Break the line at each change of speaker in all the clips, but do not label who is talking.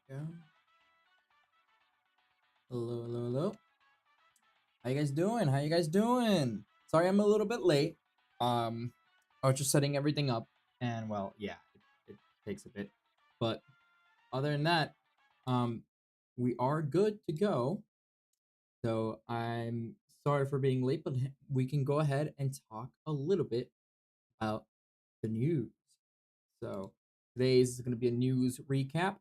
Yeah. Hello, hello, hello. How you guys doing? How you guys doing? Sorry, I'm a little bit late. Um, I was just setting everything up, and well, yeah, it takes a bit, but other than that, um, we are good to go. So I'm sorry for being late, but we can go ahead and talk a little bit about the news. So today's going to be a news recap,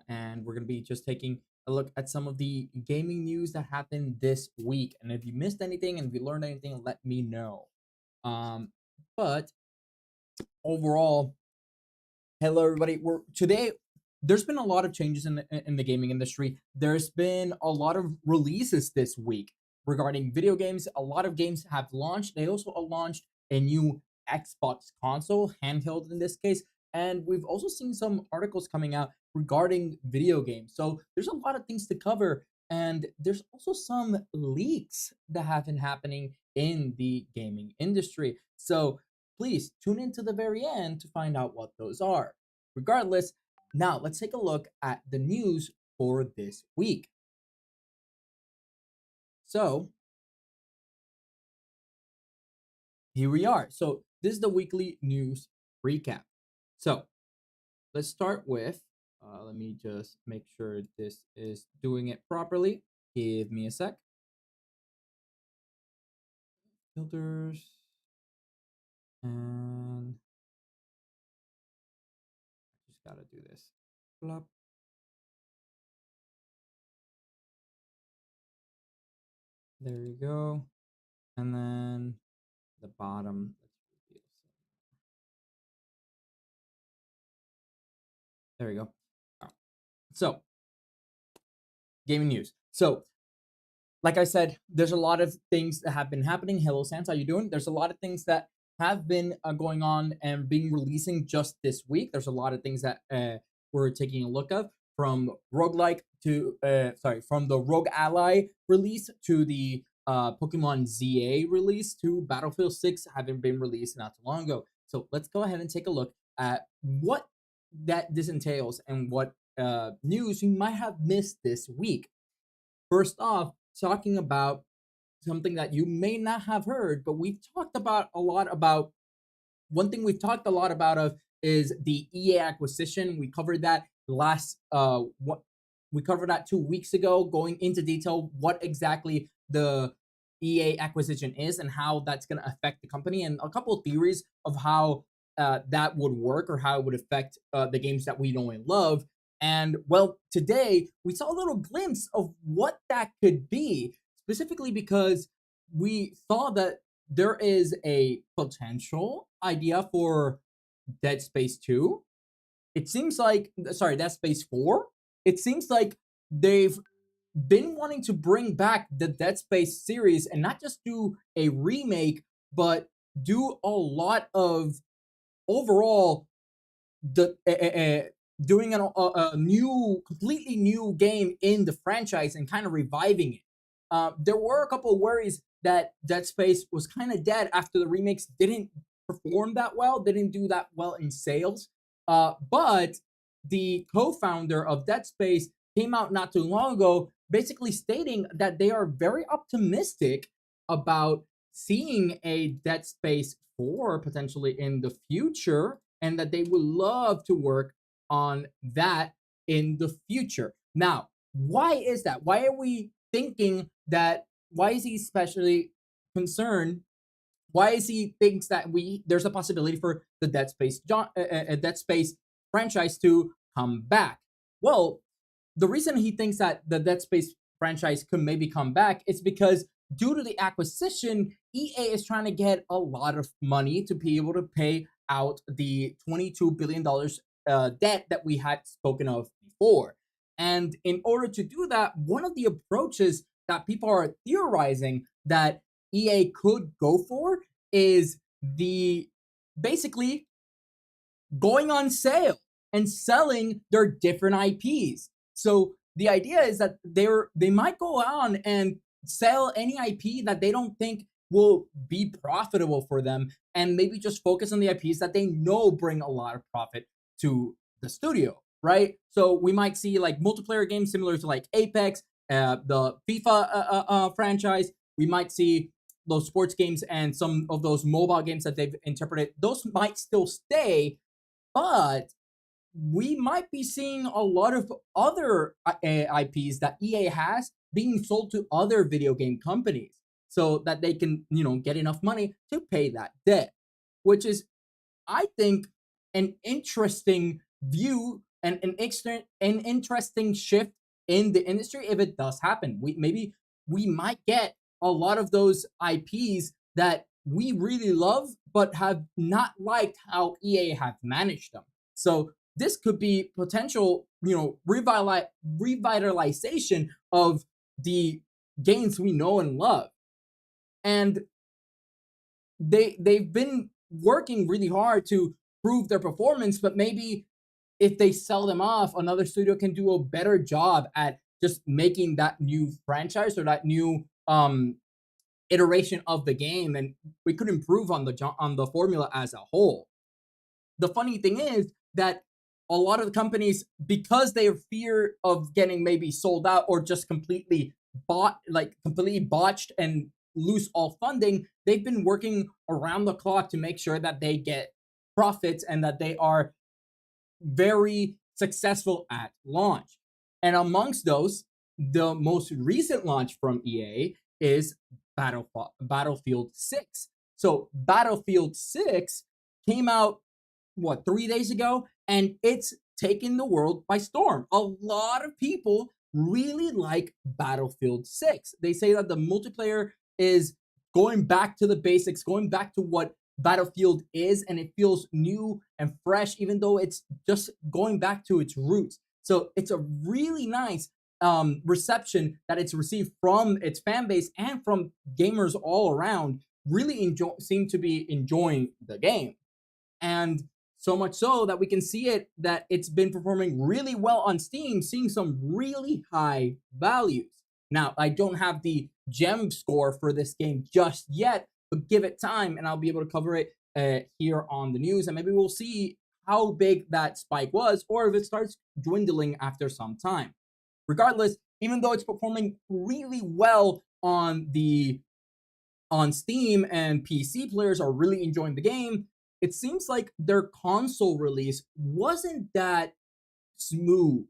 and we're going to be just taking a look at some of the gaming news that happened this week. And if you missed anything and if you learned anything, let me know. But overall, hello everybody. We're today. There's been a lot of changes in the gaming industry. There's been a lot of releases this week regarding video games. A lot of games have launched. They also launched a new Xbox console, handheld in this case, and we've also seen some articles coming out regarding video games. So there's a lot of things to cover, and there's also some leaks that have been happening in the gaming industry. So please tune in to the very end to find out what those are. regardless, now let's take a look at the news for this week. So here we are. So this is the weekly news recap. So let's start with, let me just make sure this is doing it properly. Give me a sec. Filters. And just gotta do this. Plop. There you go. And then the bottom. There we go. So, gaming news. So, like I said, there's a lot of things that have been happening. Hello, Sans, how you doing? There's a lot of things that have been going on and being releasing just this week. There's a lot of things that we're taking a look of, from roguelike to from the Rogue Ally release to the Pokemon ZA release to Battlefield 6 having been released not too long ago. So let's go ahead and take a look at what that this entails and what news you might have missed this week. First off, talking about something that you may not have heard, but we've talked about a lot about. One thing we've talked a lot about of is the EA acquisition. We covered that last what we covered that 2 weeks ago, going into detail what exactly the EA acquisition is and how that's going to affect the company, and a couple of theories of how that would work or how it would affect the games that we know and love. And well, today we saw a little glimpse of what that could be, specifically because we saw that there is a potential idea for Dead Space 2. It seems like, sorry, Dead Space 4. It seems like they've been wanting to bring back the Dead Space series and not just do a remake, but do a lot of overall the doing a new, completely new game in the franchise and kind of reviving it. There were a couple of worries that Dead Space was kind of dead after the remakes didn't perform that well, didn't do that well in sales. But the co-founder of Dead Space came out not too long ago, basically stating that they are very optimistic about seeing a Dead Space 4 potentially in the future, and that they would love to work on that in the future. Now, why is that? Why are we thinking that? Why is he especially concerned? Why is he thinks that there's a possibility for the Dead Space franchise to come back? Well, the reason he thinks that the Dead Space franchise could maybe come back is because due to the acquisition, EA is trying to get a lot of money to be able to pay out the $22 billion debt that we had spoken of before. And in order to do that, one of the approaches that people are theorizing that EA could go for is the basically going on sale and selling their different IPs. So the idea is that they might go on and sell any IP that they don't think will be profitable for them, and maybe just focus on the IPs that they know bring a lot of profit to the studio, right? So we might see like multiplayer games similar to like Apex, the FIFA franchise. We might see those sports games and some of those mobile games that they've interpreted. Those might still stay, but we might be seeing a lot of other IPs that EA has being sold to other video game companies so that they can, get enough money to pay that debt, which is, I think, an interesting view and an interesting shift in the industry if it does happen. We might get a lot of those IPs that we really love but have not liked how EA have managed them. So this could be potential, revitalization of the games we know and love. And they've been working really hard to prove their performance, but maybe if they sell them off, another studio can do a better job at just making that new franchise or that new iteration of the game, and we could improve on the formula as a whole. The funny thing is that a lot of the companies, because they fear of getting maybe sold out or just completely botched and lose all funding, they've been working around the clock to make sure that they get profits and that they are very successful at launch. And amongst those, the most recent launch from EA is Battlefield 6. So Battlefield 6 came out, what, 3 days ago? And it's taken the world by storm. A lot of people really like Battlefield 6. They say that the multiplayer is going back to the basics, going back to what Battlefield is, and it feels new and fresh, even though it's just going back to its roots. So it's a really nice reception that it's received from its fan base and from gamers all around. Really seem to be enjoying the game, and so much so that we can see that it's been performing really well on Steam, seeing some really high values. Now, I don't have the gem score for this game just yet, but give it time and I'll be able to cover it here on the news, and maybe we'll see how big that spike was or if it starts dwindling after some time. Regardless, even though it's performing really well on Steam and PC players are really enjoying the game, it seems like their console release wasn't that smooth,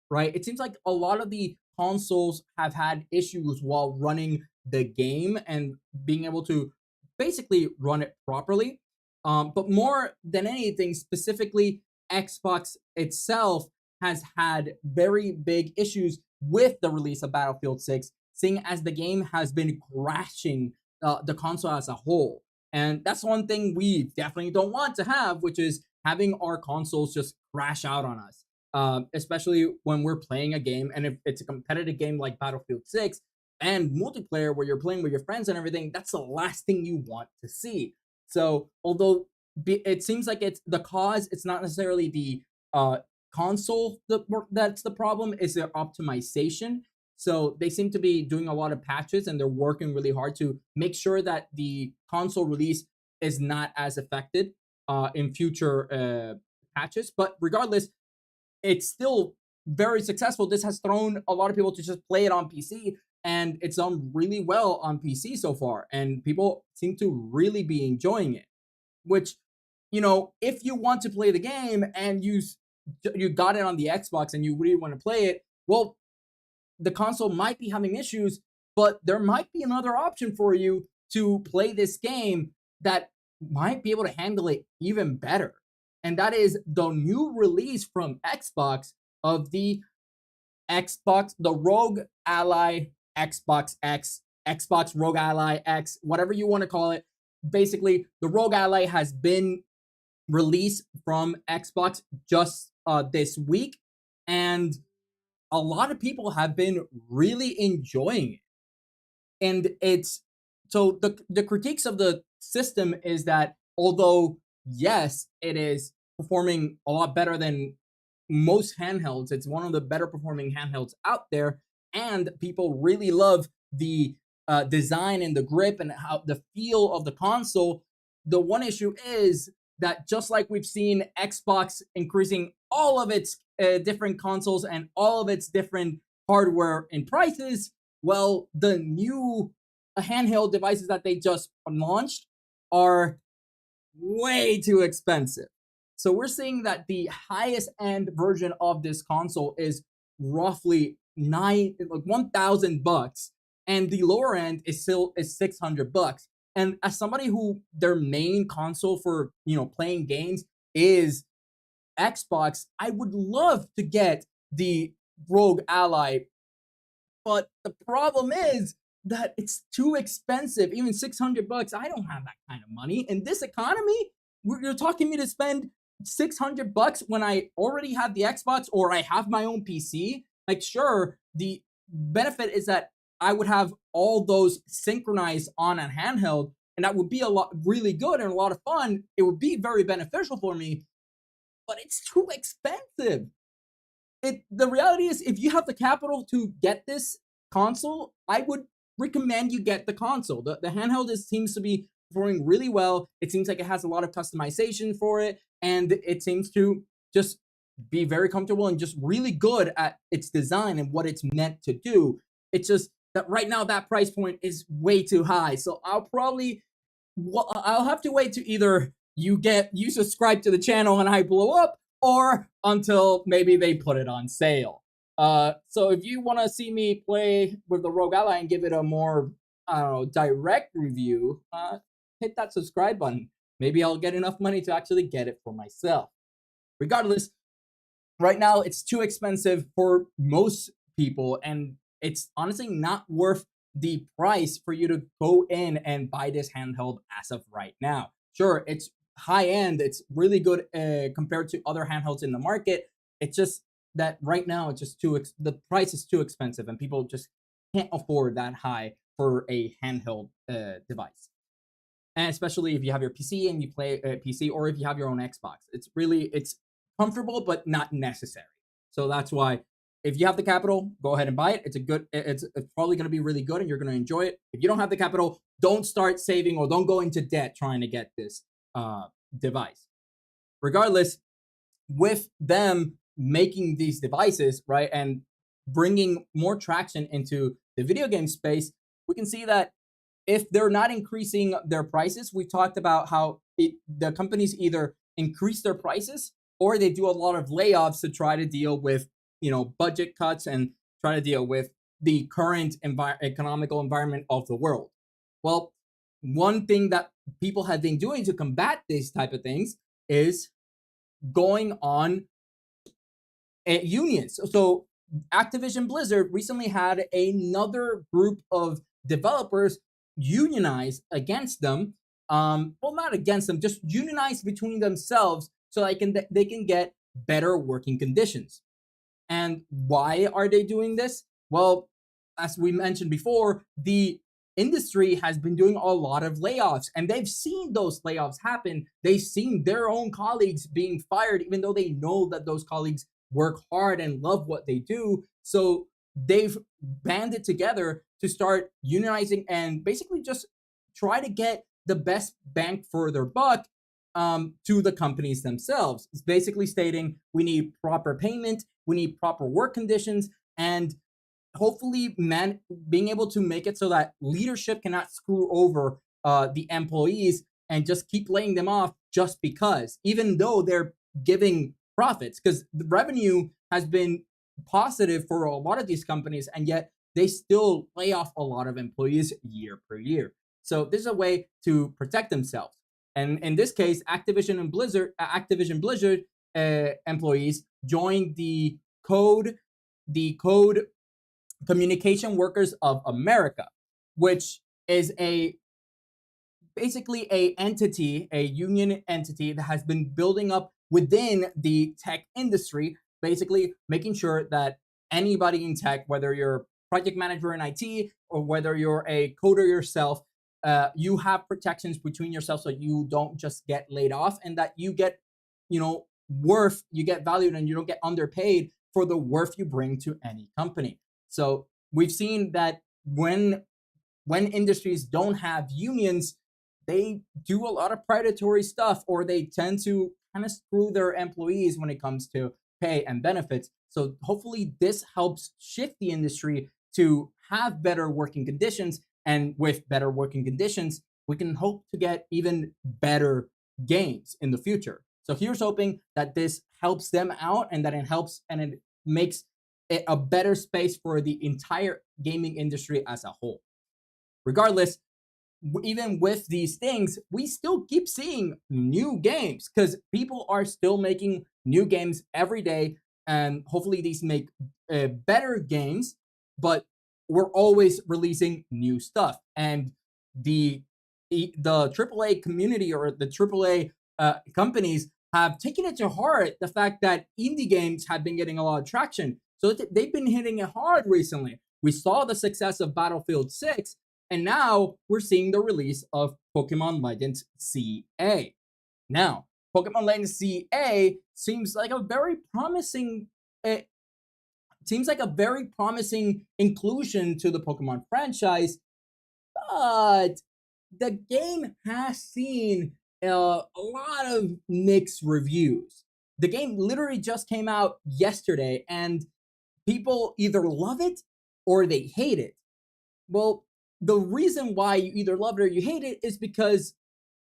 right? It seems like a lot of the consoles have had issues while running the game and being able to basically run it properly. But more than anything, specifically, Xbox itself has had very big issues with the release of Battlefield 6, seeing as the game has been crashing the console as a whole. And that's one thing we definitely don't want to have, which is having our consoles just crash out on us, especially when we're playing a game. And if it's a competitive game like Battlefield 6 and multiplayer where you're playing with your friends and everything, that's the last thing you want to see. So although it seems like it's the cause, it's not necessarily the console that's the problem, is their optimization. So they seem to be doing a lot of patches and they're working really hard to make sure that the console release is not as affected in future patches. But regardless, it's still very successful. This has thrown a lot of people to just play it on PC, and it's done really well on PC so far. And people seem to really be enjoying it, which, if you want to play the game and you got it on the Xbox and you really want to play it, well, the console might be having issues, but there might be another option for you to play this game that might be able to handle it even better. And that is the new release from Xbox of the Rogue Ally Xbox X, Xbox Rogue Ally X, whatever you want to call it. Basically, the Rogue Ally has been released from Xbox just this week, and a lot of people have been really enjoying it. And it's so the critiques of the system is that although yes, it is performing a lot better than most handhelds, it's one of the better performing handhelds out there, and people really love the design and the grip and how the feel of the console. The one issue is that just like we've seen Xbox increasing all of its different consoles and all of its different hardware and prices, well, the new handheld devices that they just launched are way too expensive. So we're seeing that the highest end version of this console is roughly 1,000 bucks, and the lower end is still is 600 bucks. And as somebody who their main console for playing games is Xbox, I would love to get the Rogue Ally, but the problem is that it's too expensive. Even 600 bucks, I don't have that kind of money in this economy. You're talking me to spend 600 bucks when I already have the Xbox or I have my own PC. Like, sure, the benefit is that I would have all those synchronized on a handheld, and that would be really good and a lot of fun. It would be very beneficial for me, but it's too expensive. The reality is, if you have the capital to get this console, I would recommend you get the console. The handheld seems to be performing really well. It seems like it has a lot of customization for it, and it seems to just be very comfortable and just really good at its design and what it's meant to do. It's just that right now that price point is way too high. So I'll have to wait to either you subscribe to the channel and I blow up, or until maybe they put it on sale. So if you want to see me play with the Rogue Ally and give it a more, I don't know, direct review, hit that subscribe button. Maybe I'll get enough money to actually get it for myself. Regardless, right now it's too expensive for most people, and it's honestly not worth the price for you to go in and buy this handheld as of right now. Sure, it's high end, it's really good compared to other handhelds in the market. It's just that right now it's just the price is too expensive, and people just can't afford that high for a handheld device. And especially if you have your PC and you play PC, or if you have your own Xbox, it's comfortable but not necessary. So that's why, if you have the capital, go ahead and buy it. It's probably going to be really good and you're going to enjoy it. If you don't have the capital, don't start saving or don't go into debt trying to get this device. Regardless, with them making these devices, right, and bringing more traction into the video game space, we can see that if they're not increasing their prices, we talked about how the companies either increase their prices or they do a lot of layoffs to try to deal with, budget cuts and try to deal with the current economical environment of the world. Well, one thing that people have been doing to combat these type of things is going on unions. So Activision Blizzard recently had another group of developers unionize against them. Well, not against them, just unionize between themselves so they can get better working conditions. And why are they doing this? Well, as we mentioned before, the industry has been doing a lot of layoffs, and they've seen those layoffs happen. They've seen their own colleagues being fired, even though they know that those colleagues work hard and love what they do. So they've banded together to start unionizing and basically just try to get the best bang for their buck to the companies themselves. It's basically stating we need proper payment, we need proper work conditions, and hopefully being able to make it so that leadership cannot screw over the employees and just keep laying them off just because, even though they're giving profits, because the revenue has been positive for a lot of these companies, and yet they still lay off a lot of employees year per year. So this is a way to protect themselves. And in this case, Activision Blizzard employees joined the Code Communication Workers of America, which is basically a union entity that has been building up within the tech industry, basically making sure that anybody in tech, whether you're a project manager in IT or whether you're a coder yourself, you have protections between yourself so you don't just get laid off, and that you get, you get valued and you don't get underpaid for the worth you bring to any company. So we've seen that when industries don't have unions, they do a lot of predatory stuff, or they tend to kind of screw their employees when it comes to pay and benefits. So hopefully this helps shift the industry to have better working conditions, and with better working conditions, we can hope to get even better games in the future. So here's hoping that this helps them out, and that it makes it a better space for the entire gaming industry as a whole. Regardless, even with these things, we still keep seeing new games because people are still making new games every day, and hopefully these make better games, but we're always releasing new stuff. And the AAA community, or the AAA companies, have taken it to heart the fact that indie games have been getting a lot of traction. So they've been hitting it hard recently. We saw the success of Battlefield 6, and now we're seeing the release of Pokemon Legends CA. Now, Pokemon Legends CA seems like a very promising inclusion to the Pokemon franchise, but the game has seen a lot of mixed reviews. The game literally just came out yesterday, and people either love it or they hate it. Well, the reason why you either love it or you hate it is because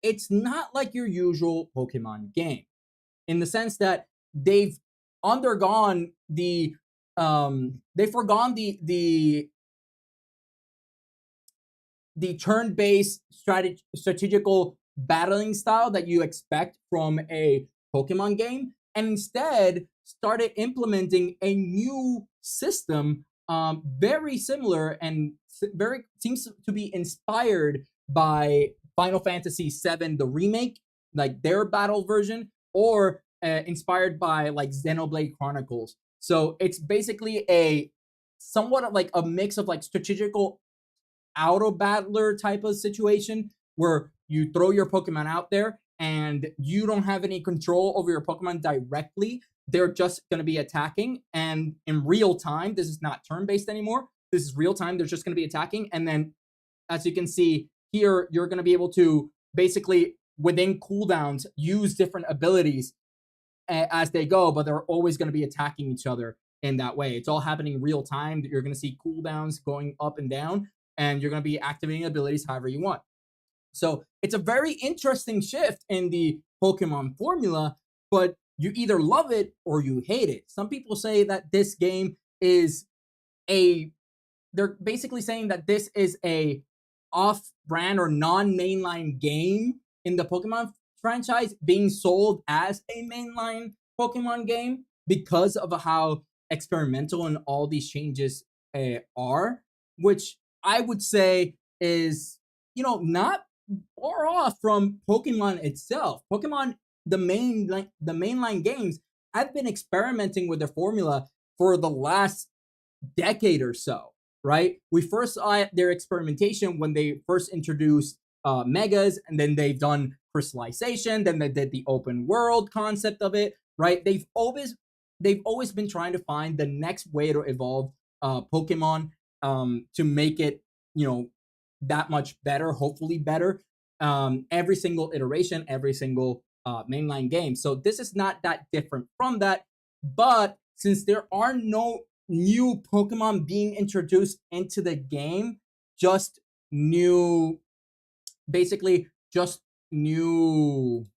it's not like your usual Pokemon game, in the sense that they've undergone they've forgone the turn-based strategical battling style that you expect from a Pokemon game, and instead started implementing a new system, very similar and very seems to be inspired by Final Fantasy VII, the remake, like their battle version, or inspired by like Xenoblade Chronicles. So it's basically a somewhat of like a mix of like strategical auto battler type of situation where you throw your Pokemon out there and you don't have any control over your Pokemon directly. They're just going to be attacking, and in real time. This is not turn based anymore. This is real time. They're just going to be attacking. And then, as you can see here, you're going to be able to basically, within cooldowns, use different abilities as they go, but they're always going to be attacking each other in that way. It's all happening real time. You're going to see cooldowns going up and down, and you're going to be activating abilities however you want. So it's a very interesting shift in the Pokemon formula, but you either love it or you hate it. Some people say that this game is a, they're basically saying that this is a off-brand or non-mainline game in the Pokemon franchise being sold as a mainline Pokemon game because of how experimental and all these changes are, which I would say is, not far off from Pokemon itself. Pokemon, the mainline games, have been experimenting with their formula for the last decade or so, right? We first saw their experimentation when they first introduced megas, and then they've done crystallization, then they did the open world concept of it, right? They've always been trying to find the next way to evolve Pokemon, to make it, that much better, hopefully better, every single iteration, every single mainline game. So this is not that different from that. But since there are no new Pokemon being introduced into the game, just new, basically just new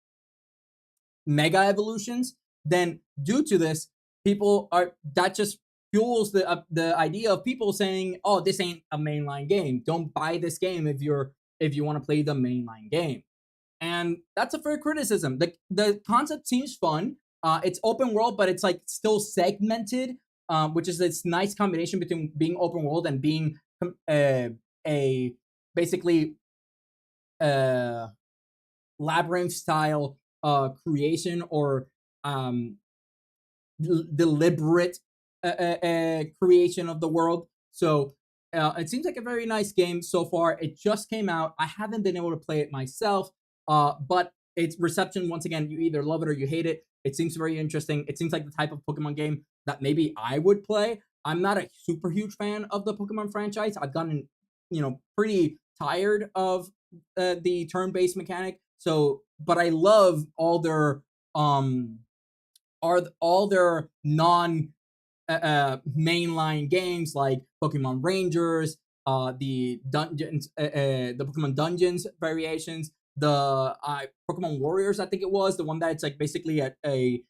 mega evolutions, then due to this, that just fuels the idea of people saying, "Oh, this ain't a mainline game. Don't buy this game if you want to play the mainline game." And that's a fair criticism. The concept seems fun. It's open world, but it's like still segmented, which is this nice combination between being open world and being a basically labyrinth style creation, or deliberate creation of the world. So it seems like a very nice game so far. It just came out. I haven't been able to play it myself, but its reception, once again, you either love it or you hate it. It seems very interesting. It seems like the type of Pokemon game that maybe I would play. I'm not a super huge fan of the Pokemon franchise. I've gotten, pretty tired of the turn-based mechanic. So, but I love all their non mainline games like Pokemon Rangers, the dungeons, the Pokemon Dungeons variations, the Pokemon Warriors, I think it was the one that's like basically a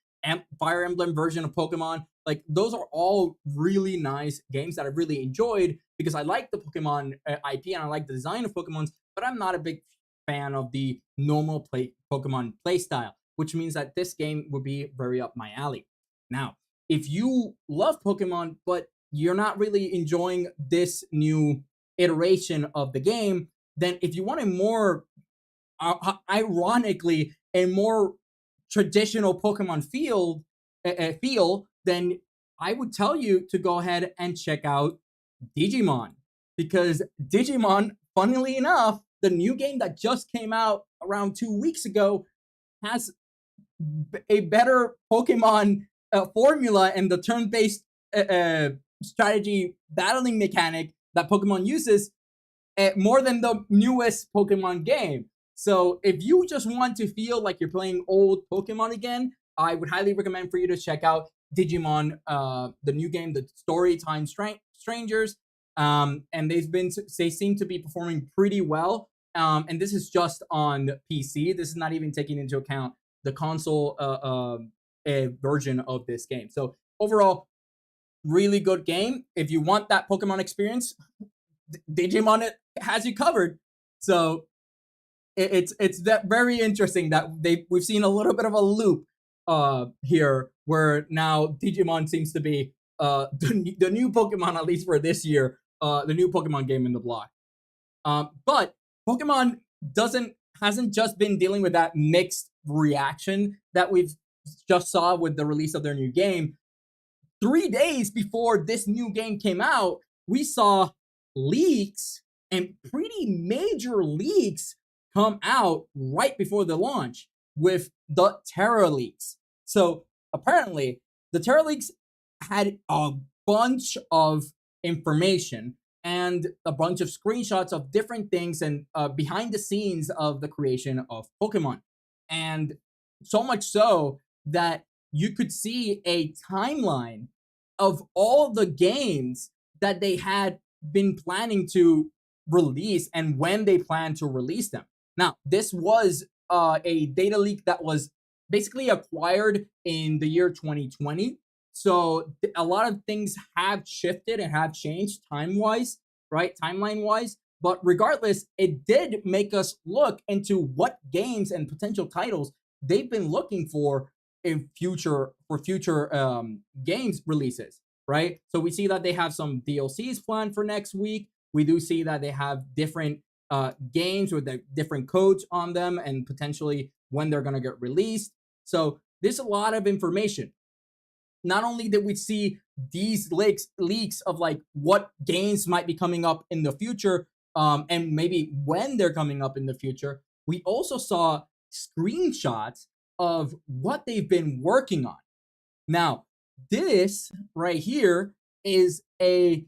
Fire Emblem version of Pokemon. Like those are all really nice games that I really enjoyed because I like the Pokemon IP and I like the design of Pokemon's, but I'm not a big fan of the normal Pokemon playstyle, which means that this game would be very up my alley. Now, if you love Pokemon, but you're not really enjoying this new iteration of the game, then if you want a more, ironically, a more traditional Pokemon feel, then I would tell you to go ahead and check out Digimon. Because Digimon, funnily enough, the new game that just came out around 2 weeks ago, has a better Pokemon formula and the turn-based strategy battling mechanic that Pokemon uses more than the newest Pokemon game. So if you just want to feel like you're playing old Pokemon again, I would highly recommend for you to check out Digimon, the new game, the Storytime Strangers. And they seem to be performing pretty well. And this is just on PC. This is not even taking into account the console version of this game. So overall, really good game. If you want that Pokemon experience, Digimon has you covered. So it's that very interesting that we've seen a little bit of a loop here where now Digimon seems to be the new Pokemon, at least for this year, the new Pokemon game in the block. But Pokemon hasn't just been dealing with that mixed reaction that we've just saw with the release of their new game. 3 days before this new game came out, we saw leaks, and pretty major leaks come out right before the launch with the Terra leaks. So apparently, the Terra leaks had a bunch of information and a bunch of screenshots of different things and behind the scenes of the creation of Pokemon. And so much so that you could see a timeline of all the games that they had been planning to release and when they plan to release them. Now, this was a data leak that was basically acquired in the year 2020. So a lot of things have shifted and have changed time-wise, right? Timeline-wise. But regardless, it did make us look into what games and potential titles they've been looking for in future games releases, right? So we see that they have some DLCs planned for next week. We do see that they have different games with the different codes on them and potentially when they're going to get released. So there's a lot of information. Not only did we see these leaks of like what games might be coming up in the future and maybe when they're coming up in the future, we also saw screenshots of what they've been working on. Now, this right here is a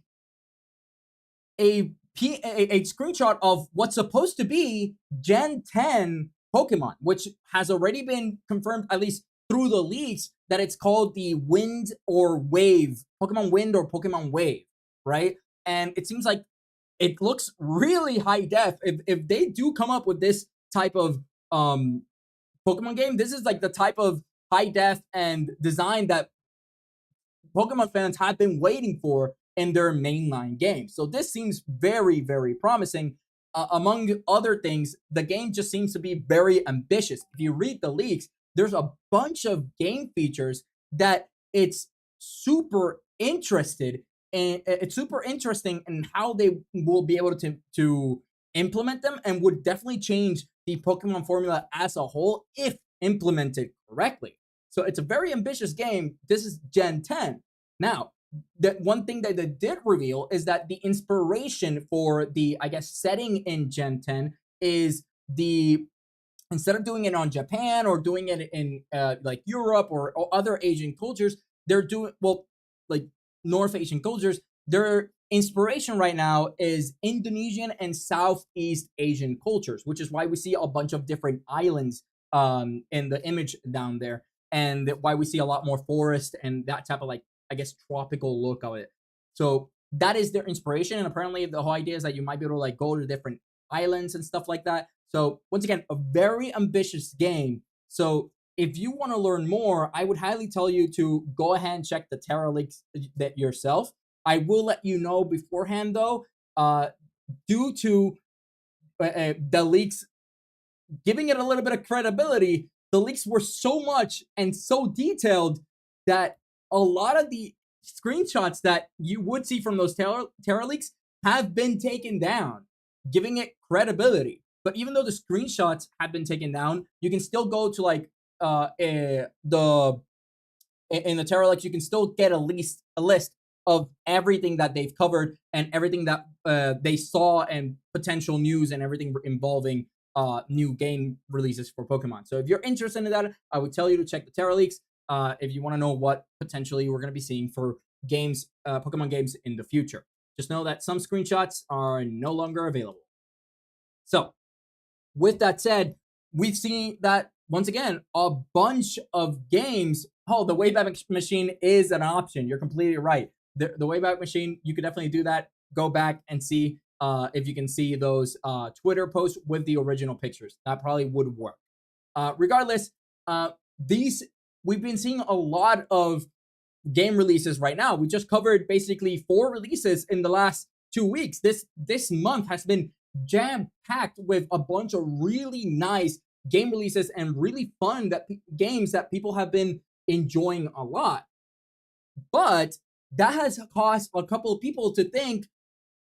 screenshot of what's supposed to be Gen 10 Pokemon, which has already been confirmed, at least through the leaks, that it's called the Wind or Wave, Pokemon Wind or Pokemon Wave, right? And it seems like it looks really high def. If they do come up with this type of Pokemon game, this is like the type of high def and design that Pokemon fans have been waiting for in their mainline game. So this seems very, very promising. Among other things, the game just seems to be very ambitious. If you read the leaks, there's a bunch of game features that it's super interested and it's super interesting in how they will be able to implement them, and would definitely change the Pokemon formula as a whole if implemented correctly. So it's a very ambitious game. This is Gen 10. Now, the one thing that they did reveal is that the inspiration for the, I guess, setting in Gen 10 is instead of doing it on Japan or doing it in like Europe or other Asian cultures, they're doing, well, like North Asian cultures, their inspiration right now is Indonesian and Southeast Asian cultures, which is why we see a bunch of different islands in the image down there, and why we see a lot more forest and that type of, like, I guess, tropical look of it. So that is their inspiration, and apparently the whole idea is that you might be able to like go to different islands and stuff like that. So once again, a very ambitious game. So if you want to learn more, I would highly tell you to go ahead and check the Terra leaks that yourself. I will let you know beforehand, though, due to the leaks giving it a little bit of credibility, the leaks were so much and so detailed that a lot of the screenshots that you would see from those Terra leaks have been taken down, giving it credibility. But even though the screenshots have been taken down, you can still go to like in the Terra leaks, you can still get a list of everything that they've covered and everything that they saw and potential news and everything involving new game releases for Pokemon. So if you're interested in that, I would tell you to check the Terra leaks if you want to know what potentially we're going to be seeing for games, Pokemon games in the future. Just know that some screenshots are no longer available. So with that said, we've seen that once again, a bunch of games. Oh, the Wayback Machine is an option. You're completely right. The Wayback Machine, you could definitely do that. Go back and see if you can see those Twitter posts with the original pictures. That probably would work. Regardless, these we've been seeing a lot of game releases right now. We just covered basically 4 releases in the last 2 weeks. This month has been jam packed with a bunch of really nice game releases and really fun games that people have been enjoying a lot. But that has caused a couple of people to think,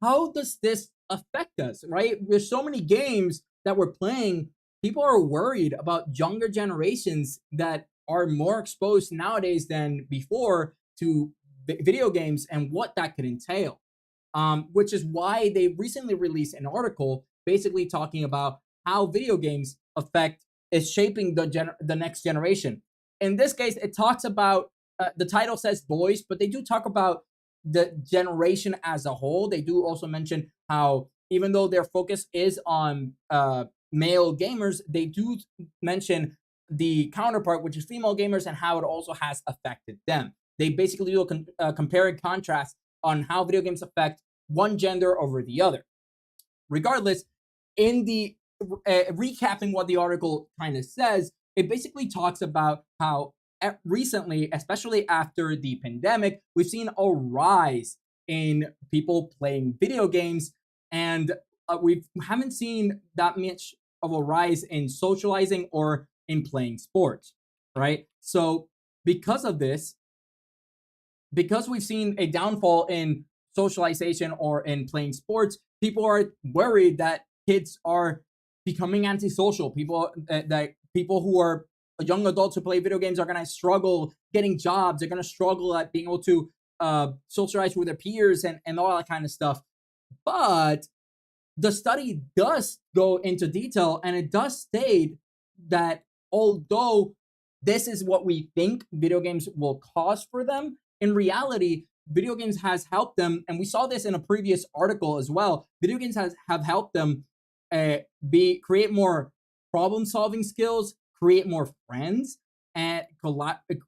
how does this affect us, right? There's so many games that we're playing. People are worried about younger generations that are more exposed nowadays than before to video games and what that could entail. Which is why they recently released an article basically talking about how video games is shaping the next generation. In this case, it talks about the title says boys, but they do talk about the generation as a whole. They do also mention how even though their focus is on male gamers, they do mention the counterpart, which is female gamers, and how it also has affected them. They basically do a compare and contrast on how video games affect one gender over the other. Regardless, in the recapping what the article kind of says, it basically talks about how recently, especially after the pandemic, we've seen a rise in people playing video games, and we haven't seen that much of a rise in socializing or in playing sports, right? So because of this, because we've seen a downfall in socialization or in playing sports, people are worried that kids are becoming antisocial. That people who are young adults who play video games are going to struggle getting jobs. They're going to struggle at being able to socialize with their peers and all that kind of stuff. But the study does go into detail, and it does state that although this is what we think video games will cause for them, in reality, video games has helped them, and we saw this in a previous article as well. Video games have helped them create more problem-solving skills, create more friends, and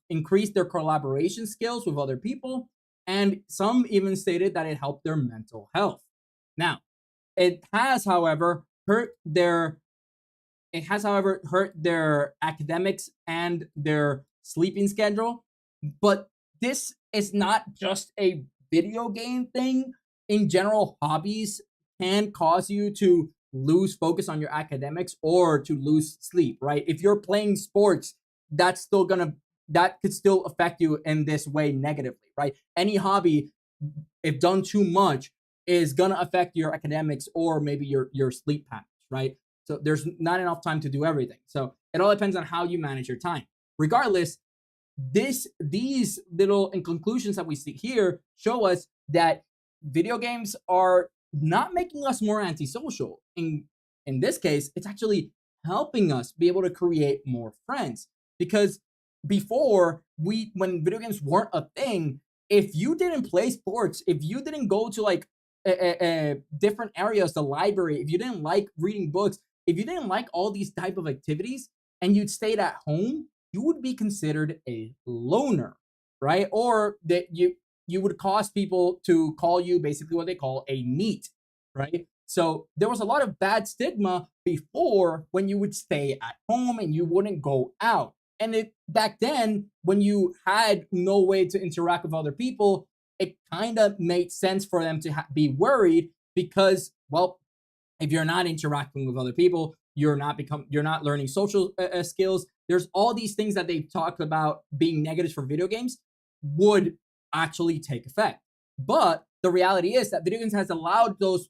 increase their collaboration skills with other people. And some even stated that it helped their mental health. Now, it has, however, hurt their academics and their sleeping schedule. But this is not just a video game thing. In general, hobbies can cause you to lose focus on your academics or to lose sleep, right? If you're playing sports, that could still affect you in this way negatively, right? Any hobby, if done too much, is gonna affect your academics or maybe your sleep patterns, right? So there's not enough time to do everything. So it all depends on how you manage your time. Regardless, these little conclusions that we see here show us that video games are not making us more antisocial. In this case, it's actually helping us be able to create more friends. Because before, when video games weren't a thing, if you didn't play sports, if you didn't go to like different areas, the library, if you didn't like reading books, if you didn't like all these type of activities, and you'd stayed at home, you would be considered a loner, right? Or that you would cause people to call you basically what they call a NEET, right? So there was a lot of bad stigma before when you would stay at home and you wouldn't go out. And back then, when you had no way to interact with other people, it kind of made sense for them to be worried because, well, if you're not interacting with other people, you're not learning social skills. There's all these things that they've talked about being negatives for video games would actually take effect. But the reality is that video games has allowed those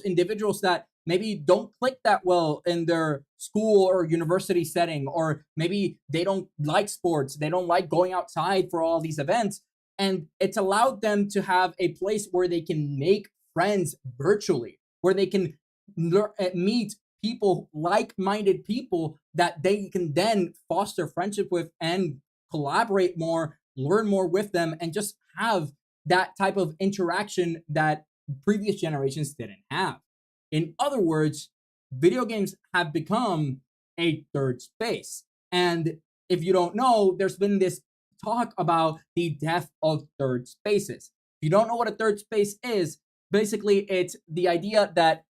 individuals that maybe don't click that well in their school or university setting, or maybe they don't like sports, they don't like going outside for all these events, and it's allowed them to have a place where they can make friends virtually, where they can meet people, like-minded people that they can then foster friendship with and collaborate more, learn more with them, and just have that type of interaction that previous generations didn't have. In other words, video games have become a third space. And if you don't know, there's been this talk about the death of third spaces. If you don't know what a third space is, basically it's the idea that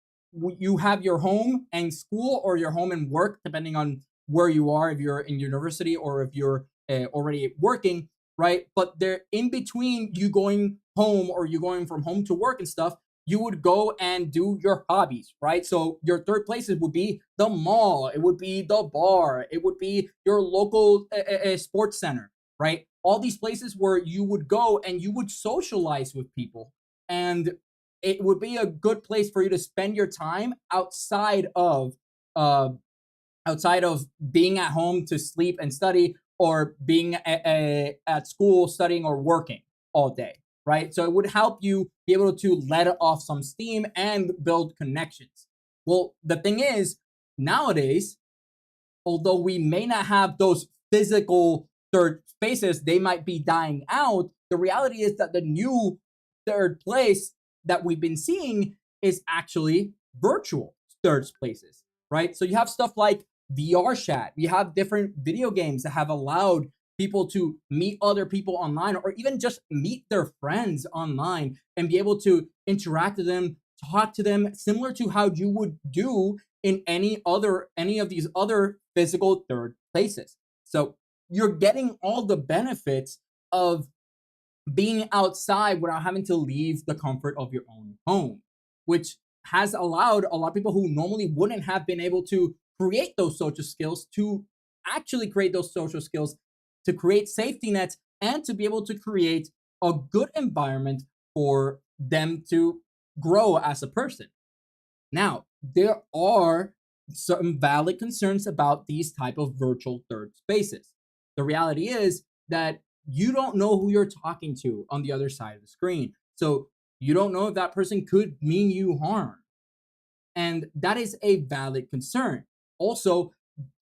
you have your home and school, or your home and work, depending on where you are, if you're in university or if you're already working, right? But they're in between you going home or you going from home to work and stuff. You would go and do your hobbies, right? So your third places would be the mall, it would be the bar, it would be your local sports center, right? All these places where you would go and you would socialize with people, and it would be a good place for you to spend your time uh, outside of being at home to sleep and study, or being at school studying or working all day, right? So it would help you be able to let off some steam and build connections. Well, the thing is, nowadays, although we may not have those physical third spaces, they might be dying out. The reality is that the new third place that we've been seeing is actually virtual third places, right? So you have stuff like VR chat. You have different video games that have allowed people to meet other people online, or even just meet their friends online and be able to interact with them, talk to them, similar to how you would do in any of these other physical third places. So you're getting all the benefits of being outside without having to leave the comfort of your own home, which has allowed a lot of people who normally wouldn't have been able to create those social skills to actually create those social skills, to create safety nets, and to be able to create a good environment for them to grow as a person. Now, there are some valid concerns about these type of virtual third spaces. The reality is that you don't know who you're talking to on the other side of the screen. So you don't know if that person could mean you harm. And that is a valid concern. Also,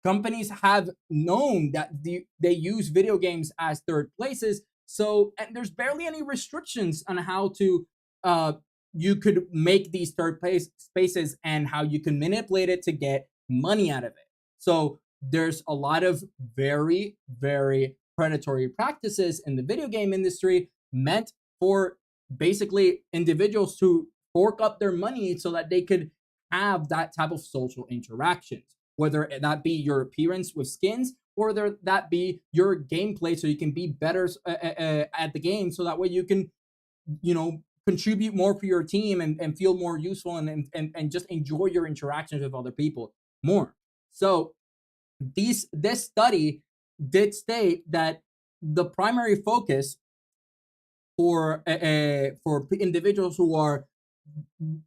companies have known that they use video games as third places. So, and there's barely any restrictions on how to uh, you could make these third place spaces and how you can manipulate it to get money out of it. So there's a lot of very, very predatory practices in the video game industry meant for basically individuals to fork up their money so that they could have that type of social interactions, whether that be your appearance with skins, or whether that be your gameplay so you can be better at the game, so that way you can, you know, contribute more for your team and feel more useful, and just enjoy your interactions with other people more. So this study did state that the primary focus for individuals who are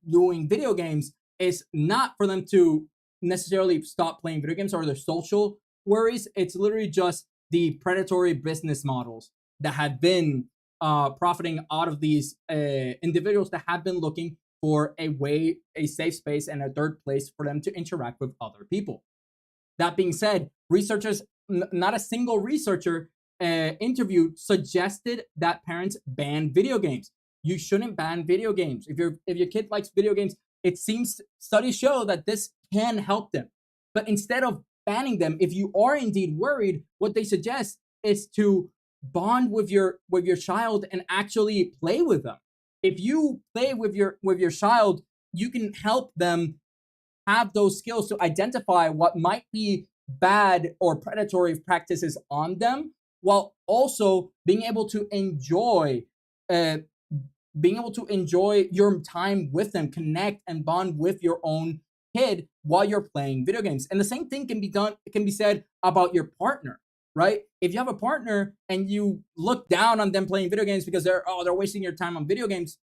doing video games is not for them to necessarily stop playing video games or their social worries. It's literally just the predatory business models that have been profiting out of these individuals that have been looking for a safe space and a third place for them to interact with other people. That being said, researchers, not a single researcher interviewed suggested that parents ban video games. You shouldn't ban video games. If your kid likes video games, it seems studies show that this can help them. But instead of banning them, if you are indeed worried, what they suggest is to bond with your child and actually play with them. If you play with your child, you can help them have those skills to identify what might be bad or predatory practices on them, while also uh, being able to enjoy your time with them, connect and bond with your own kid while you're playing video games. And the same thing can be said about your partner, right? If you have a partner and you look down on them playing video games because they're wasting your time on video games,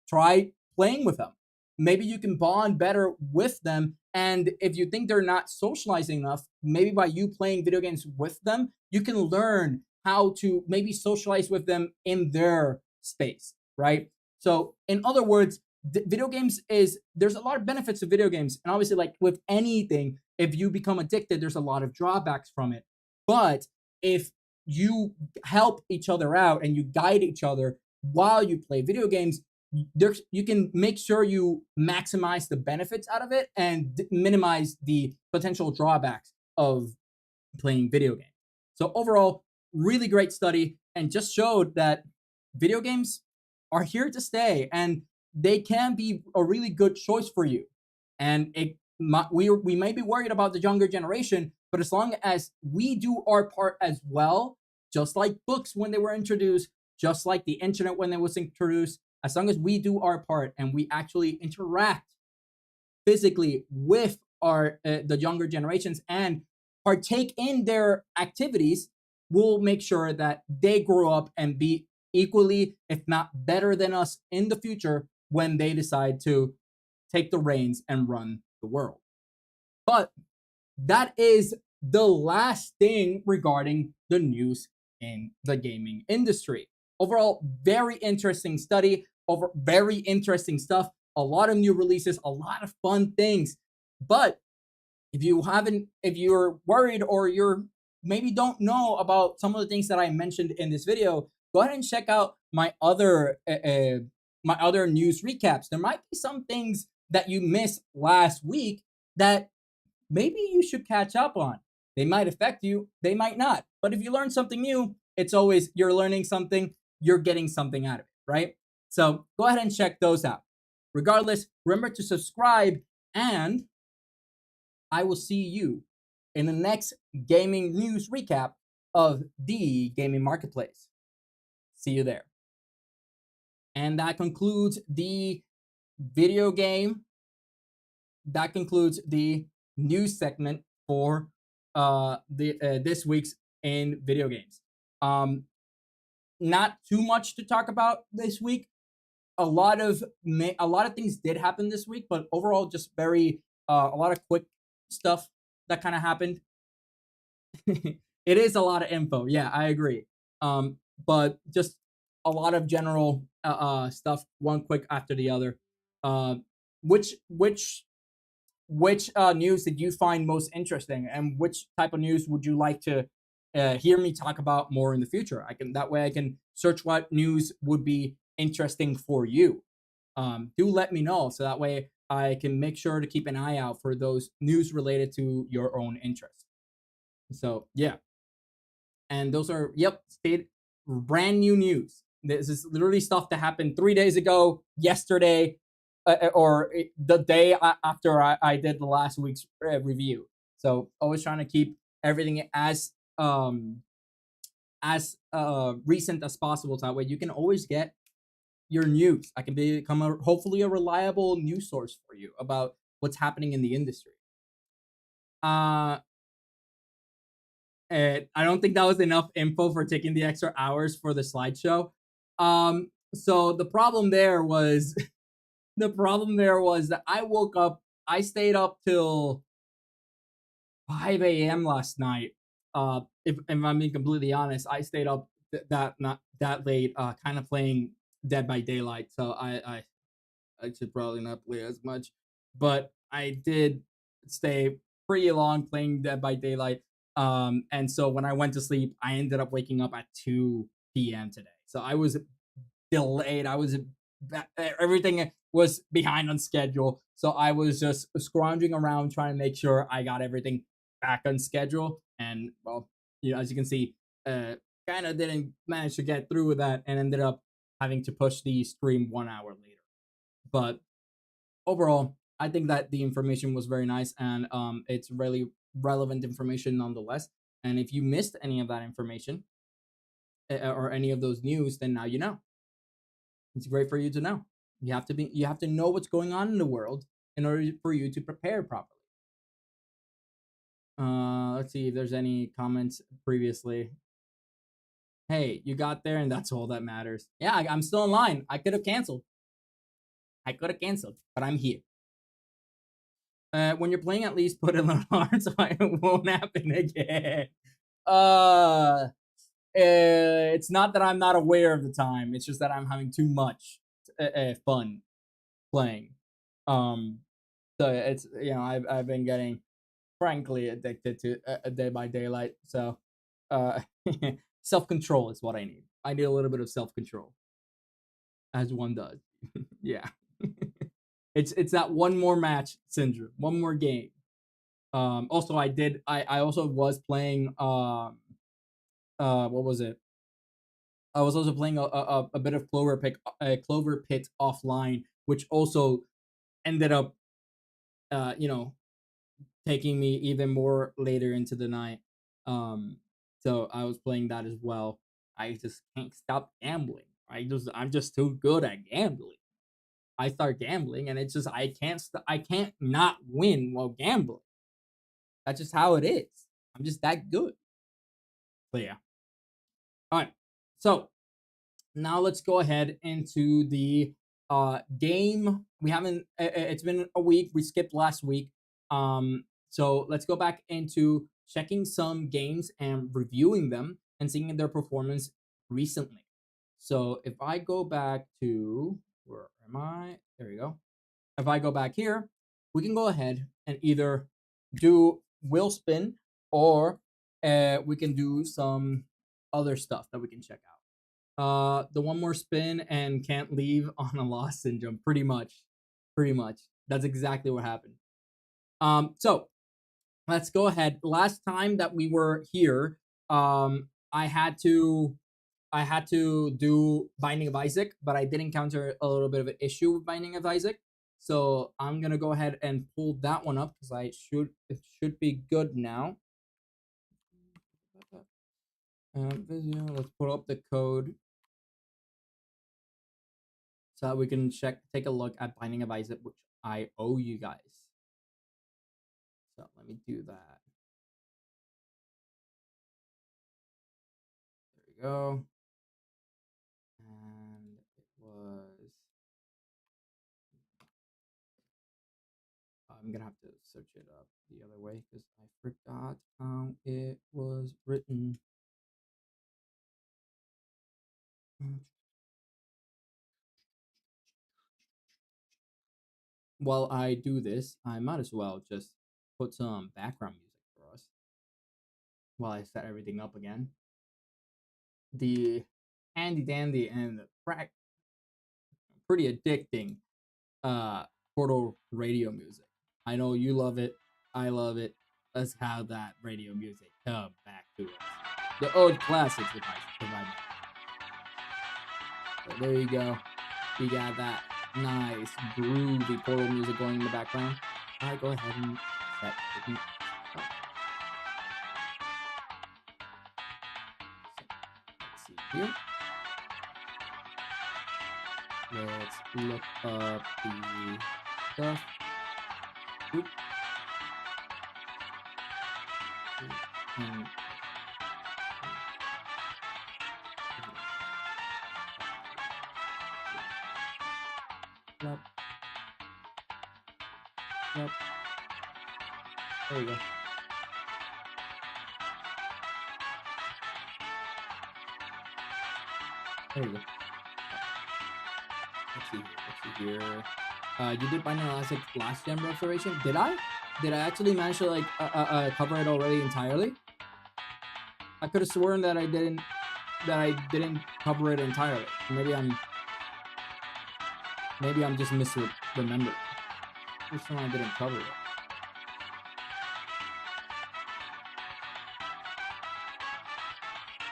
try playing with them. Maybe you can bond better with them. And if you think they're not socializing enough, maybe by you playing video games with them, you can learn how to maybe socialize with them in their space, right? So, in other words, video games is there's a lot of benefits to video games. And obviously, like with anything, if you become addicted, there's a lot of drawbacks from it. But if you help each other out and you guide each other while you play video games, you can make sure you maximize the benefits out of it and minimize the potential drawbacks. of playing video games. So overall, really great study, and just showed that video games are here to stay, and they can be a really good choice for you. And we may be worried about the younger generation, but as long as we do our part as well, just like books when they were introduced, just like the internet when it was introduced, as long as we do our part and we actually interact physically with our the younger generations and partake in their activities, we'll make sure that they grow up and be equally, if not better than us in the future when they decide to take the reins and run the world. But that is the last thing regarding the news in the gaming industry. Overall, very interesting study, over very interesting stuff, a lot of new releases, a lot of fun things. But if you're worried or you're maybe don't know about some of the things that I mentioned in this video, go ahead and check out my other news recaps. There might be some things that you missed last week that maybe you should catch up on. They might affect you, they might not. But if you learn something new, it's always you're learning something, you're getting something out of it, right? So go ahead and check those out. Regardless, remember to subscribe, and I will see you in the next gaming news recap of the gaming marketplace. See you there. And that concludes the video game. That concludes the news segment for this week's in video games. Not too much to talk about this week. A lot of things did happen this week, but overall, just very a lot of quick stuff that kind of happened. It is a lot of info. Yeah, I agree. But just a lot of general stuff, one quick after the other. Which news did you find most interesting, and which type of news would you like to hear me talk about more in the future? That way I can search what news would be interesting for you. Do let me know, so that way I can make sure to keep an eye out for those news related to your own interest. So yeah, and those are brand new news. This is literally stuff that happened 3 days ago, yesterday, or the day after I did the last week's review. So always trying to keep everything as recent as possible, so that way you can always get your news. I can become hopefully a reliable news source for you about what's happening in the industry. And I don't think that was enough info for taking the extra hours for the slideshow. So the problem there was that I woke up, I stayed up till 5 a.m. last night. If I'm being completely honest, I stayed up not that late, kind of playing Dead by Daylight. So I should probably not play as much, but I did stay pretty long playing Dead by Daylight. And so when I went to sleep, I ended up waking up at 2 p.m. today. So I was delayed. Everything was behind on schedule. So I was just scrounging around trying to make sure I got everything back on schedule. And well, as you can see, kind of didn't manage to get through with that, and ended up having to push the stream 1 hour later. But overall, I think that the information was very nice, and it's really relevant information nonetheless. And if you missed any of that information or any of those news, then now you know. It's great for you to know. You have to know what's going on in the world in order for you to prepare properly. Let's see if there's any comments previously. Hey, you got there, and that's all that matters. Yeah, I'm still in line. I could have canceled, but I'm here. When you're playing, at least put in the hard so it won't happen again. It's not that I'm not aware of the time. It's just that I'm having too much fun playing. So it's I've been getting frankly addicted to Dead by Daylight. So self-control is what I need. I need a little bit of self-control, as one does. Yeah. It's that one more match syndrome, one more game. Also, I also was playing what was it? I was also playing a bit of Clover Pit offline, which also ended up you know, taking me even more later into the night. Um, so I was playing that as well. I just can't stop gambling. I'm just too good at gambling. I start gambling and it's just I can't not win while gambling. That's just how it is. I'm just that good. So yeah. All right. So now let's go ahead into the game. We haven't it's been a week. We skipped last week. So let's go back into checking some games and reviewing them and seeing their performance recently. So if I go back to, where am I? There we go. If I go back here, we can go ahead and either do wheel spin, or we can do some other stuff that we can check out. The one more spin and can't leave on a loss syndrome. Pretty much. Pretty much. That's exactly what happened. So let's go ahead. Last time that we were here, I had to do Binding of Isaac, but I did encounter a little bit of an issue with Binding of Isaac. So I'm gonna go ahead and pull that one up because it should be good now. Let's pull up the code so that we can take a look at Binding of Isaac, which I owe you guys. So let me do that. There we go. And it was. I'm gonna have to search it up the other way because I forgot how it was written. While I do this, I might as well just put some background music for us while I set everything up again. The handy dandy and pretty addicting Portal radio music. I know you love it. I love it. Let's have that radio music come back to us. The old classics, if I may. So there you go. We got that nice groovy Portal music going in the background. I go ahead and set it up. So, let's see here. Let's look up the stuff. Oop. And Yep. Yep. There you go. There you go. Let's see here. Let's see here. You did Binding of Isaac last gen restoration. Did I? Did I actually manage to cover it already entirely? I could have sworn that I didn't cover it entirely. Maybe I'm just misremembering. Which one I didn't cover it.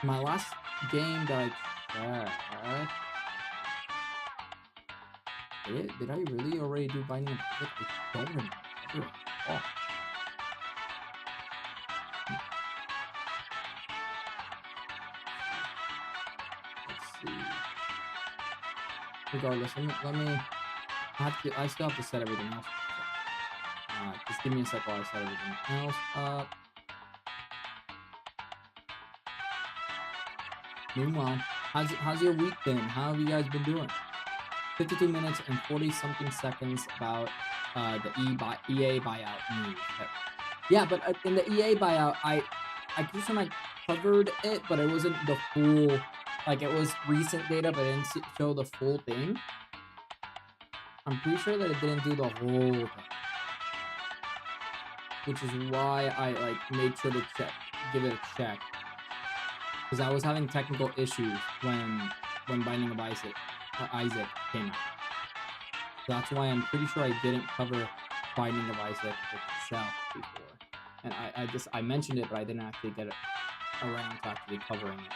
My last game that I checked. Did I really already do Binding of Isaac? I don't remember. Oh. Let's see. Regardless, let me. I still have to set everything else. Just give me a sec while I set everything else up. Meanwhile, how's your week been? How have you guys been doing? 52 minutes and 40 something seconds about the EA buyout news. Yeah, but in the EA buyout, I just when I covered it, but it wasn't the full. Like, it was recent data, but it didn't show the full thing. I'm pretty sure that it didn't do the whole thing, which is why I made sure to give it a check, because I was having technical issues when Binding of Isaac came out. That's why I'm pretty sure I didn't cover Binding of Isaac itself before. and I mentioned it, but I didn't actually get it around to actually covering it.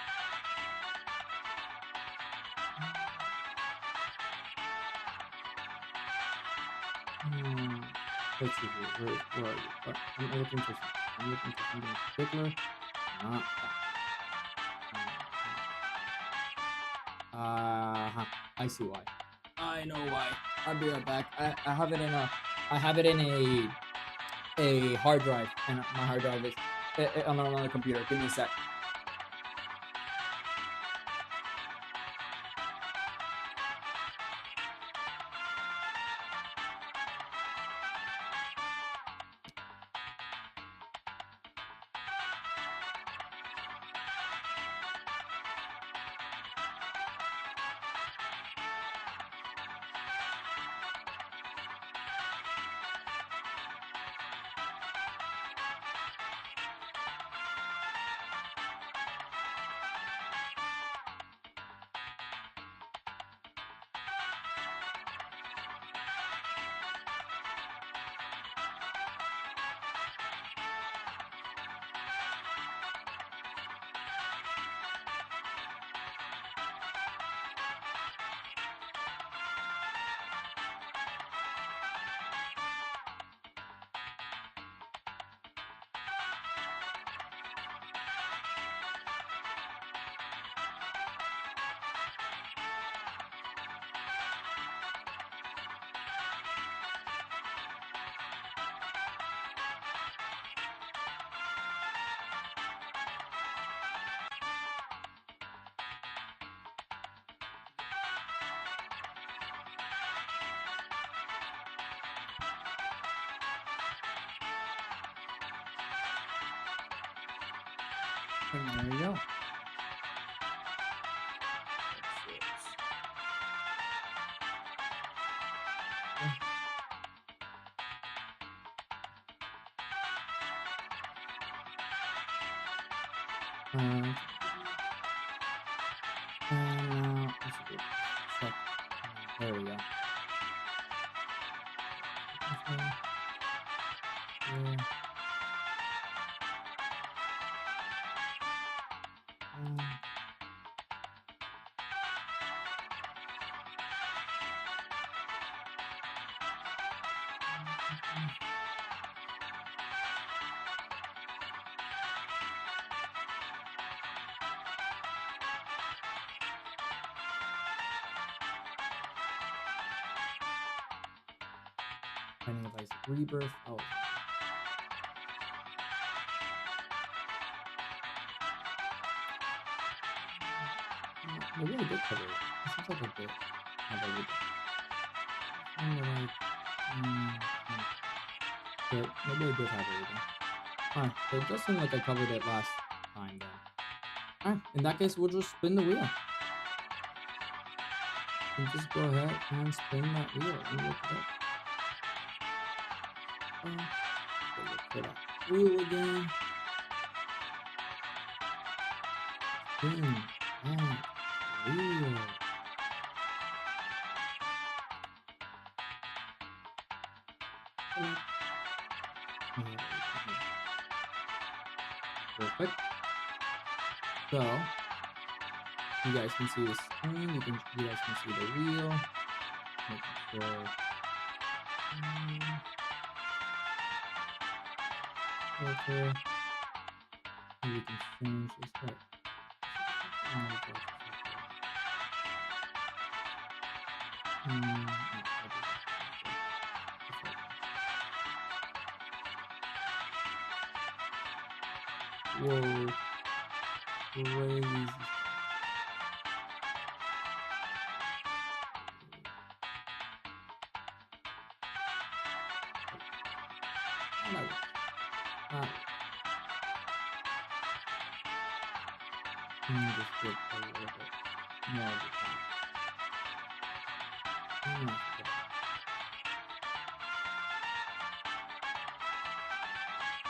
Let's see here. Where are you? I'm looking for something. I'm looking for something in particular. Not that. I see why. I know why. I'll be right back. I have it in a hard drive, and my hard drive is on another computer. Give me a sec. And there you go. There we go. Finding a Vice Rebirth. Oh. Maybe I did cover it. It seems like I did have everything. But maybe I did have everything. Alright, so it does seem like I covered it last time then. Alright, in that case, we'll just spin the wheel. And just go ahead and spin that wheel. Let me look it up. Look for that wheel again. Spin that wheel. Perfect. So you guys can see the screen. You guys can see the wheel. Making sure. Okay. And you can change this right. Whoa. Crazy. Just get a little bit more of the time.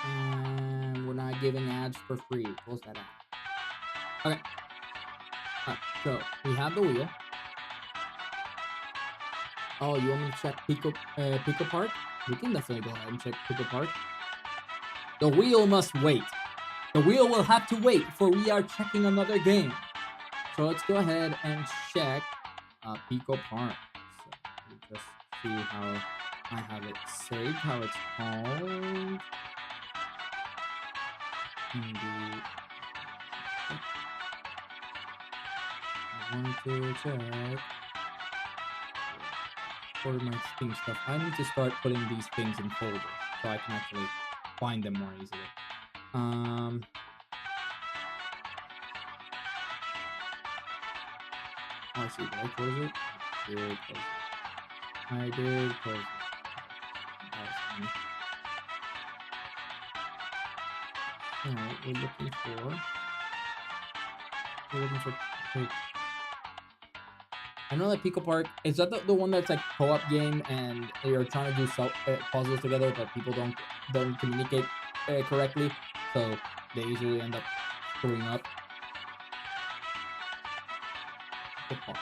And we're not giving ads for free. Close that out. Okay. Alright, so we have the wheel. Oh, you want me to check Pico Park? We can definitely go ahead and check Pico Park. The wheel must wait. The wheel will have to wait, for we are checking another game. So let's go ahead and check Pico Park. So let me just see how I have it saved, how it's called. I wanted to check for my Steam stuff. I need to start putting these things in folders so I can actually find them more easily. Oh, I see. Did I close it? I did close it. I did close it. That was funny. So we're looking for. I know that Pico Park is that the one that's like co-op game and you're trying to do puzzles together, but people don't communicate correctly, so they usually end up screwing up. Pico Park.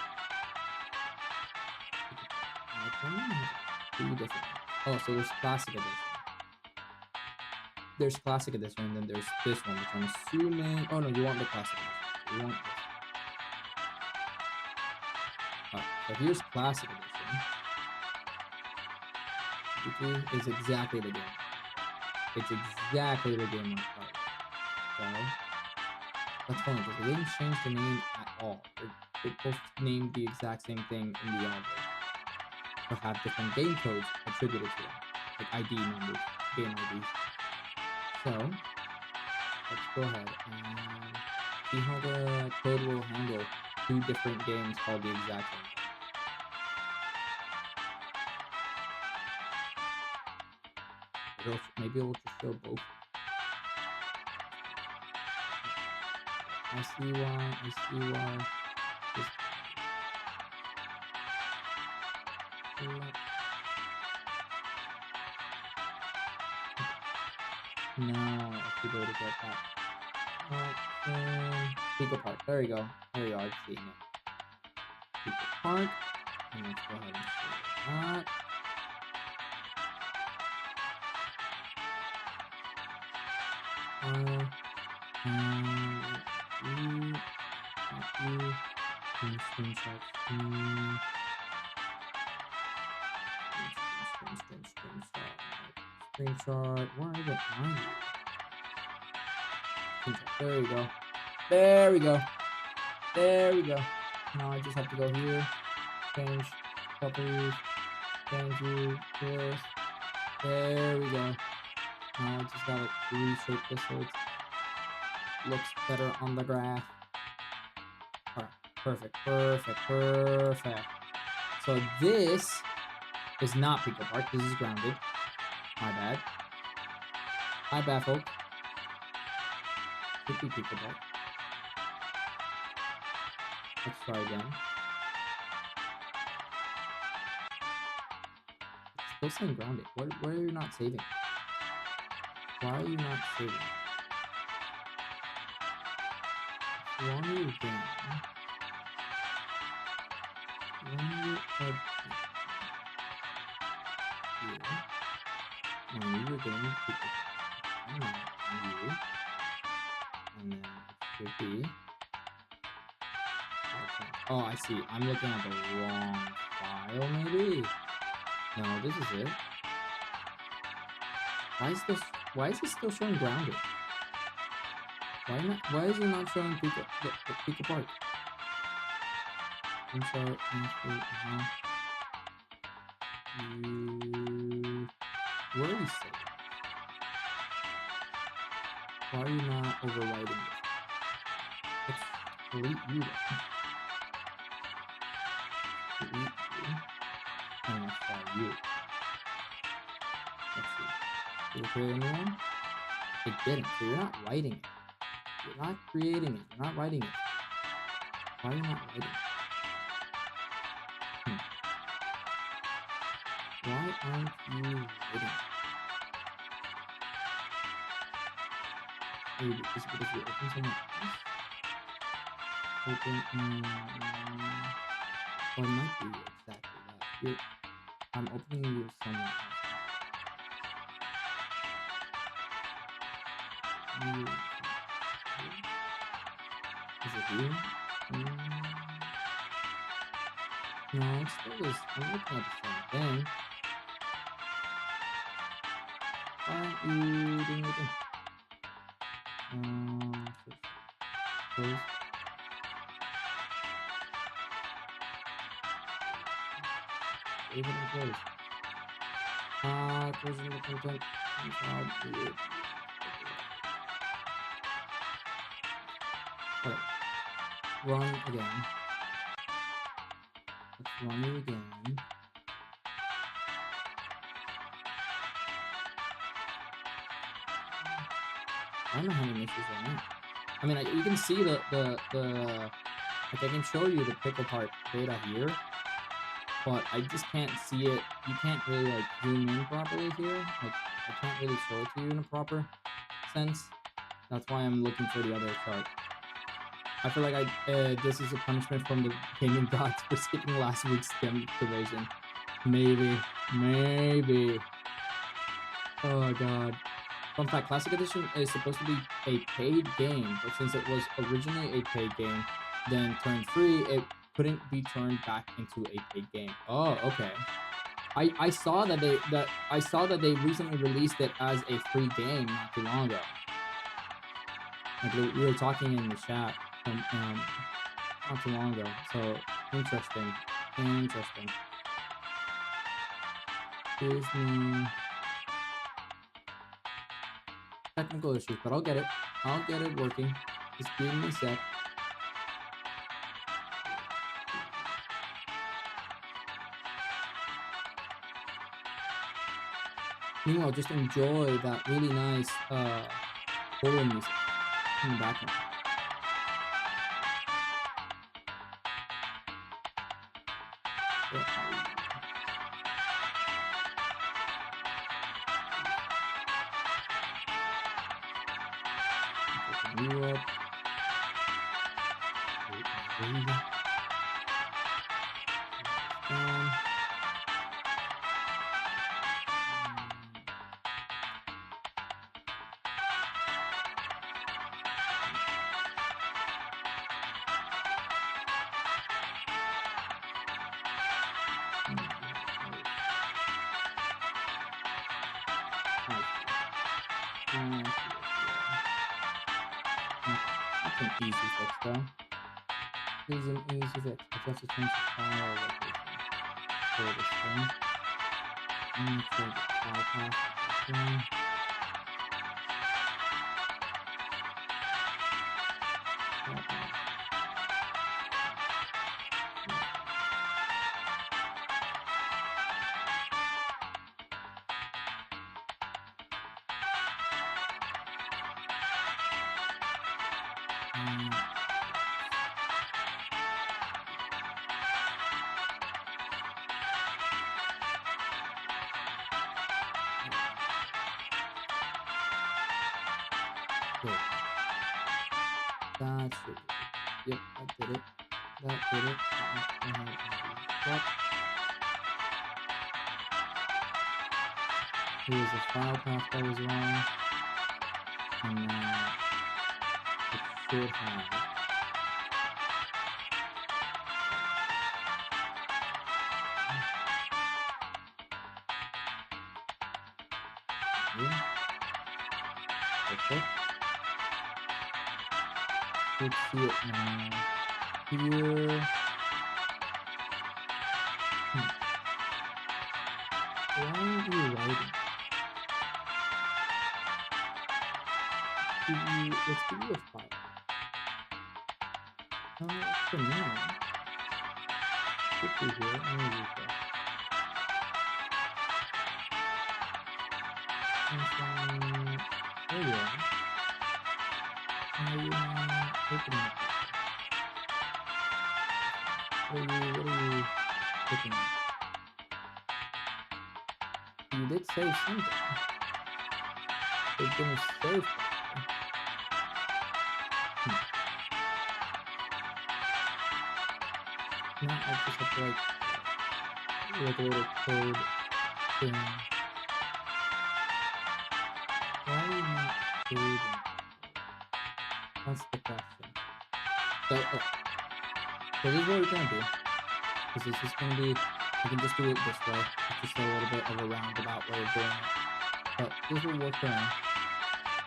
Two different. Oh, so there's classic edition. There's classic edition, and then there's this one, which I'm assuming. Oh no, you want the classic edition. You want this. So here's classic edition. It's exactly the game. It's exactly the game on card. So that's funny because they didn't change the name at all. They both named the exact same thing in the album, but have different game codes attributed to them, like ID numbers, game IDs. So let's go ahead and see how the code will handle two different games called the exact same thing. Maybe it'll just show both. I see why. No, I should go to get that. Pico Park. There we go. There we are. I'm seeing it. Pico Park. And let's go ahead and see that. Screenshot. Where is it? There we go. There we go. There we go. Now I just have to go here. Change properties. Change this. There we go. Now I just gotta reshape this so it looks better on the graph. Alright. Perfect. So this is not Pico Park. This is grounded. My bad. I baffled. Could be Pico Park. Let's try again. It's still saying grounded. What are you not saving? Why are you not saving? Wrong you again. When you head here, when you again, on you, and then it should be. Oh, I see. I'm looking at the wrong file, maybe. No, this is it. Why is this still showing grounded? Why is it not showing Pico Park? I'm sorry, where are you saving? Why are you not overwriting it? Let's delete you then. Delete you. And let's try you. Let's see. Did it create a new one? It didn't, so you're not writing it. You're not creating it. You're not writing it. Why are you not writing it? Why aren't you writing it? Maybe it's because you open something else? Or it might be exactly that. I'm opening you somewhere else. Maybe is it here? No, it's still this. I'm looking at the same thing. Why aren't you doing anything? Close. Leave it in close. Closing the content. Alright. Run again. Let's run it again. I don't know how many misses right now. I mean, you can see the like I can show you the pickle part data here, but I just can't see it. You can't really like zoom in properly here. Like I can't really show it to you in a proper sense. That's why I'm looking for the other chart. I feel like this is a punishment from the gaming gods for skipping last week's division. Maybe. Oh god. Fun fact, Classic Edition is supposed to be a paid game, but since it was originally a paid game, then turned free, it couldn't be turned back into a paid game. Oh, okay. I saw that they recently released it as a free game not too long ago. Like we were talking in the chat not too long ago. So interesting. Disney technical issues, but I'll get it working. Just give me a sec. Meanwhile, just enjoy that really nice polo music in the background. You up. That's an easy fix though. This is an easy fix. I just have to change the file location for this thing. I'm gonna change the file path for this one. Good. That should. Yep, that did it. Here's the file path that was wrong. And now it should have. Yeah. Perfect. Let's see it now. Here. Why aren't you writing? Let's give you a file. For now. Should be here. Let me refresh. There you are. Why are you not opening it? What are you looking at? You did save something. It didn't save that. Now I just have to like a little code thing. Why are you not saving? That's the question. So this is what we're gonna do. Because this is gonna be, I can just do it this way. It's just a little bit of a roundabout way of doing it. But this will work around.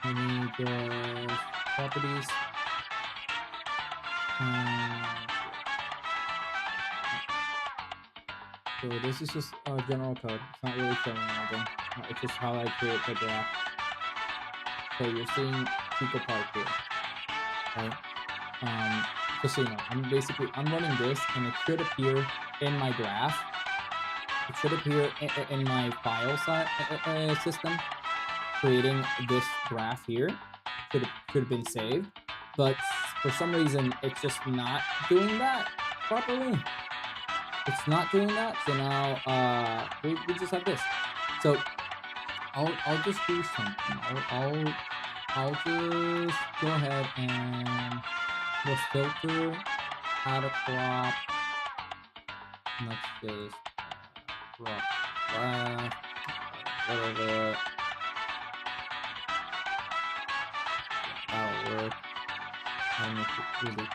We need just properties. So this is just general code. It's not really showing anything. It's just how I create the graph. So you're seeing Pico Park here, right? Just so you know, I'm running this, and it should appear in my graph. It should appear in my file system, creating this graph here. Should have been saved, but for some reason it's just not doing that properly. It's not doing that, so now we just have this. So I'll just do something. I'll just go ahead and we'll filter, add a crop. Let's just crop graph, whatever. That'll work. I'll make it really.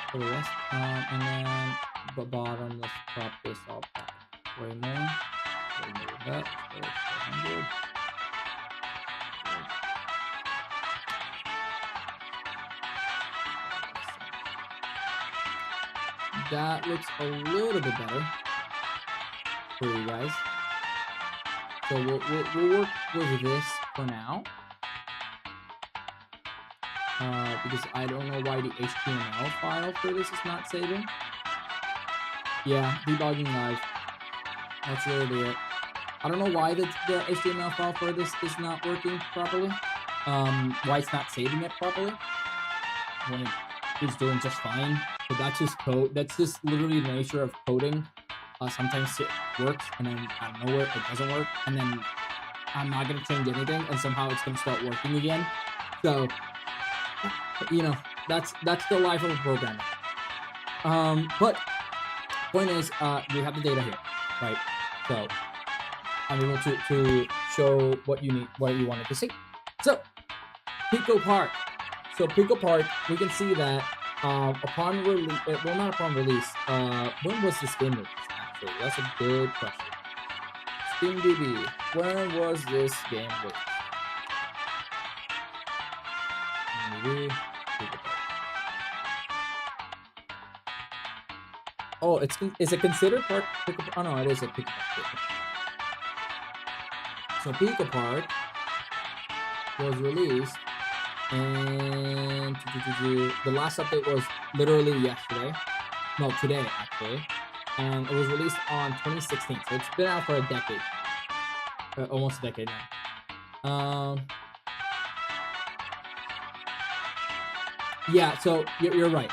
For the rest, and then the bottom, let's crop this up way more. Remove that. So it's 400. That looks a little bit better for you guys. So we'll work with this for now. Because I don't know why the HTML file for this is not saving. Yeah, debugging live. That's literally it. I don't know why the HTML file for this is not working properly. Why it's not saving it properly when it is doing just fine. But that's just code. That's just literally the nature of coding. Sometimes it works, and then out of nowhere it doesn't work, and then I'm not gonna change anything, and somehow it's gonna start working again. So, you know, that's the life of a programmer. But point is, we have the data here, right? So I'm able to show what you need, what you wanted to see. So Pico Park. So Pico Park, we can see that upon release, well, not upon release. When was this game released? Actually, that's a good question. SteamDB. When was this game released? Oh, is it considered part? Oh no, it is a Pico Park. So Pico Park was released, and the last update was literally yesterday. No, today actually, and it was released on 2016. So it's been out for a decade, almost a decade now. Yeah, so you're right.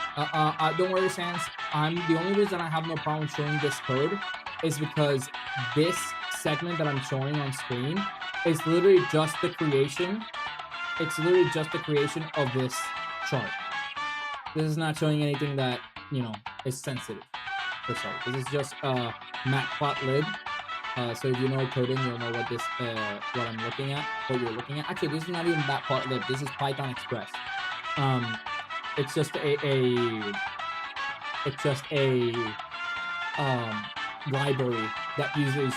Don't worry, Sans. The only reason I have no problem showing this code is because this segment that I'm showing on screen is literally just the creation. It's literally just the creation of this chart. This is not showing anything that, you know, is sensitive per se. This is just matplotlib. So if you know coding, you'll know what what I'm looking at, what you're looking at. Actually, this is not even matplotlib. This is Python Express. It's just a library that uses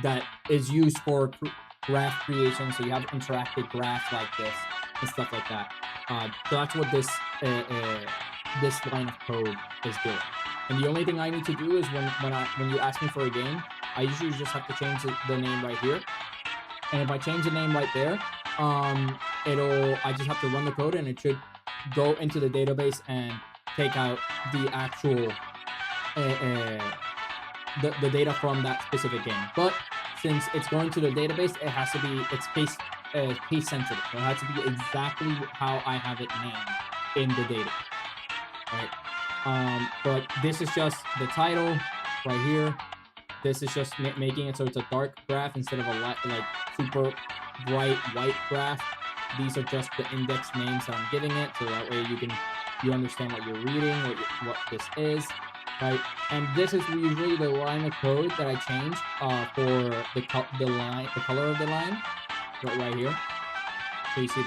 that is used for graph creation. So you have interactive graphs like this and stuff like that. So that's what this line of code is doing. And the only thing I need to do is when you ask me for a game, I usually just have to change the name right here. And if I change the name right there, I just have to run the code, and it should go into the database and take out the actual the data from that specific game. But since it's going to the database, it has to be case sensitive. So it has to be exactly how I have it named in the database, right? But this is just the title right here. This is just making it so it's a dark graph instead of a light, like super bright white graph. These are just the index names that I'm giving it, so that way you understand what you're reading, what this is. right? And this is usually the line of code that I change for the line, the color of the line, right here. So you see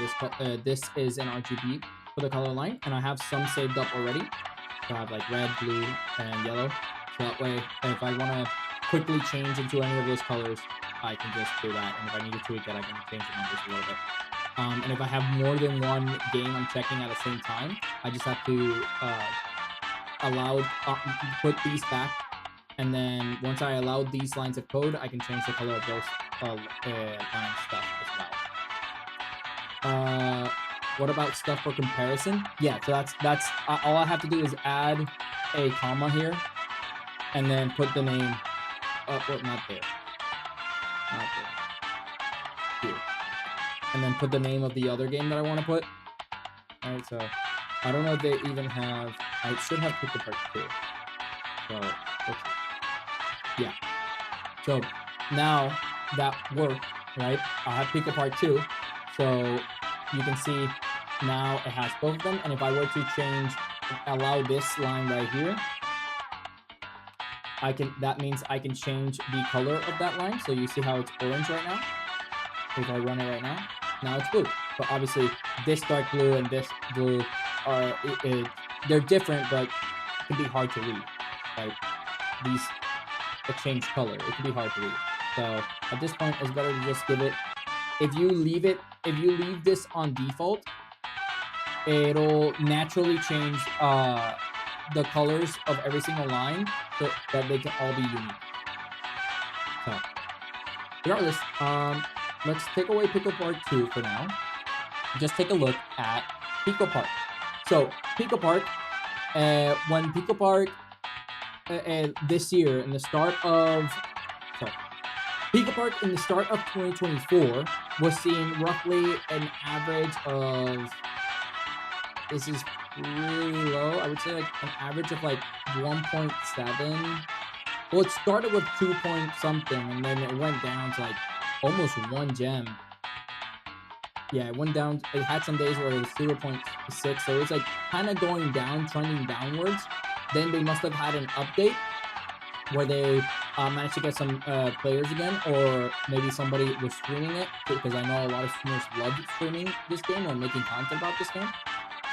this is an RGB for the color line, and I have some saved up already. So I have like red, blue, and yellow. So that way, if I want to quickly change into any of those colors, I can just do that. And if I need to tweak it, I can change the numbers a little bit. And if I have more than one game I'm checking at the same time, I just have to put these back. And then once I allow these lines of code, I can change the color of those line stuff as well. What about stuff for comparison? Yeah, so that's all I have to do is add a comma here, and then put the name. Well, not there. Here, and then put the name of the other game that I want to put. All right, so I don't know if they even have. I should have Pickle Park 2. So yeah. So now that worked, right? I have Pickle Park 2, so you can see now it has both of them. And if I were to allow this line right here, that means I can change the color of that line. So you see how it's orange right now? If I run it right now it's blue. But obviously this dark blue and this blue they're different, but it can be hard to read, right? These change color. It can be hard to read. So at this point, it's better to just give it. If you leave this on default, it'll naturally change the colors of every single line so that they can all be unique. So regardless, let's take away Pickle Park 2 for now. Just take a look at Pickle Park. So Pickle Park, when Pickle Park this year in the start of Pickle Park in the start of 2024 was seeing roughly an average of, this is really low, I would say like an average of like 1.7. Well, it started with 2 point something, and then it went down to like almost 1 gem. Yeah, it went down. It had some days where it was 0.6, so it's like kind of going down, trending downwards. Then they must have had an update where they managed to get some players again, or maybe somebody was streaming it, because I know a lot of streamers love streaming this game or making content about this game.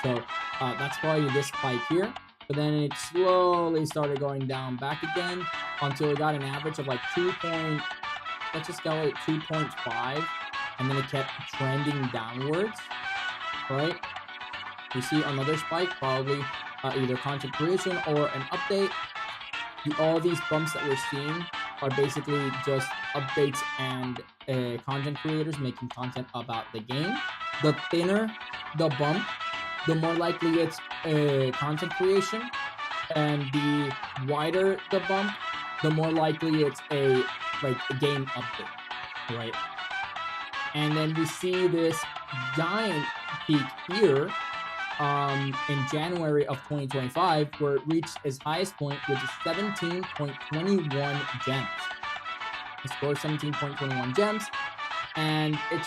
So that's probably this spike here. But then it slowly started going down back again until it got an average of like 2.5, and then it kept trending downwards, right? You see another spike, probably either content creation or an update. All these bumps that we're seeing are basically just updates and content creators making content about the game. The thinner the bump, the more likely it's content creation, and the wider the bump, the more likely it's a game update, right? And then we see this giant peak here in January of 2025, where it reached its highest point, which is 17.21 gems. It scored 17.21 gems, and it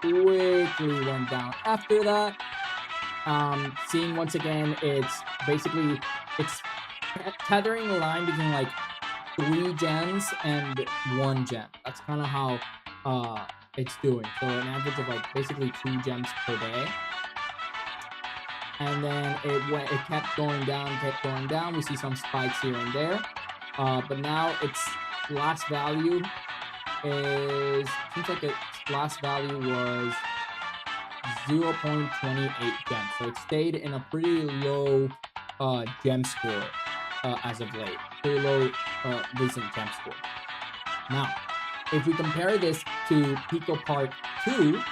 quickly went down after that. Seeing once again, it's tethering the line between like 3 gems and 1 gem. That's kind of how it's doing. So an average of like basically 2 gems per day. And then it kept going down. We see some spikes here and there. But now its last value was 0.28 gems. So it stayed in a pretty low gem score as of late. Pretty low recent gem score. Now, if we compare this to Pickle Park 2,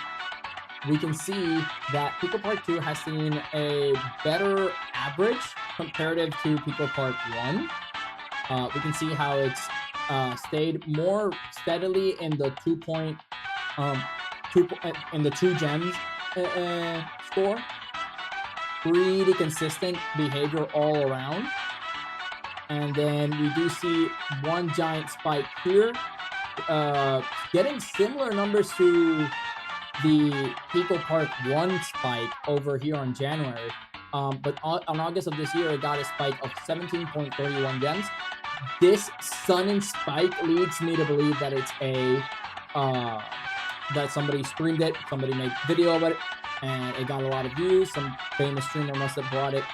we can see that Pickle Park 2 has seen a better average comparative to Pickle Park 1. We can see how it's stayed more steadily in the 2 gems score. Pretty consistent behavior all around. And then we do see one giant spike here, getting similar numbers to the Pickle Park 1 spike over here on January. But on August of this year, it got a spike of 17.31 gems. This sudden spike leads me to believe that it's that somebody streamed it, somebody made video of it, and it got a lot of views. Some famous streamer must have brought it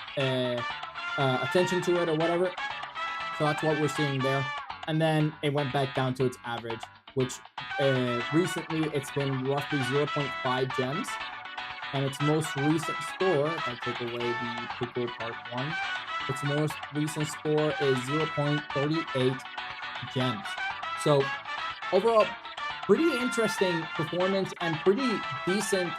attention to it or whatever. So that's what we're seeing there. And then it went back down to its average, which recently it's been roughly 0.5 gems. And its most recent score, if I take away the Pico Park 1, its most recent score is 0.38 gems. So overall, pretty interesting performance and pretty decent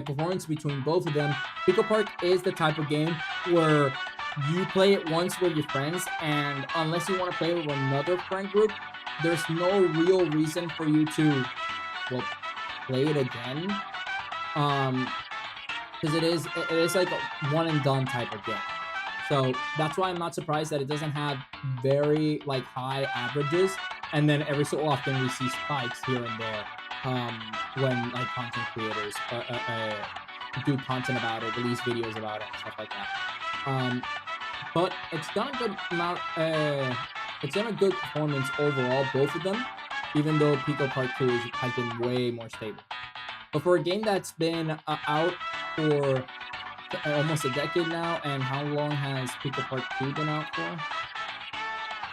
performance between both of them. Pico Park is the type of game where you play it once with your friends, and unless you want to play with another friend group, there's no real reason for you to, well, play it again. Because it is like a one and done type of game. So that's why I'm not surprised that it doesn't have very like high averages, and then every so often we see spikes here and there when like content creators do content about it, release videos about it, and stuff like that. But it's done a good amount. It's done a good performance overall, both of them, even though Pico Park 2 has been way more stable. But for a game that's been out for almost a decade now, and how long has Pico Park 2 been out for?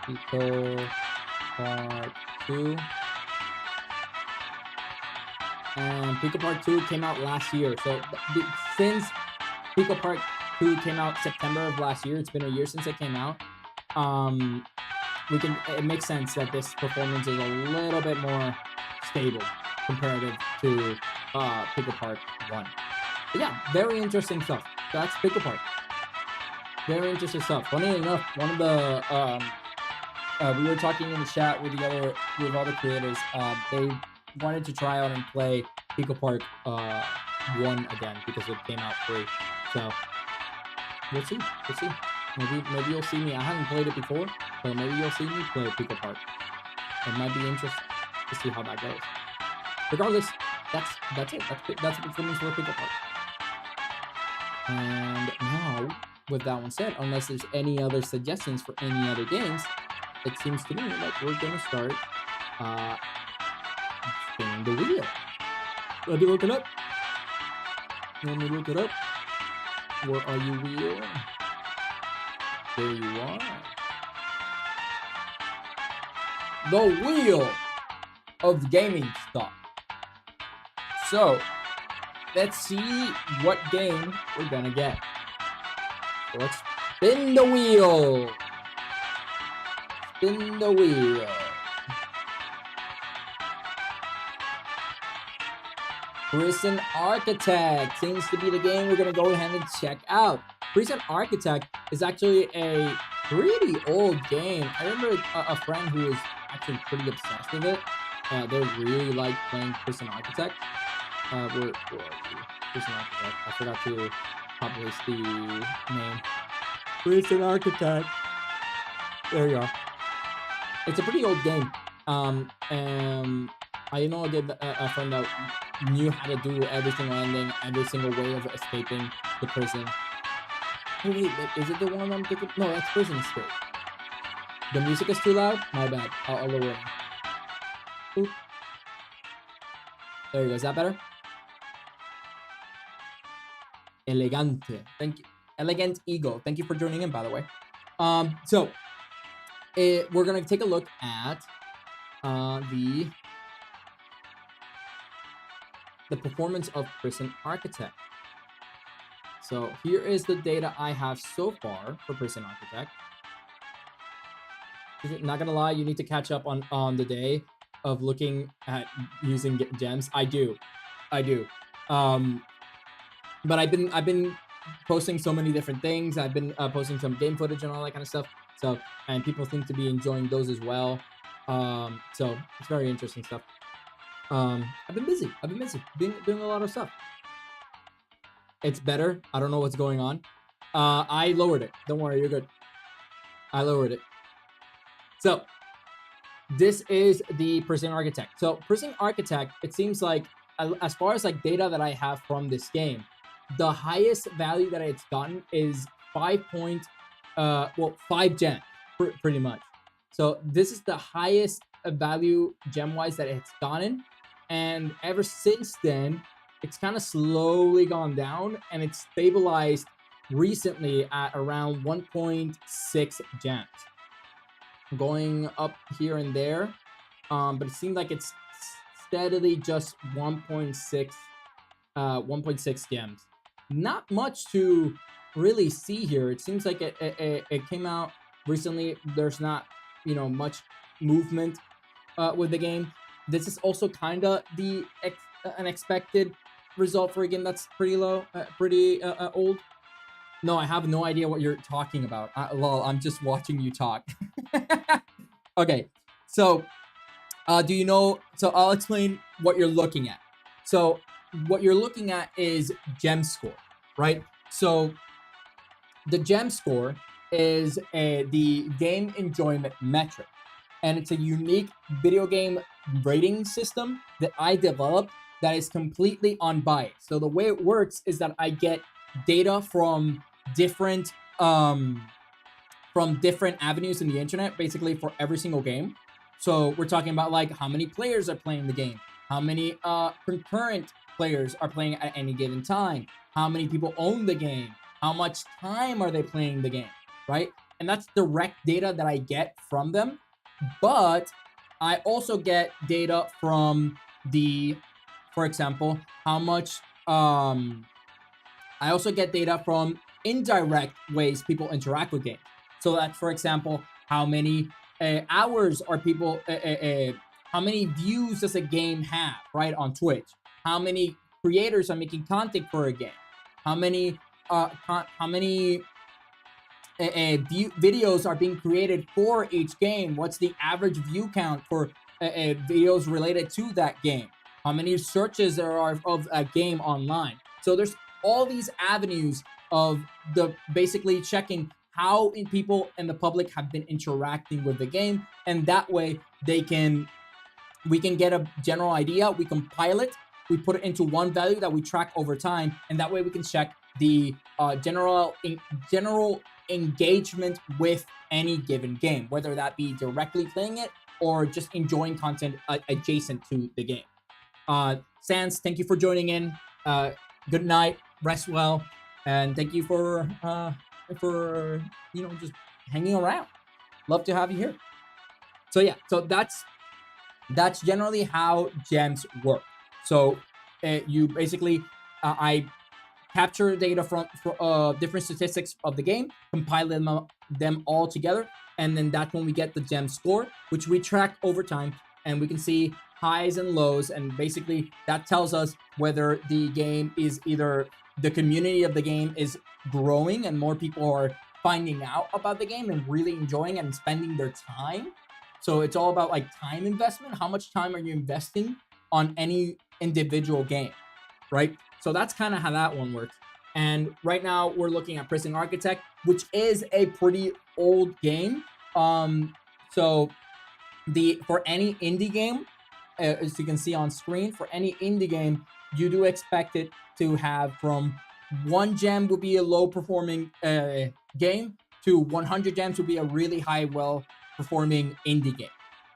Pico Park 2. And Pico Park 2 came out last year. So since Pico Park 2 came out September of last year, it's been a year since it came out. It makes sense that this performance is a little bit more stable comparative to Pico Park 1. But yeah, very interesting stuff. That's Pico Park. Very interesting stuff. Funny enough, one of the we were talking in the chat with other creators. They wanted to try out and play Pico Park 1 again because it came out free. So we'll see. Maybe you'll see me. I haven't played it before, so maybe you'll see me play Pico Park. It might be interesting to see how that goes. Regardless, that's it. That's the performance for Pico Park. And now, with that one said, unless there's any other suggestions for any other games, it seems to me like we're gonna start spinning the wheel. Let me look it up. Where are you, wheel? There you are. The wheel of gaming stuff. So, let's see what game we're gonna get. So let's spin the wheel. Spin the wheel. Prison Architect seems to be the game we're gonna go ahead and check out. Prison Architect is actually a pretty old game. I remember a friend who was actually pretty obsessed with it. They really like playing Prison Architect. Where are you? Prison Architect. I forgot to publish the name. Prison Architect. There you are. It's a pretty old game. I know a friend that knew how to do every single ending, every single way of escaping the prison. Oh wait, is it the one I'm thinking? No, that's Prison Escape. The music is too loud? My bad. I'll lower it. Oop. There you go. Is that better? Elegante. Thank you. Elegant Eagle. Thank you for joining in, by the way. So we're gonna take a look at the performance of Prison Architect. So here is the data I have so far for Prison Architect. Not gonna lie, you need to catch up on the day of looking at using gems. I do. But I've been posting so many different things. I've been posting some game footage and all that kind of stuff. So, and people seem to be enjoying those as well. So it's very interesting stuff. I've been busy. Doing a lot of stuff. It's better. I don't know what's going on. I lowered it. Don't worry, you're good. I lowered it. So this is the Prison Architect. So Prison Architect, it seems like, as far as like data that I have from this game, the highest value that it's gotten is 5 gems, pretty much. So this is the highest value gem-wise that it's gotten, and ever since then, it's kind of slowly gone down, and it's stabilized recently at around 1.6 gems, going up here and there. But it seems like it's steadily just 1.6 gems. Not much to really see here. It seems like it came out recently. There's not, much movement with the game. This is also kind of an expected result for a game that's pretty low, pretty old. No, I have no idea what you're talking about. Lol, I'm just watching you talk. Okay, so do you know? So I'll explain what you're looking at. So what you're looking at is gem score, right? So the gem score is the game enjoyment metric, and it's a unique video game rating system that I developed that is completely unbiased. So the way it works is that I get data from different avenues in the internet, basically for every single game. So we're talking about like how many players are playing the game, how many concurrent players are playing at any given time, how many people own the game, how much time are they playing the game, right? And that's direct data that I get from them. But I also get data from for example, how much I also get data from indirect ways people interact with games. So that, for example, how many hours are people, how many views does a game have, right, on Twitch? How many creators are making content for a game? How many videos are being created for each game? What's the average view count for videos related to that game? How many searches there are of a game online? So there's all these avenues of basically checking how people and the public have been interacting with the game, and that way we can get a general idea. We compile it, we put it into one value that we track over time, and that way we can check the general engagement with any given game, whether that be directly playing it or just enjoying content adjacent to the game. Sans, thank you for joining in. Good night, rest well, and thank you for just hanging around. Love to have you here. So yeah, so that's generally how gems work. So you basically I capture data from different statistics of the game, compile them all together, and then that's when we get the gem score, which we track over time, and we can see highs and lows, and basically that tells us whether the game is either the community of the game is growing and more people are finding out about the game and really enjoying and spending their time. So it's all about like time investment. How much time are you investing on any individual game, right? So that's kind of how that one works. And right now we're looking at Prison Architect, which is a pretty old game. So for any indie game, as you can see on screen, for any indie game, you do expect it to have from 1 gem would be a low performing game to 100 gems would be a really high, well performing indie game,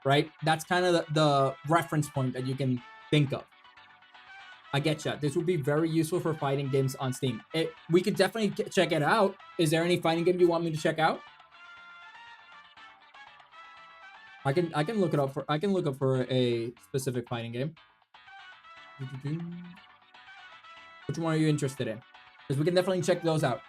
right? That's kind of the reference point that you can think of. I get you. This would be very useful for fighting games on Steam. We could definitely check it out. Is there any fighting game you want me to check out? I can look it up for. I can look up for a specific fighting game. Which one are you interested in? Because we can definitely check those out.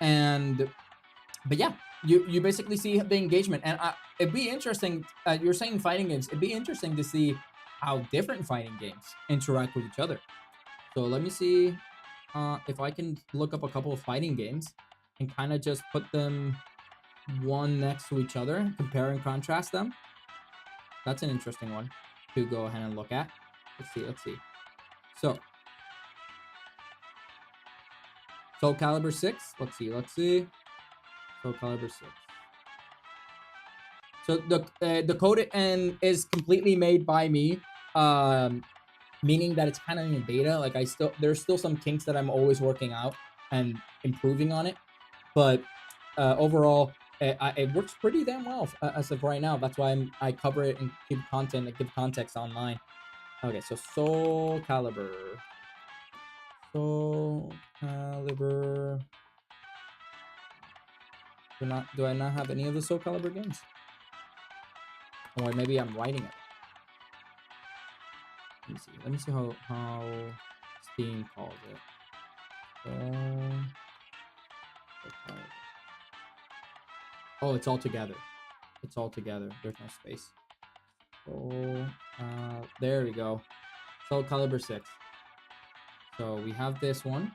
But yeah, you basically see the engagement, and it'd be interesting. You're saying fighting games. It'd be interesting to see how different fighting games interact with each other. So let me see if I can look up a couple of fighting games and kind of just put them one next to each other, compare and contrast them. That's an interesting one to go ahead and look at. Let's see. So Soul Calibur 6. Let's see. Soul Calibur 6. So the code is completely made by me. meaning that it's kind of in beta. Like there's still some kinks that I'm always working out and improving on it, but overall, it works pretty damn well as of right now. That's why I cover it and give content and give context online. Okay, so Soul Calibur. Soul Calibur. Do I not have any of the Soul Calibur games? Or maybe I'm writing it. Let me see. Let me see how Steam calls it. Oh, it's all together. It's all together. There's no space. So there we go. Soul Calibur 6. So we have this one.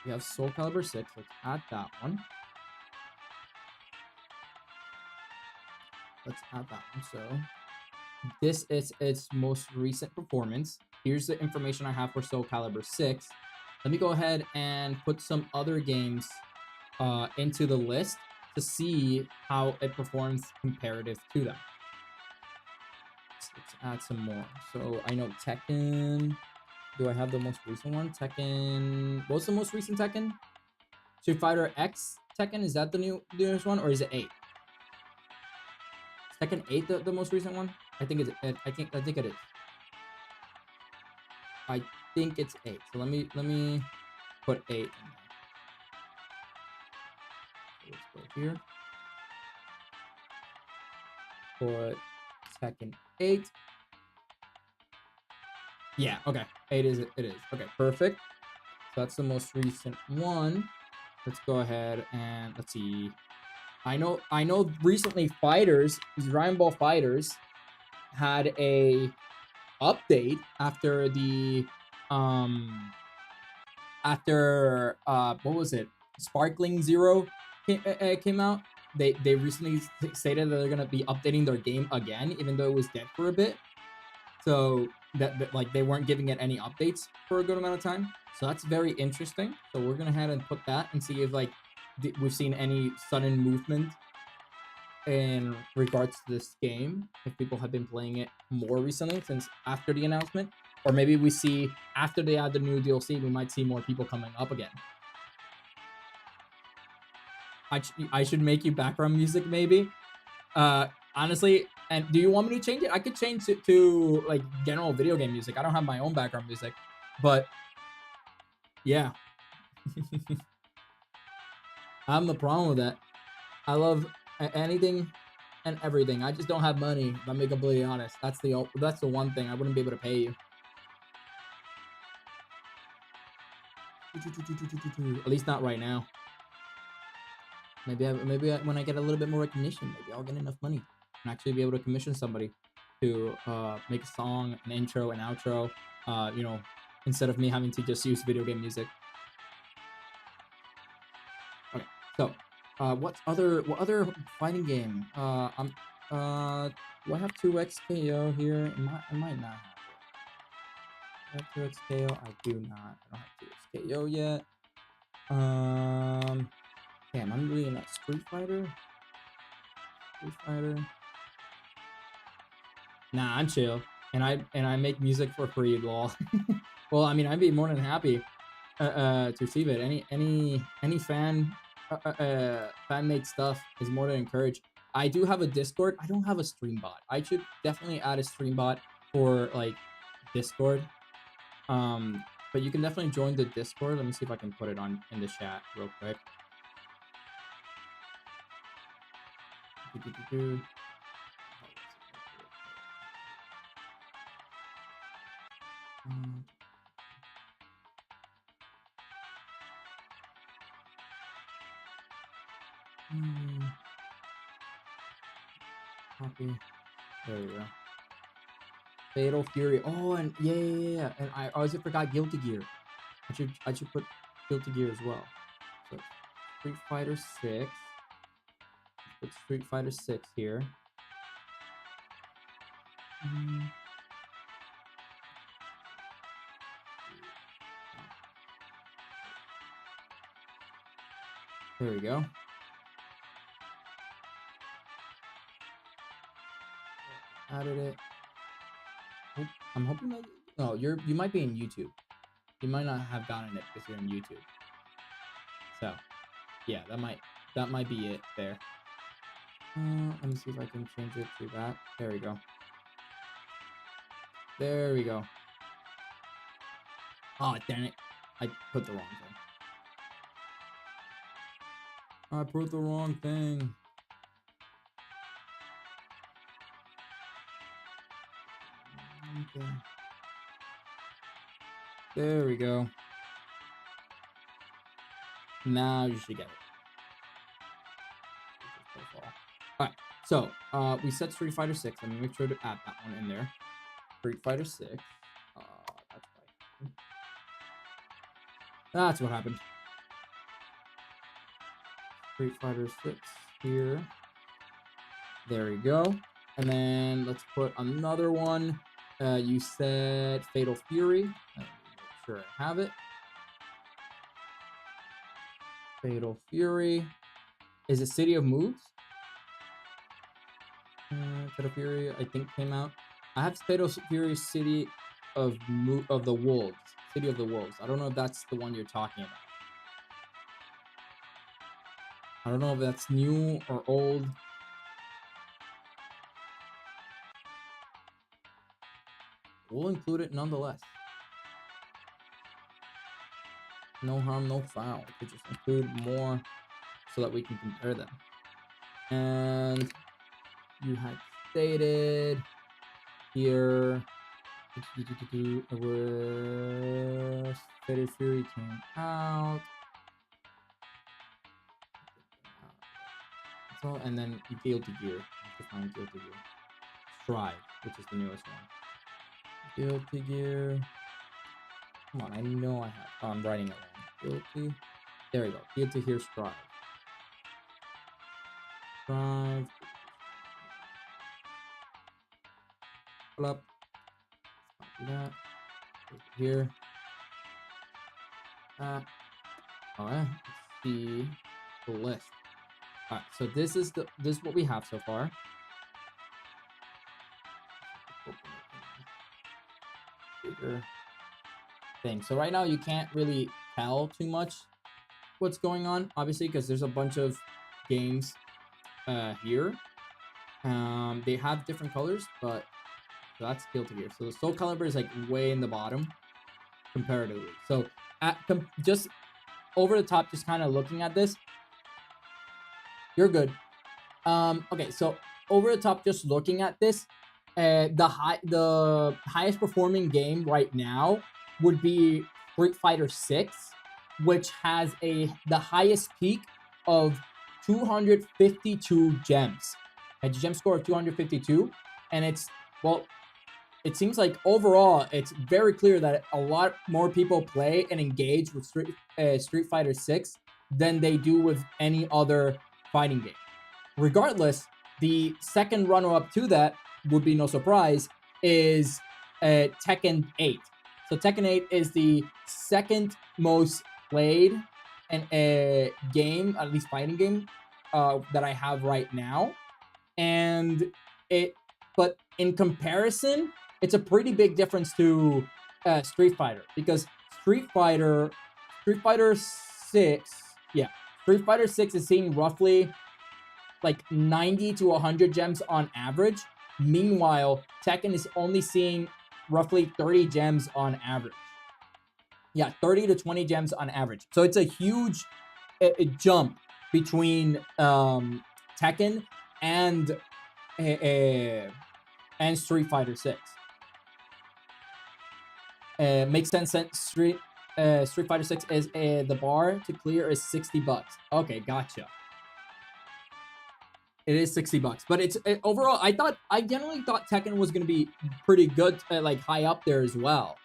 We have Soul Calibur 6. Let's add that one. Let's add that one. So this is its most recent performance. Here's the information I have for Soul Calibur 6. Let me go ahead and put some other games into the list to see how it performs comparative to them. Let's add some more. So I know Tekken. Do I have the most recent one? Tekken. What's the most recent Tekken? Street Fighter X Tekken? Is that the newest one, or is it 8? Is Tekken 8 the most recent one? I think it's. I think it is. I think it's 8. So let me put 8 in there. Let's go here. Put Tekken 8. Yeah, okay. 8 is it is. Okay, perfect. So that's the most recent one. Let's go ahead and let's see. I know recently Dragon Ball FighterZ had a update after the what was it? Sparkling Zero came out. They recently stated that they're gonna be updating their game again, even though it was dead for a bit. So that like they weren't giving it any updates for a good amount of time. So that's very interesting. So we're gonna head and put that and see if like we've seen any sudden movement in regards to this game, if people have been playing it more recently since after the announcement, or maybe we see after they add the new DLC, we might see more people coming up again. I should make you background music maybe. Honestly, and do you want me to change it? I could change it to like general video game music. I don't have my own background music, but yeah. I have no problem with that. I love anything and everything. I just don't have money, if I'm being completely honest. That's the one thing. I wouldn't be able to pay you. At least not right now. Maybe when I get a little bit more recognition, maybe I'll get enough money and actually be able to commission somebody to make a song, an intro, an outro. You know, instead of me having to just use video game music. Okay, so what other fighting game? Do I have 2xKO here? I might not have it. I have 2xKO. I do not. I don't have 2xKO yet. Damn, I'm really not Street Fighter. Street Fighter. Nah, I'm chill, and I make music for free, lol. Well, I mean, I'd be more than happy to receive it. Any fan made stuff is more than encouraged. I do have a Discord. I don't have a stream bot. I should definitely add a stream bot for like Discord. But you can definitely join the Discord. Let me see if I can put it on in the chat real quick. Copy. There we go. Fatal Fury. Oh, and yeah. And I also forgot Guilty Gear. I should put Guilty Gear as well. So Street Fighter 6. Put Street Fighter 6 here. There we go. added it. I'm hoping that no, you might be in YouTube. You might not have gotten it because you're in YouTube. So yeah, that might be it there. Let me see if I can change it to that. There we go. There we go. Oh, damn it. I put the wrong thing. I put the wrong thing. Okay. There we go. Now you should get it. Alright, so we set Street Fighter 6. Let me make sure to add that one in there. Street Fighter 6. That's right. That's what happened. Street Fighter 6 here. There we go. And then let's put another one. You said Fatal Fury. Let me make sure I have it. Fatal Fury. Is it City of Moods? Fatal Fury, I think, came out. I have Fatal Fury City of the Wolves. City of the Wolves. I don't know if that's the one you're talking about. I don't know if that's new or old. We'll include it nonetheless. No harm, no foul. We could just include more so that we can compare them. And you had stated here was Fatal Fury came out. So, and then Guilty Gear. I have to find Guilty Gear. Strive, which is the newest one. Guilty Gear. Come on, I know I have. Oh, I'm writing it wrong. Guilty. There we go. Guilty Gear Strive. Strive. Pull up. Copy that. Here. All right. Let's see the list. All right. So this is what we have so far. Bigger thing. So right now you can't really tell too much what's going on, obviously, because there's a bunch of games here. They have different colors, but that's Guilty Gear. So the Soul Calibur is like way in the bottom comparatively. So just over the top, just kind of looking at this, you're good. Okay, so over the top, just looking at this, the highest performing game right now would be Street Fighter 6, which has the highest peak of 252 gems. A gem score of 252, and it's, well, it seems like overall it's very clear that a lot more people play and engage with Street Fighter 6 than they do with any other fighting game. Regardless, the second runner-up to that would be no surprise is Tekken 8. So Tekken 8 is the second most played and game, at least fighting game, that I have right now. And but in comparison, it's a pretty big difference to Street Fighter, because Street Fighter 6, yeah, Street Fighter 6 is seeing roughly like 90 to 100 gems on average. Meanwhile, Tekken is only seeing roughly 30 gems on average. Yeah, 30 to 20 gems on average. So it's a huge jump between Tekken and Street Fighter 6. Makes sense. Street Fighter 6 is the bar to clear is $60. Okay, gotcha. It is $60, but it's overall. I generally thought Tekken was gonna be pretty good, like high up there as well,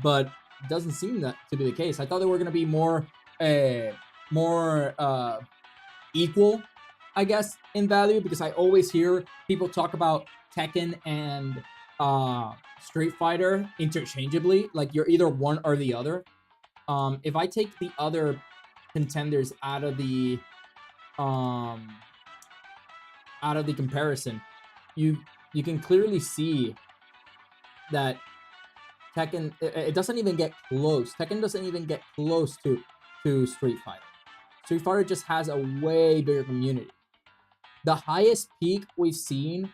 but it doesn't seem that to be the case. I thought they were gonna be more equal, I guess, in value, because I always hear people talk about Tekken and Street Fighter interchangeably, like you're either one or the other. If I take the other contenders out of the comparison, you can clearly see that Tekken, it doesn't even get close. Tekken doesn't even get close to Street Fighter. Street Fighter just has a way bigger community. The highest peak we've seen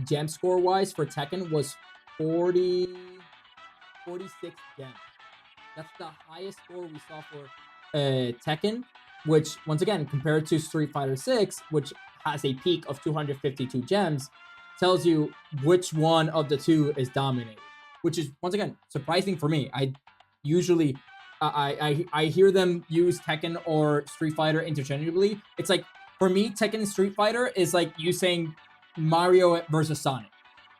gem score wise for Tekken was 46 gems. That's the highest score we saw for Tekken, which once again compared to Street Fighter 6, which has a peak of 252 gems, tells you which one of the two is dominating, which is once again surprising for me. I usually I hear them use Tekken or Street Fighter interchangeably. It's like for me, Tekken and Street Fighter is like you saying Mario versus Sonic,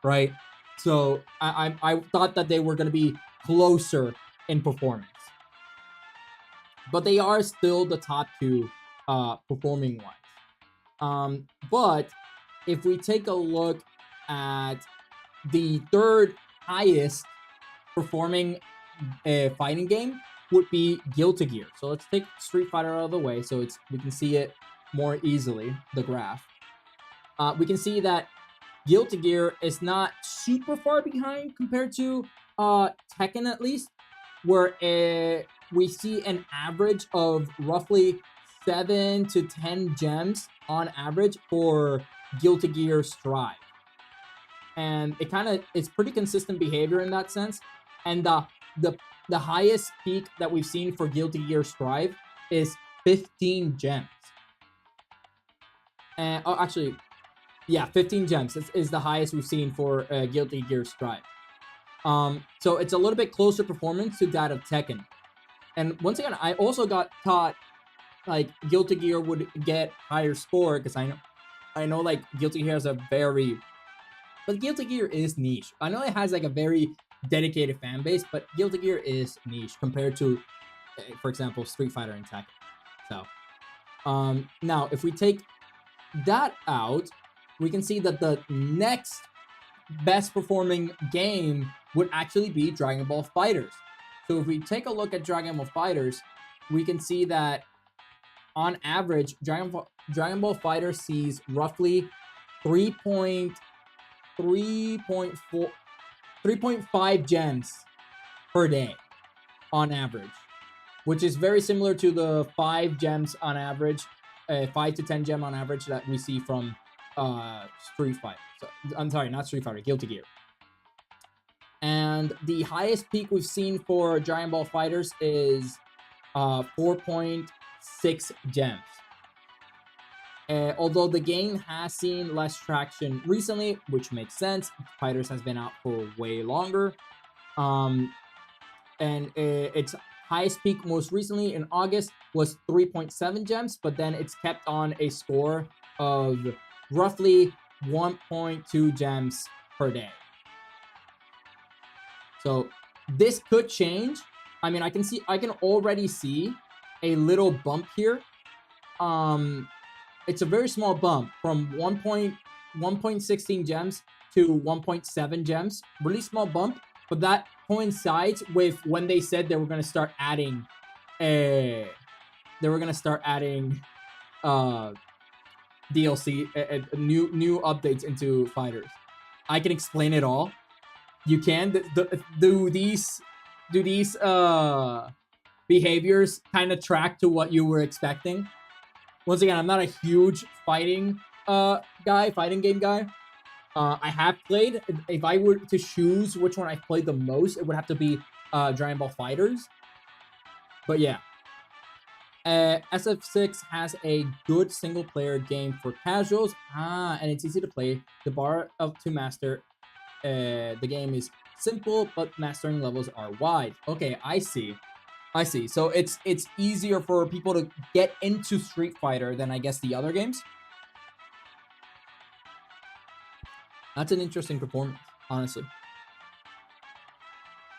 right? So I thought that they were going to be closer in performance, but they are still the top two performing wise. But if we take a look at the third highest performing fighting game, would be Guilty Gear. So let's take Street Fighter out of the way so we can see it more easily, the graph. We can see that Guilty Gear is not super far behind compared to Tekken, at least, where we see an average of roughly 7 to 10 gems on average for Guilty Gear Strive. And it's pretty consistent behavior in that sense. And the highest peak that we've seen for Guilty Gear Strive is 15 gems. And actually, yeah, 15 gems is the highest we've seen for Guilty Gear Strive. So it's a little bit closer performance to that of Tekken. And once again, I also got taught like Guilty Gear would get higher score because I know like Guilty Gear has but Guilty Gear is niche. I know it has like a very dedicated fan base, but Guilty Gear is niche compared to, for example, Street Fighter and Tekken. So, now if we take that out, we can see that the next best performing game would actually be Dragon Ball FighterZ. So if we take a look at Dragon Ball FighterZ, we can see that on average, Dragon Ball FighterZ sees roughly 3.5 gems per day on average, which is very similar to the 5 gems on average, 5 to 10 gem on average that we see from Street Fighter. So, I'm sorry, not Street Fighter, Guilty Gear. And the highest peak we've seen for Dragon Ball FighterZ is 4.6 gems. Although the game has seen less traction recently, which makes sense. FighterZ has been out for way longer. And its highest peak most recently in August was 3.7 gems, but then it's kept on a score of roughly 1.2 gems per day. So this could change. I mean, I can already see a little bump here. It's a very small bump from 1.16 gems to 1.7 gems. Really small bump, but that coincides with when they said they were going to start adding DLC, new updates into fighters. I can explain it all. You can do these behaviors kind of track to what you were expecting? Once again, I'm not a huge fighting game guy. I have played. If I were to choose which one I played the most, it would have to be Dragon Ball FighterZ. But yeah, SF6 has a good single-player game for casuals. And it's easy to play. The bar to master the game is simple, but mastering levels are wide. Okay, I see. So it's easier for people to get into Street Fighter than I guess the other games. That's an interesting performance, honestly.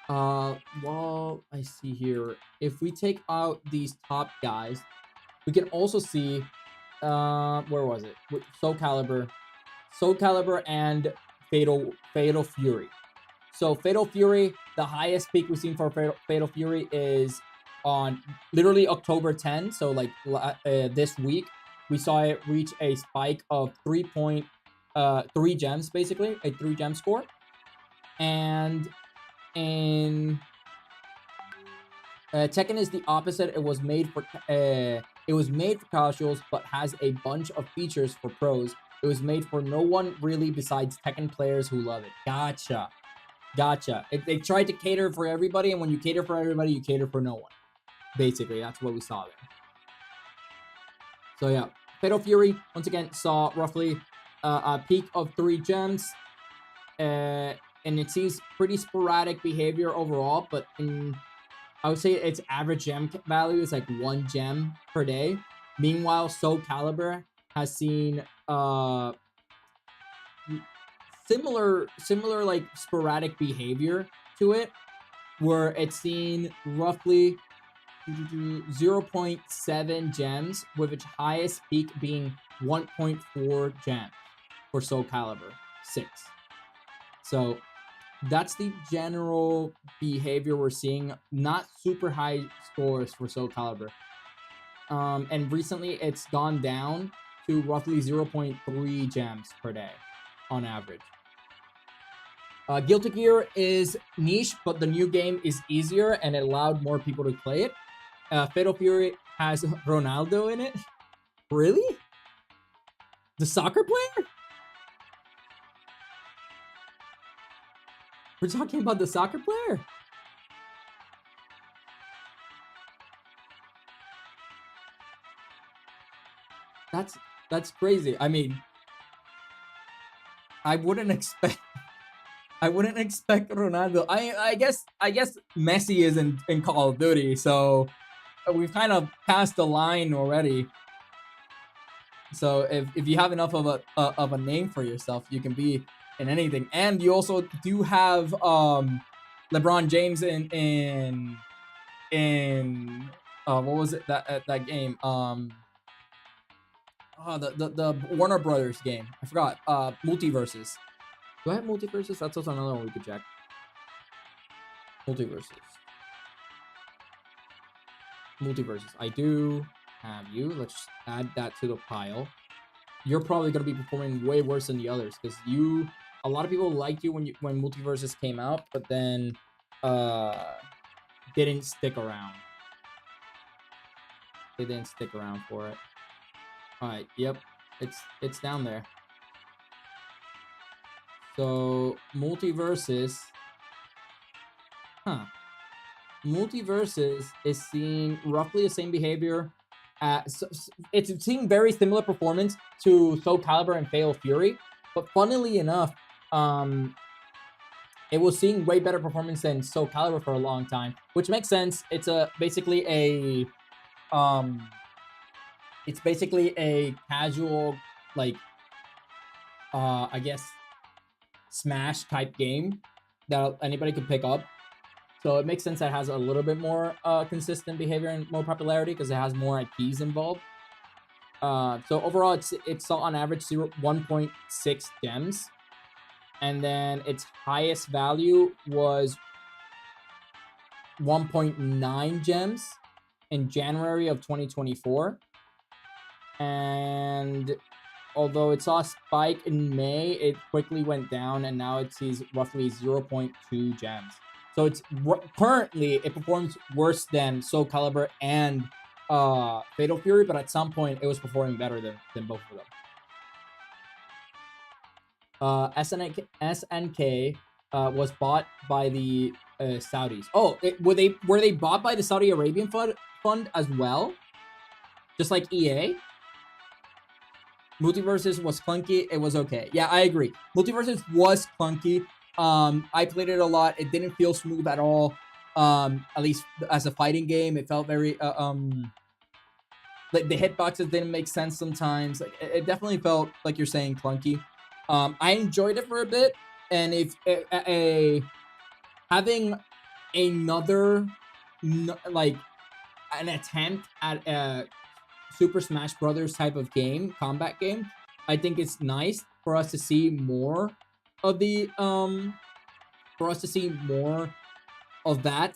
Well, I see here, if we take out these top guys, we can also see, where was it? Soul Calibur and Fatal Fury. So Fatal Fury, the highest peak we've seen for Fatal Fury is on literally October 10. So like this week, we saw it reach a spike of 3.8 3 gems, basically a 3 gem score. And in Tekken is the opposite. It was made for casuals, but has a bunch of features for pros. It was made for no one really besides Tekken players who love it. Gotcha. They tried to cater for everybody, and when you cater for everybody, you cater for no one. Basically, that's what we saw there. So yeah, Fatal Fury once again saw roughly a peak of 3 gems, and it seems pretty sporadic behavior overall. But I would say its average gem value is like 1 gem per day. Meanwhile, Soul Calibur has seen similar like sporadic behavior to it, where it's seen roughly 0.7 gems, with its highest peak being 1.4 gems for Soul Calibur 6. So that's the general behavior we're seeing. Not super high scores for Soul Calibur. And recently it's gone down to roughly 0.3 gems per day on average. Guilty Gear is niche, but the new game is easier and it allowed more people to play it. Fatal Fury has Ronaldo in it. Really? The soccer player? We're talking about the soccer player? That's crazy. I mean, I wouldn't expect Ronaldo. I guess Messi is in Call of Duty, so we've kind of passed the line already. So if you have enough of a name for yourself, you can be in anything. And you also do have LeBron James in what was it that game? The Warner Brothers game. I forgot. Multiverses. Do I have Multiverses? That's also another one we could check. Multiverses. I do have you. Let's add that to the pile. You're probably gonna be performing way worse than the others because a lot of people liked you when Multiverses came out, but then didn't stick around. They didn't stick around for it. All right. Yep. It's down there. So Multiverses. Multiverses is seeing roughly the same behavior. It's seeing very similar performance to Soul Calibur and Fatal Fury, but funnily enough, it was seeing way better performance than Soul Calibur for a long time, which makes sense. It's basically a casual, like I guess Smash type game that anybody could pick up. So it makes sense that it has a little bit more consistent behavior and more popularity because it has more IPs involved. So overall, it saw on average 1.6 gems. And then its highest value was 1.9 gems in January of 2024. And although it saw a spike in May, it quickly went down and now it sees roughly 0.2 gems. So it's currently it performs worse than Soul Calibur and Fatal Fury, but at some point it was performing better than both of them. SNK was bought by the Saudis. Oh, were they bought by the Saudi Arabian fund as well? Just like EA? Multiverses was clunky. It was okay. Yeah, I agree. Multiverses was clunky. I played it a lot. It didn't feel smooth at all. At least as a fighting game, it felt very like the hitboxes didn't make sense sometimes. Like it definitely felt like you're saying clunky. I enjoyed it for a bit, and if having another like an attempt at a Super Smash Brothers type of game, combat game, I think it's nice for us to see more of the of that,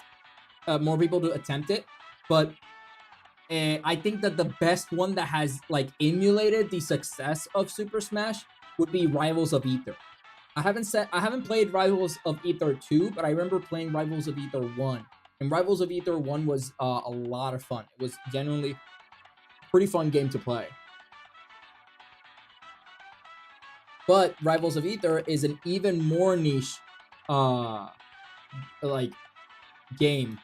more people to attempt it. But I think that the best one that has like emulated the success of Super Smash would be Rivals of Aether. I haven't played Rivals of Aether 2, but I remember playing Rivals of Aether 1. And Rivals of Aether 1 was a lot of fun. It was genuinely a pretty fun game to play. But Rivals of Aether is an even more niche like game.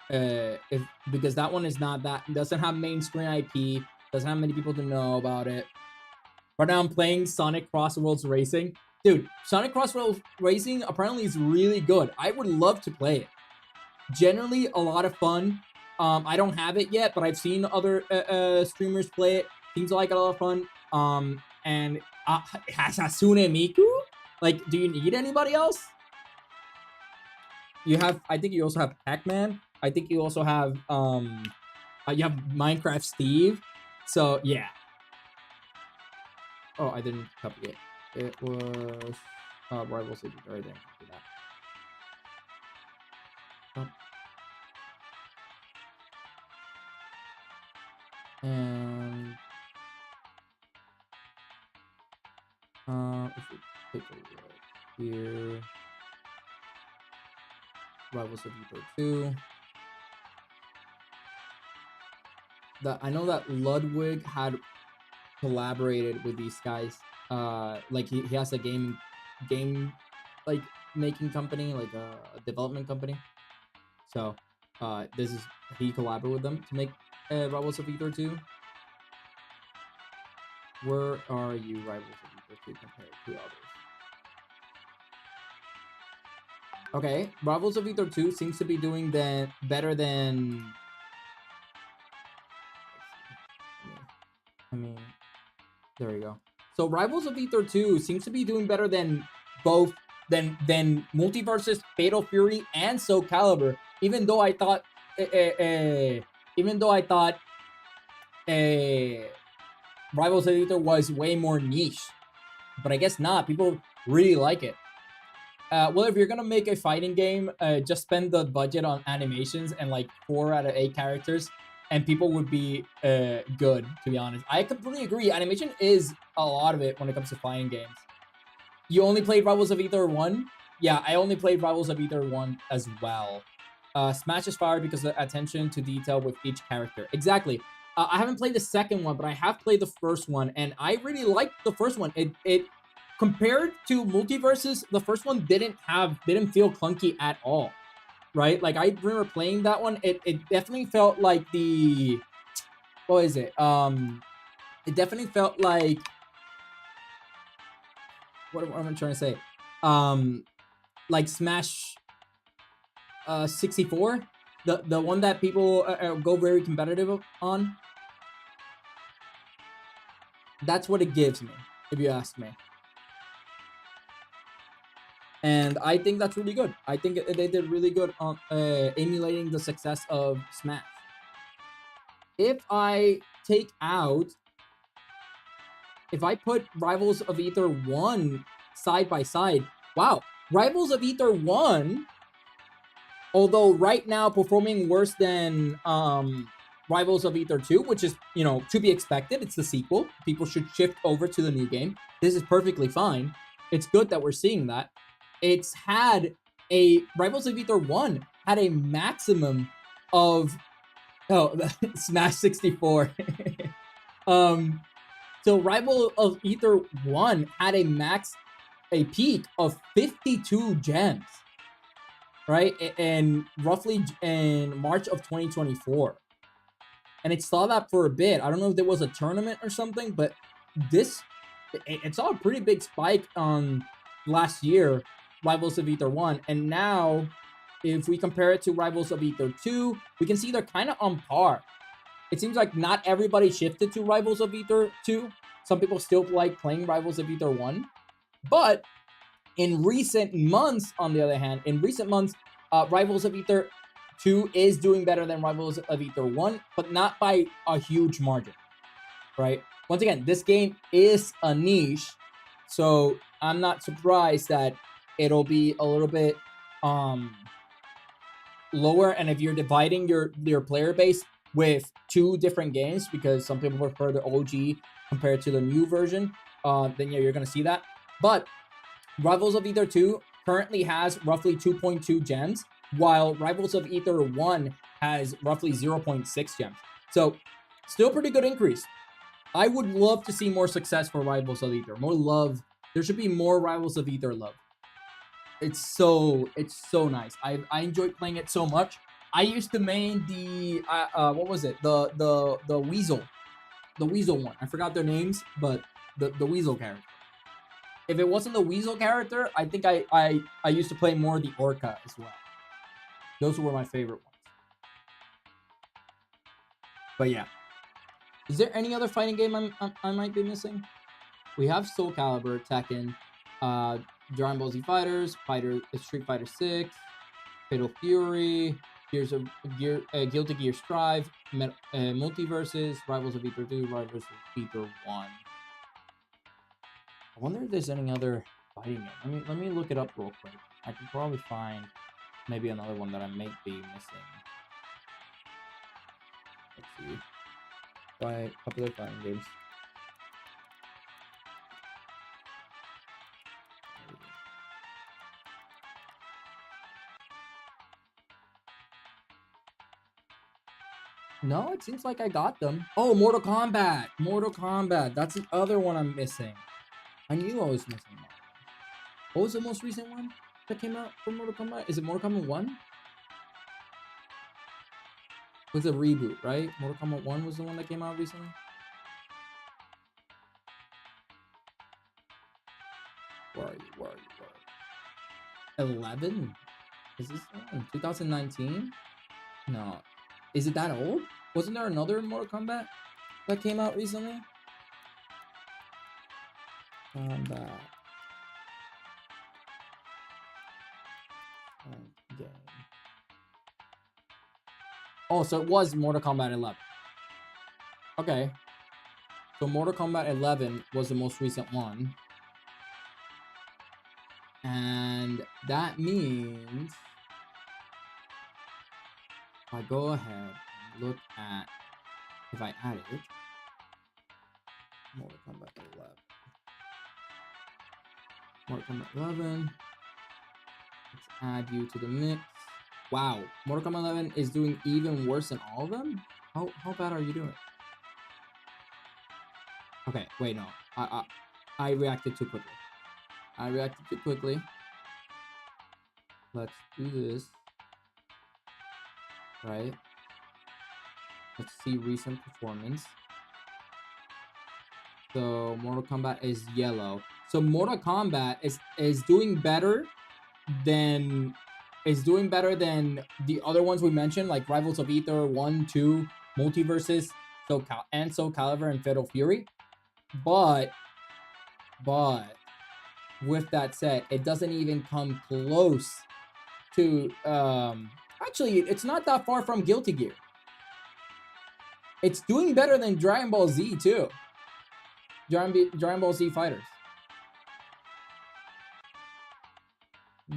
Because that one is not that, doesn't have mainstream IP, doesn't have many people to know about it. Right now I'm playing Sonic Crossworlds Racing. Dude, Sonic Crossworlds Racing apparently is really good. I would love to play it. Generally a lot of fun. I don't have it yet, but I've seen other streamers play it. Seems like a lot of fun. And it has Hatsune Miku? Like, do you need anybody else? You have, I think you also have Pac-Man. I think you also have you have Minecraft Steve. So yeah. Oh, I didn't copy it. It was Rivals of Aether. I didn't copy that. And if we take a look here, Rivals of Aether 2. I know that Ludwig had collaborated with these guys. Like he has a game like making company, like a development company. So he collaborated with them to make Rivals of Aether 2. Where are you, Rivals of Aether 2 compared to others? Okay, Rivals of Aether 2 seems to be doing better than. I mean, there we go. So Rivals of Aether 2 seems to be doing better than both than Multiversus, Fatal Fury, and Soul Calibur. Even though I thought Rivals of Aether was way more niche, but I guess not. People really like it. Well, if you're gonna make a fighting game, just spend the budget on animations and like 4 out of 8 characters, and people would be good, to be honest. I completely agree. Animation is a lot of it when it comes to fighting games. You only played Rivals of Aether 1? Yeah, I only played Rivals of Aether 1 as well. Smash is fire because of the attention to detail with each character. Exactly. I haven't played the second one, but I have played the first one, and I really liked the first one. It compared to Multiversus, the first one didn't feel clunky at all, right? Like I remember playing that one. It definitely felt like what is it? It definitely felt like, what am I trying to say? Like Smash 64, the one that people go very competitive on. That's what it gives me, if you ask me. And I think that's really good. I think they did really good on emulating the success of Smash. If I put Rivals of Aether 1 side by side, wow, Rivals of Aether 1, although right now performing worse than Rivals of Aether 2, which is, to be expected. It's the sequel. People should shift over to the new game. This is perfectly fine. It's good that we're seeing that. Rivals of Aether 1 had a maximum of, Smash 64. So Rival of Aether 1 had a peak of 52 gems, right? And roughly in March of 2024. And it saw that for a bit. I don't know if there was a tournament or something, but it saw a pretty big spike on last year, Rivals of Aether 1. And now, if we compare it to Rivals of Aether 2, we can see they're kind of on par. It seems like not everybody shifted to Rivals of Aether 2. Some people still like playing Rivals of Aether 1. But in recent months, on the other hand, Rivals of Aether 2 is doing better than Rivals of Aether 1, but not by a huge margin, right? Once again, this game is a niche, so I'm not surprised that it'll be a little bit lower. And if you're dividing your player base with 2 different games, because some people prefer the OG compared to the new version, then yeah, you're gonna see that. But Rivals of Aether 2 currently has roughly 2.2 gems, while Rivals of Aether 1 has roughly 0.6 gems. So still pretty good increase. I would love to see more success for Rivals of Aether, more love. There should be more Rivals of Aether love. It's so nice. I enjoyed playing it so much. I used to main the what was it? The Weasel. The Weasel one. I forgot their names, but the Weasel character. If it wasn't the Weasel character, I think I used to play more the Orca as well. Those were my favorite ones. But yeah. Is there any other fighting game I might be missing? We have Soul Calibur, Tekken, Dragon Ball Z Fighters, Street Fighter 6, Fatal Fury, Guilty Gear Strive, Multiverses, Rivals of Aether 2, Rivals of Aether 1. I wonder if there's any other fighting game. Let me look it up real quick. I can probably find maybe another one that I may be missing. Let's see. Popular fighting games. No, it seems like I got them. Oh, Mortal Kombat. Mortal Kombat. That's the other one I'm missing. I knew I was missing that. What was the most recent one that came out for Mortal Kombat? Is it Mortal Kombat 1? It was a reboot, right? Mortal Kombat 1 was the one that came out recently? Where are you? 11? Is this one? 2019? No. Is it that old? Wasn't there another Mortal Kombat that came out recently? Kombat. Game. Oh, so it was Mortal Kombat 11. Okay. So Mortal Kombat 11 was the most recent one. And that means if I go ahead and look at, if I add it, Mortal Kombat 11. Mortal Kombat 11. Let's add you to the mix. Wow, Mortal Kombat 11 is doing even worse than all of them? How bad are you doing? Okay, wait, no. I reacted too quickly. Let's do this. Right. Let's see recent performance. So Mortal Kombat is yellow. So Mortal Kombat is doing better than the other ones we mentioned, like Rivals of Aether 1, 2, Multiverses, Soul Calibur and Fatal Fury. But with that said, it doesn't even come close to actually it's not that far from Guilty Gear. It's doing better than Dragon Ball Z too. Dragon Ball Z Fighters.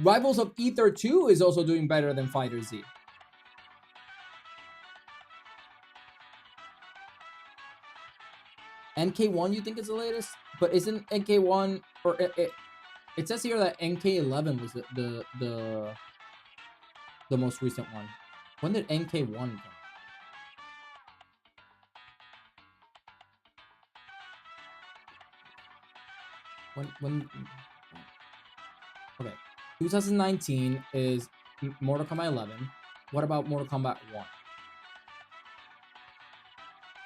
Rivals of Aether 2 is also doing better than Fighter Z. NK1 you think is the latest? But isn't NK1 or it says here that NK11 was the most recent one. When did NK1 come? When okay, 2019 is Mortal Kombat 11. What about Mortal Kombat 1?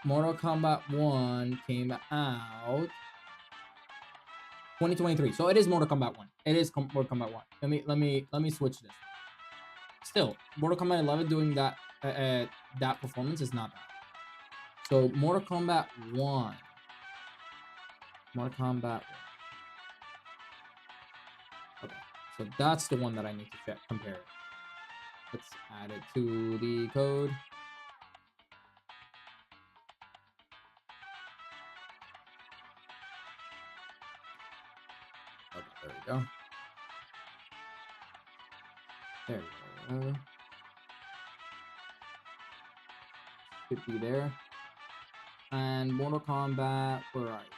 Mortal Kombat 1 came out 2023. So it is Mortal Kombat 1. It is Mortal Kombat 1. Let me switch this. Still, Mortal Kombat 11 doing that that performance is not bad. So Mortal Kombat 1. Mortal Kombat 1. Okay, so that's the one that I need to compare it. Let's add it to the code. Okay, there we go. There we go. Should be there. And Mortal Kombat, where are you?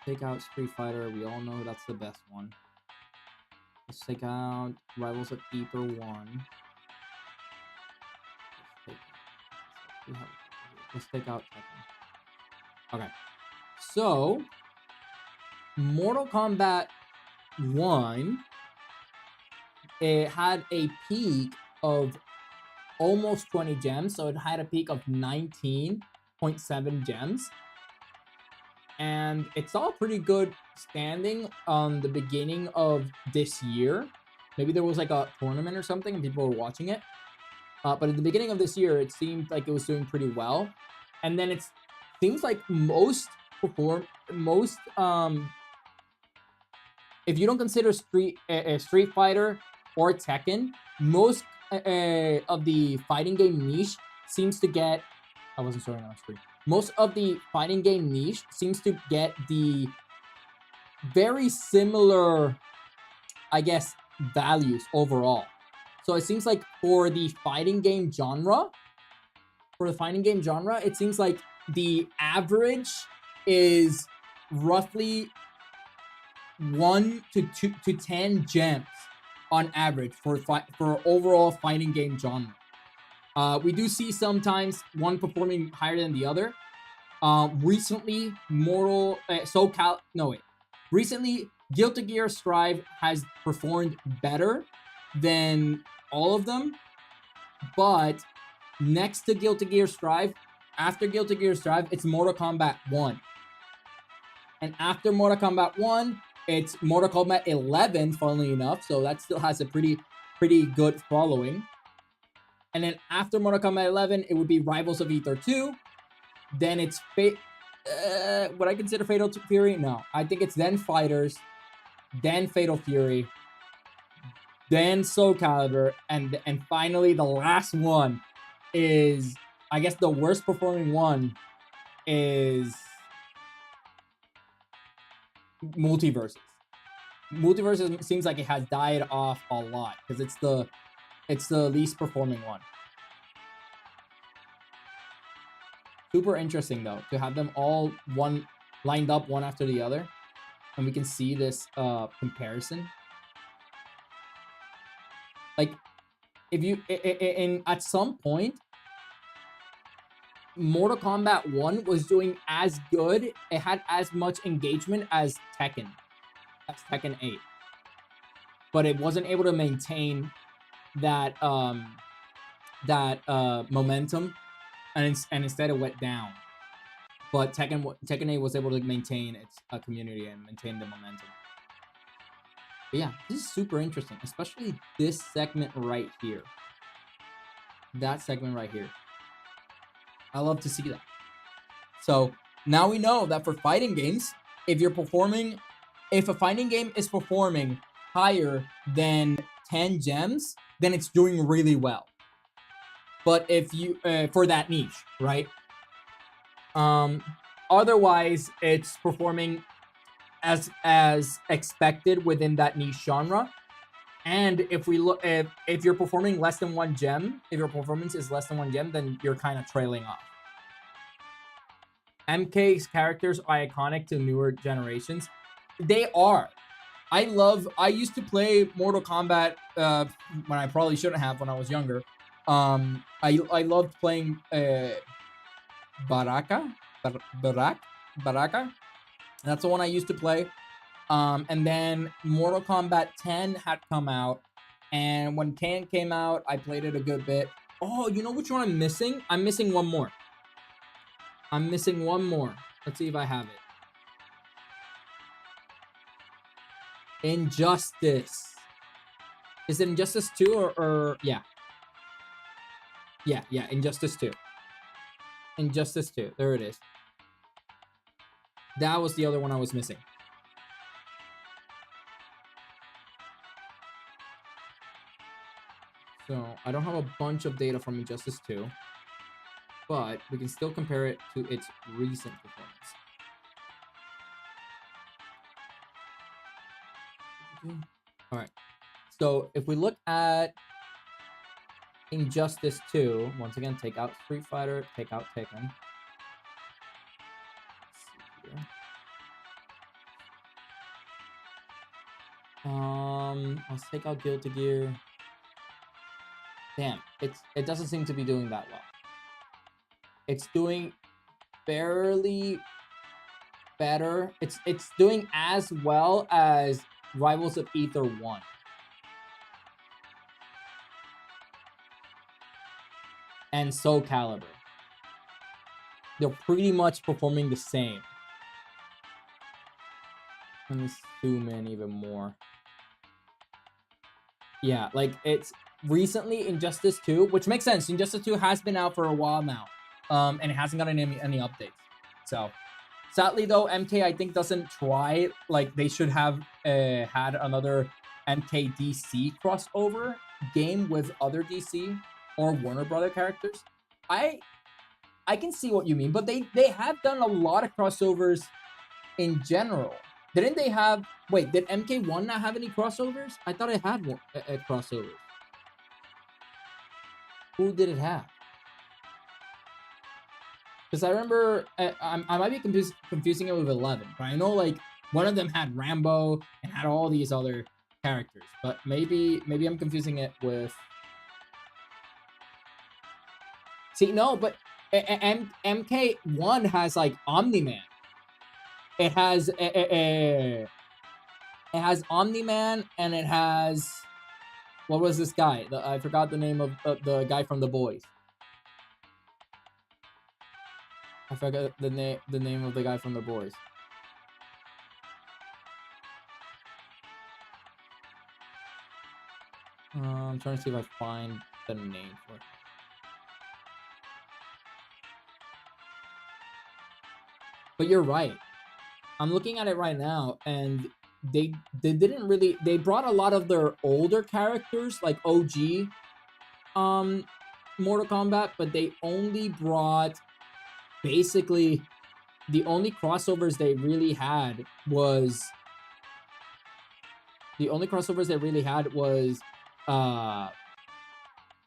take out Street Fighter. We all know that's the best one. Let's take out Rivals of Keeper 1. Let's take out Tekken. Okay. So, Mortal Kombat 1, it had a peak of almost 20 gems. So it had a peak of 19.7 gems. And it saw a pretty good standing on the beginning of this year. Maybe there was like a tournament or something and people were watching it. But at the beginning of this year, it seemed like it was doing pretty well. And then it seems like most, if you don't consider Street Fighter or Tekken, most of the fighting game niche seems to get. I wasn't showing on screen. Most of the fighting game niche seems to get the very similar, I guess, values overall. So it seems like for the fighting game genre, it seems like the average is roughly 1 to 2 to 10 gems on average for overall fighting game genre. We do see sometimes one performing higher than the other. Recently, recently, Guilty Gear Strive has performed better than all of them, but next to Guilty Gear Strive, after Guilty Gear Strive, it's Mortal Kombat 1. And after Mortal Kombat 1, it's Mortal Kombat 11, funnily enough, so that still has a pretty good following. And then after Mortal Kombat 11, it would be Rivals of Aether 2. Then it's would I consider Fatal Fury? No. I think it's then Fighters, then Fatal Fury, then Soul Calibur, and finally the last one is, I guess the worst performing one is Multiverses. Multiverses seems like it has died off a lot because it's the least performing one. Super interesting though to have them all lined up one after the other, and we can see this comparison. Like, if you at some point, Mortal Kombat 1 was doing as good, it had as much engagement as Tekken 8, but it wasn't able to maintain that momentum, and instead it went down. But Tekken 8 was able to maintain its community and maintain the momentum. But yeah, this is super interesting, especially this segment right here. That segment right here. I love to see that. So now we know that for fighting games, if a fighting game is performing higher than 10 gems, then it's doing really well. But if you, for that niche, right? Otherwise, it's performing as expected within that niche genre. And if we look, if you're performing less than 1 gem, if your performance is less than 1 gem, then you're kind of trailing off. MK's characters are iconic to newer generations. They are. I used to play Mortal Kombat when I probably shouldn't have when I was younger. I loved playing Baraka. That's the one I used to play. And then Mortal Kombat 10 had come out, and when 10 came out, I played it a good bit. Oh, you know which one I'm missing? I'm missing one more. Let's see if I have it. Injustice. Is it Injustice 2 or yeah? Yeah, Injustice 2. Injustice 2. There it is. That was the other one I was missing. So I don't have a bunch of data from Injustice 2, but we can still compare it to its recent performance. All right. So if we look at Injustice 2, once again, take out Street Fighter, take out Tekken. Let's take out Guilty Gear. Damn, it doesn't seem to be doing that well. It's doing barely better. It's doing as well as Rivals of Ether 1. And Soul Calibur. They're pretty much performing the same. Let me zoom in even more. Yeah, like it's recently Injustice 2, which makes sense. Injustice 2 has been out for a while now. And it hasn't gotten any updates. So sadly though, MK I think doesn't try like they should have had another MK DC crossover game with other DC or Warner Brother characters. I can see what you mean, but they have done a lot of crossovers in general. Didn't they have... Wait, did MK1 not have any crossovers? I thought it had one, crossovers. Who did it have? Because I remember... I might be confusing it with 11, but I know, like, one of them had Rambo and had all these other characters. But maybe I'm confusing it with... See, no, but MK1 has, like, Omni-Man. It has it has Omni-Man, and it has... What was this guy? I forgot the name of the guy from The Boys. I forgot the name of the guy from The Boys. I'm trying to see if I find the name for it. But you're right. I'm looking at it right now, and they didn't really... They brought a lot of their older characters, like OG Mortal Kombat, but they only brought... Basically, the only crossovers they really had was...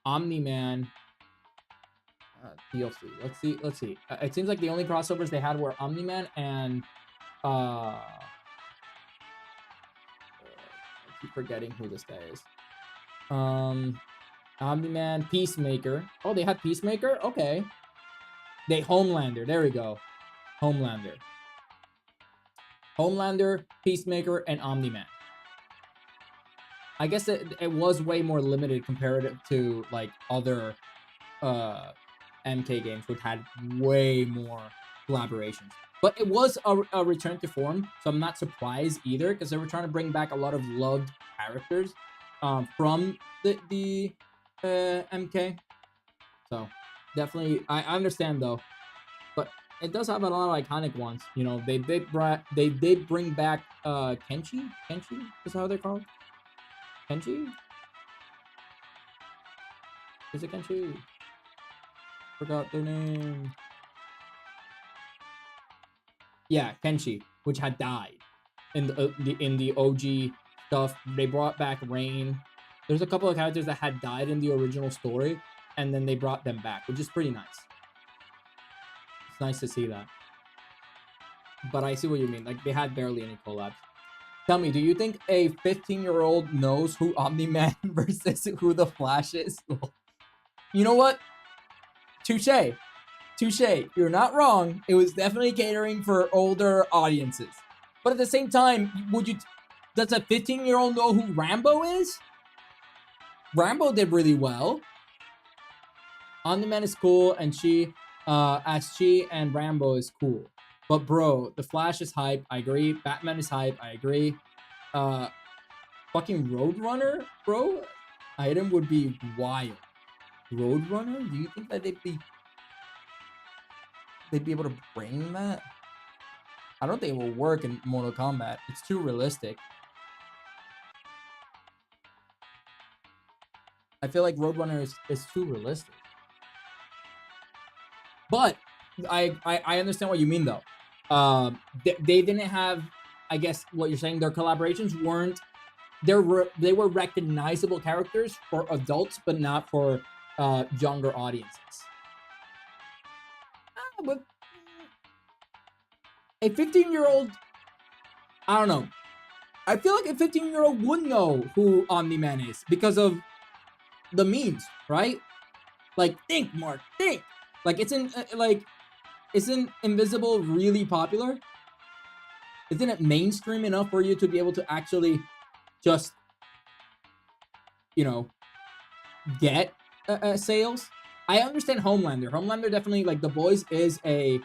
Omni-Man... DLC. Let's see. It seems like the only crossovers they had were Omni-Man and... I keep forgetting who this guy is. Omni-Man, Peacemaker. Oh, they had Peacemaker? Okay. Homelander. There we go. Homelander, Peacemaker, and Omni-Man. I guess it was way more limited comparative to, like, other MK games, which had way more collaborations. But it was a return to form, so I'm not surprised either, because they were trying to bring back a lot of loved characters from the MK. So definitely, I understand though, but it does have a lot of iconic ones. You know, they did bring back Kenshi. Kenshi is how they're called. Kenshi? Is it Kenshi? Forgot their name. Yeah, Kenshi, which had died in the OG stuff. They brought back Rain. There's a couple of characters that had died in the original story, and then they brought them back, which is pretty nice. It's nice to see that. But I see what you mean. Like, they had barely any collabs. Tell me, do you think a 15-year-old knows who Omni-Man versus who the Flash is? You know what? Touche. You're not wrong. It was definitely catering for older audiences. But at the same time, does a 15-year-old know who Rambo is? Rambo did really well. Omni-Man is cool, and She and Rambo is cool. But bro, the Flash is hype. I agree. Batman is hype. I agree. Fucking Roadrunner, bro. Item would be wild. Roadrunner? Do you think that they'd be able to bring that? I don't think it will work in Mortal Kombat. It's too realistic. I feel like Roadrunner is too realistic. But I understand what you mean though. They didn't have, I guess what you're saying, their collaborations weren't... They were recognizable characters for adults, but not for younger audiences. But a 15-year-old, I don't know. I feel like a 15-year-old would know who Omni-Man is because of the memes, right? Like, think, Mark, think. Like, isn't Invisible really popular? Isn't it mainstream enough for you to be able to actually just, you know, get sales? I understand Homelander. Homelander definitely, like, The Boys is a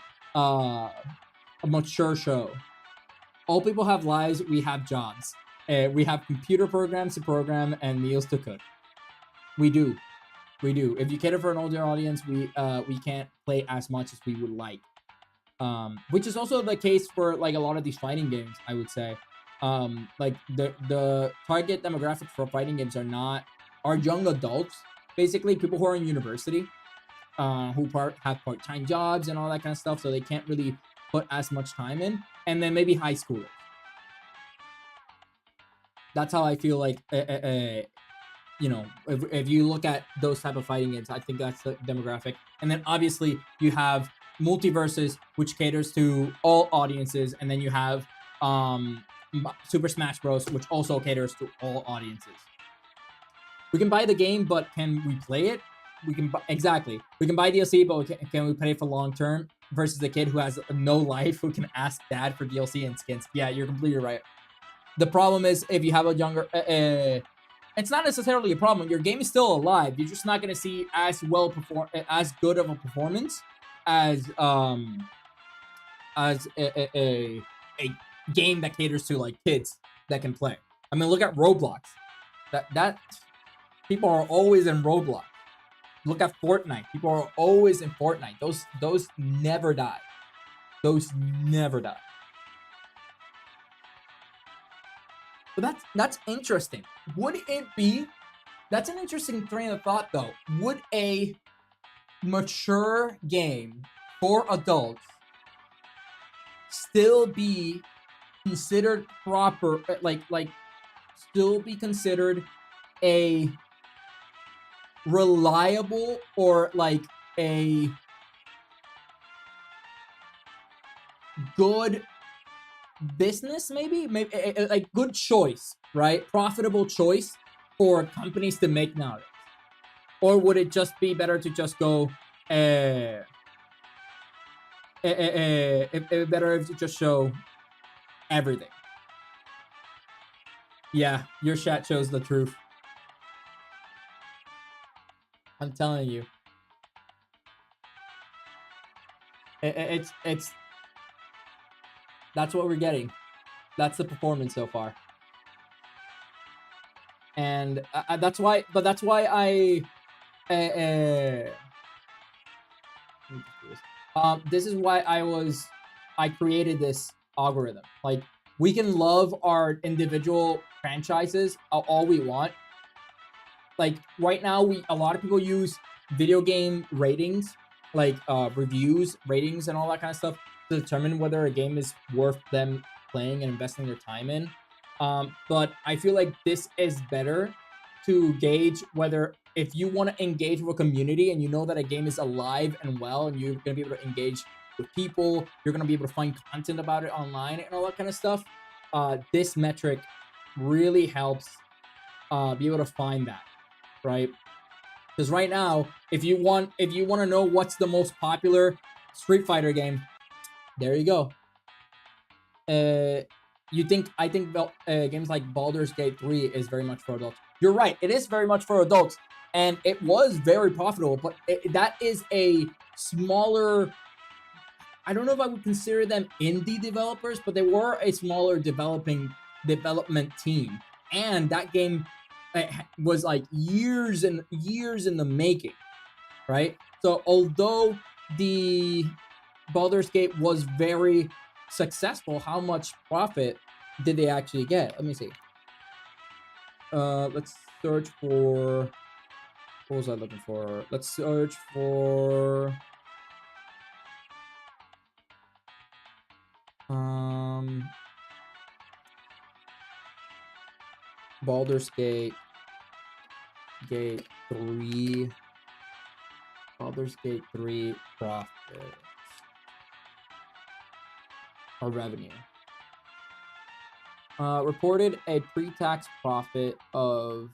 mature show. All people have lives. We have jobs. We have computer programs to program and meals to cook. We do. We do. If you cater for an older audience, we can't play as much as we would like. Which is also the case for like a lot of these fighting games, I would say. Like the target demographic for fighting games are young adults, basically people who are in university, who have part-time jobs and all that kind of stuff, so they can't really put as much time in, and then maybe high schoolers. That's how I feel like you know, if you look at those type of fighting games, I think that's the demographic. And then obviously you have Multiverses, which caters to all audiences, and then you have Super Smash Bros, which also caters to all audiences. We can buy the game, but can we play it? We can exactly. We can buy DLC, but can we play it for long term? Versus the kid who has no life who can ask dad for DLC and skins. Yeah, you're completely right. The problem is if you have a younger it's not necessarily a problem. Your game is still alive. You're just not going to see as good of a performance as a game that caters to like kids that can play. I mean, look at Roblox. That people are always in Roblox. Look at Fortnite. People are always in Fortnite. Those never die. Those never die. But that's interesting. Would it be? That's an interesting train of thought, though. Would a mature game for adults still be considered proper? Like still be considered a reliable or like a good business, maybe like good choice, right? Profitable choice for companies to make nowadays? Or would it just be better to just go better if you just show everything? Yeah, your chat shows the truth. I'm telling you. It's that's what we're getting. That's the performance so far. And that's why I this is why I created this algorithm. Like, we can love our individual franchises all we want. Like right now, a lot of people use video game ratings, like reviews, ratings, and all that kind of stuff to determine whether a game is worth them playing and investing their time in. But I feel like this is better to gauge whether, if you want to engage with a community and you know that a game is alive and well and you're going to be able to engage with people, you're going to be able to find content about it online and all that kind of stuff. This metric really helps be able to find that, right? Because right now, if you want to know what's the most popular Street Fighter game, there you go. I think games like Baldur's Gate 3 is very much for adults. You're right, it is very much for adults, and it was very profitable, but that is a smaller, I don't know if I would consider them indie developers, but they were a smaller development team, and that game was like years and years in the making, right? So although the Baldur's Gate was very successful, how much profit did they actually get? Let me see. Let's search for, what was I looking for? Let's search for Baldur's Gate 3 Baldur's Gate 3 profit or revenue. reported a pre-tax profit of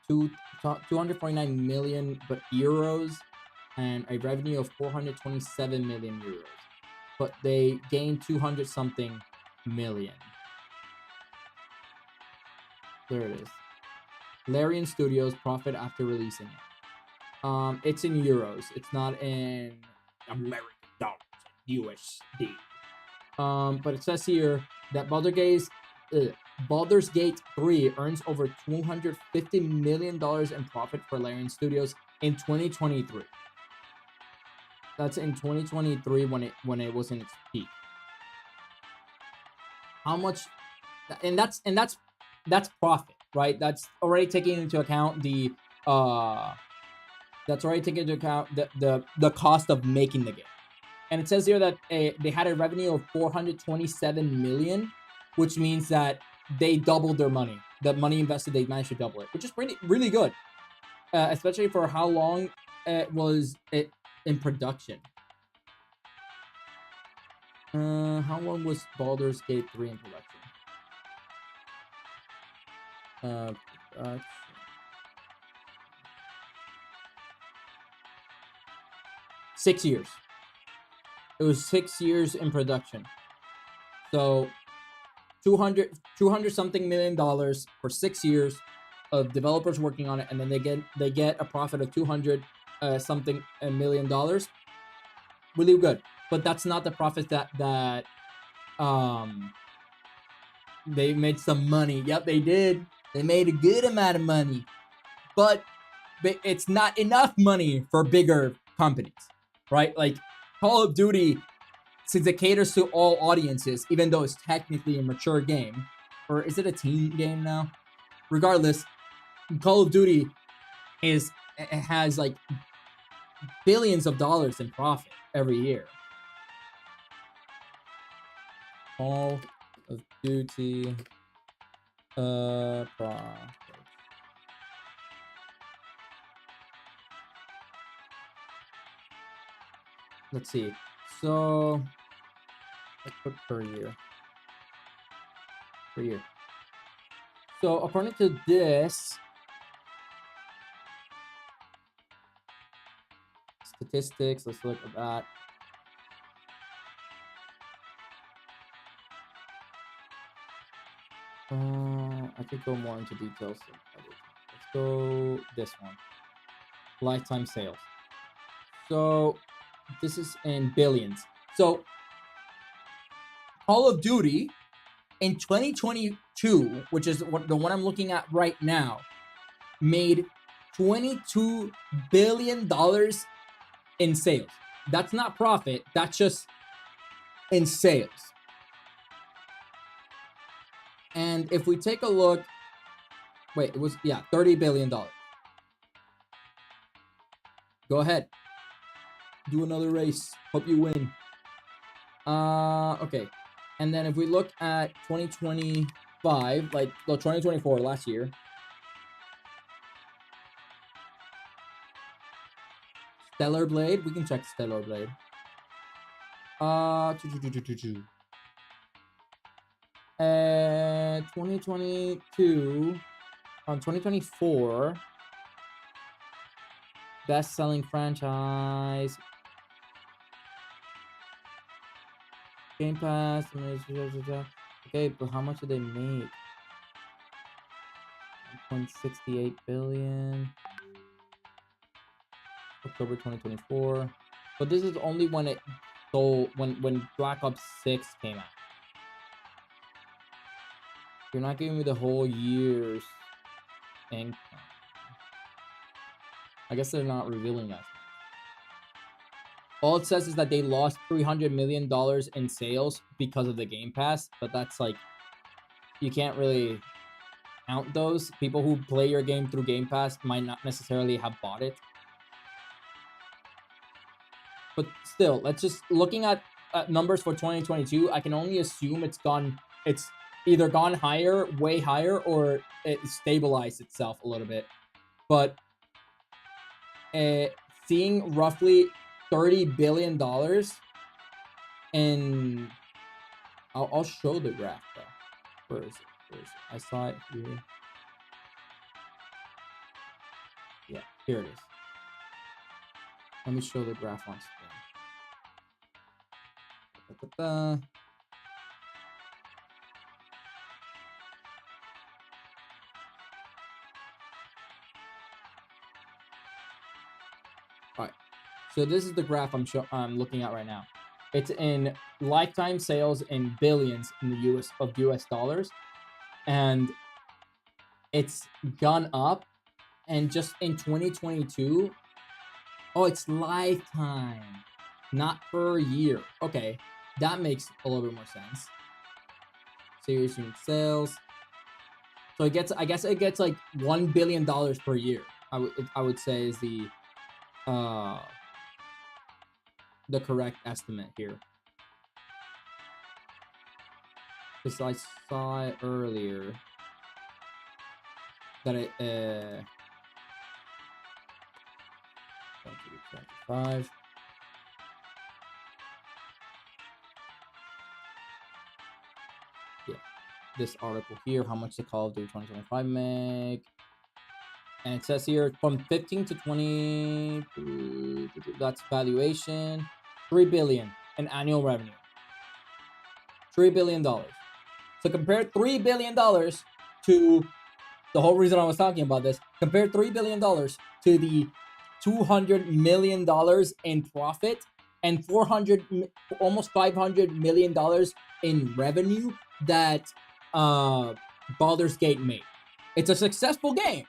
249 million euros and a revenue of 427 million euros. But they gained 200 something million. There it is. Larian Studios profit after releasing it. It's in euros. It's not in American dollars, USD. But it says here that Baldur's Gate 3 earns over $250 million in profit for Larian Studios in 2023. That's in 2023 when it was in its peak. How much? And that's profit, right? That's already taking into account the cost of making the game. And it says here that they had a revenue of 427 million, which means that they doubled their money. The money invested, they managed to double it, which is really good, especially for how long it was in production. How long was Baldur's Gate 3 in production? 6 years. It was 6 years in production. So 200 something million dollars for 6 years of developers working on it, and then they get a profit of 200 something million dollars. Really good. But that's not the profit that they made some money. Yep, they did. They made a good amount of money. But it's not enough money for bigger companies, right? Like Call of Duty, since it caters to all audiences, even though it's technically a mature game, or is it a teen game now? Regardless, Call of Duty has like billions of dollars in profit every year. Call of Duty profit. Let's see. So let's put per year. Per year. So according to this statistics, let's look at that. I could go more into details. Let's go this one. Lifetime sales. So this is in billions. So Call of Duty in 2022, which is the one I'm looking at right now, made $22 billion in sales. That's not profit. That's just in sales. And if we take a look, wait, it was, yeah, $30 billion. Go ahead. Do another race. Hope you win. Okay. And then if we look at 2025, like, well, 2024, last year. Stellar Blade. We can check Stellar Blade. 2022 on 2024, best-selling franchise, Game Pass. Okay, but how much did they make? 1.68 billion. October 2024. But this is only when it sold, when Black Ops 6 came out. You're not giving me the whole year's income. I guess they're not revealing that. All it says is that they lost $300 million in sales because of the Game Pass, but that's like, you can't really count those. People who play your game through Game Pass might not necessarily have bought it. But still, let's just, looking at numbers for 2022, I can only assume it's either gone higher, way higher, or it stabilized itself a little bit. But seeing roughly $30 billion in I'll show the graph though. Where is it? Where is it? I saw it here. Yeah, here it is. Let me show the graph on screen. Da-da-da-da. All right. So this is the graph I'm looking at right now. It's in lifetime sales in billions in the US dollars, and it's gone up. And just in 2022, oh, it's lifetime, not per year. Okay, that makes a little bit more sense. Series unit sales. So it gets, I guess it gets like $1 billion per year. I would say is the correct estimate here. Because I saw it earlier that it 5. Yeah, this article here, how much the Call of Duty 2025 make. And it says here from 15 to 20, that's valuation, 3 billion in annual revenue. $3 billion. So compare $3 billion to the whole reason I was talking about this. Compare $3 billion to the $200 million in profit and almost $500 million in revenue that Baldur's Gate made. It's a successful game.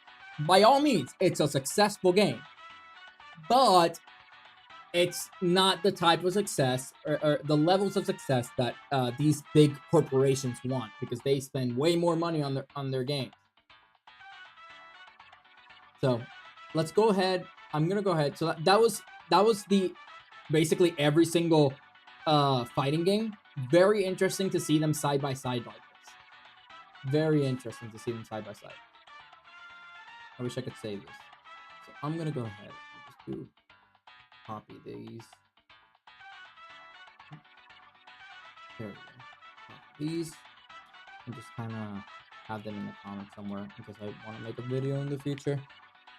By all means, it's a successful game. But it's not the type of success or the levels of success that these big corporations want, because they spend way more money on their games. So let's go ahead. I'm gonna go ahead. So that was the basically every single fighting game. Very interesting to see them side by side like this. Very interesting to see them side by side. I wish I could save this. So I'm gonna go ahead and just do copy these. There we go. Copy these and just kind of have them in the comments somewhere, because I want to make a video in the future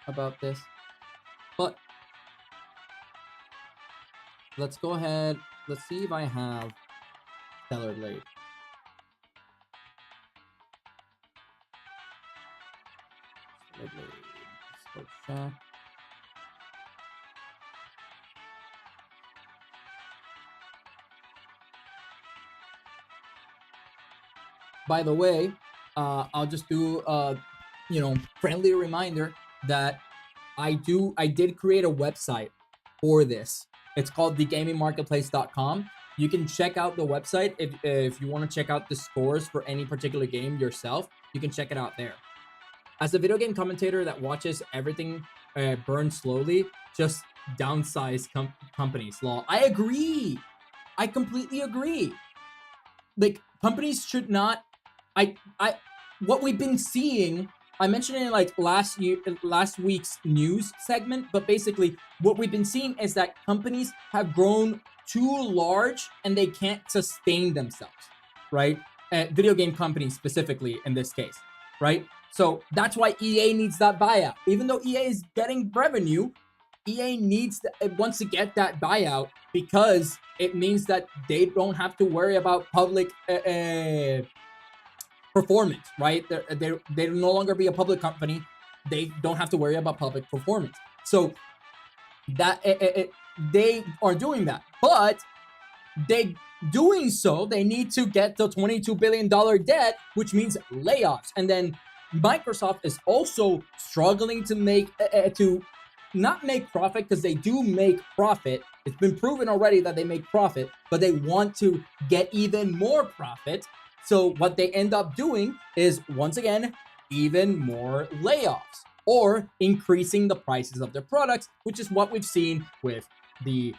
about this. But let's go ahead. Let's see if I have Stellar Blade. Stellar Blade. Let's go check. By the way, I'll just do friendly reminder that I did create a website for this. It's called thegamingmarketplace.com. You can check out the website if you want to check out the scores for any particular game yourself. You can check it out there. As a video game commentator that watches everything burn slowly, just downsize companies. Law. I agree. I completely agree. Like, companies should not. What we've been seeing, I mentioned it in like last week's news segment, but basically what we've been seeing is that companies have grown too large and they can't sustain themselves, right? Video game companies specifically in this case, right? So that's why EA needs that buyout. Even though EA is getting revenue, EA wants to get that buyout, because it means that they don't have to worry about public performance, right? They no longer be a public company. They don't have to worry about public performance. So that they are doing that, but they need to get the $22 billion debt, which means layoffs. And then Microsoft is also struggling to not make profit, because they do make profit. It's been proven already that they make profit, but they want to get even more profit. So what they end up doing is, once again, even more layoffs or increasing the prices of their products, which is what we've seen with the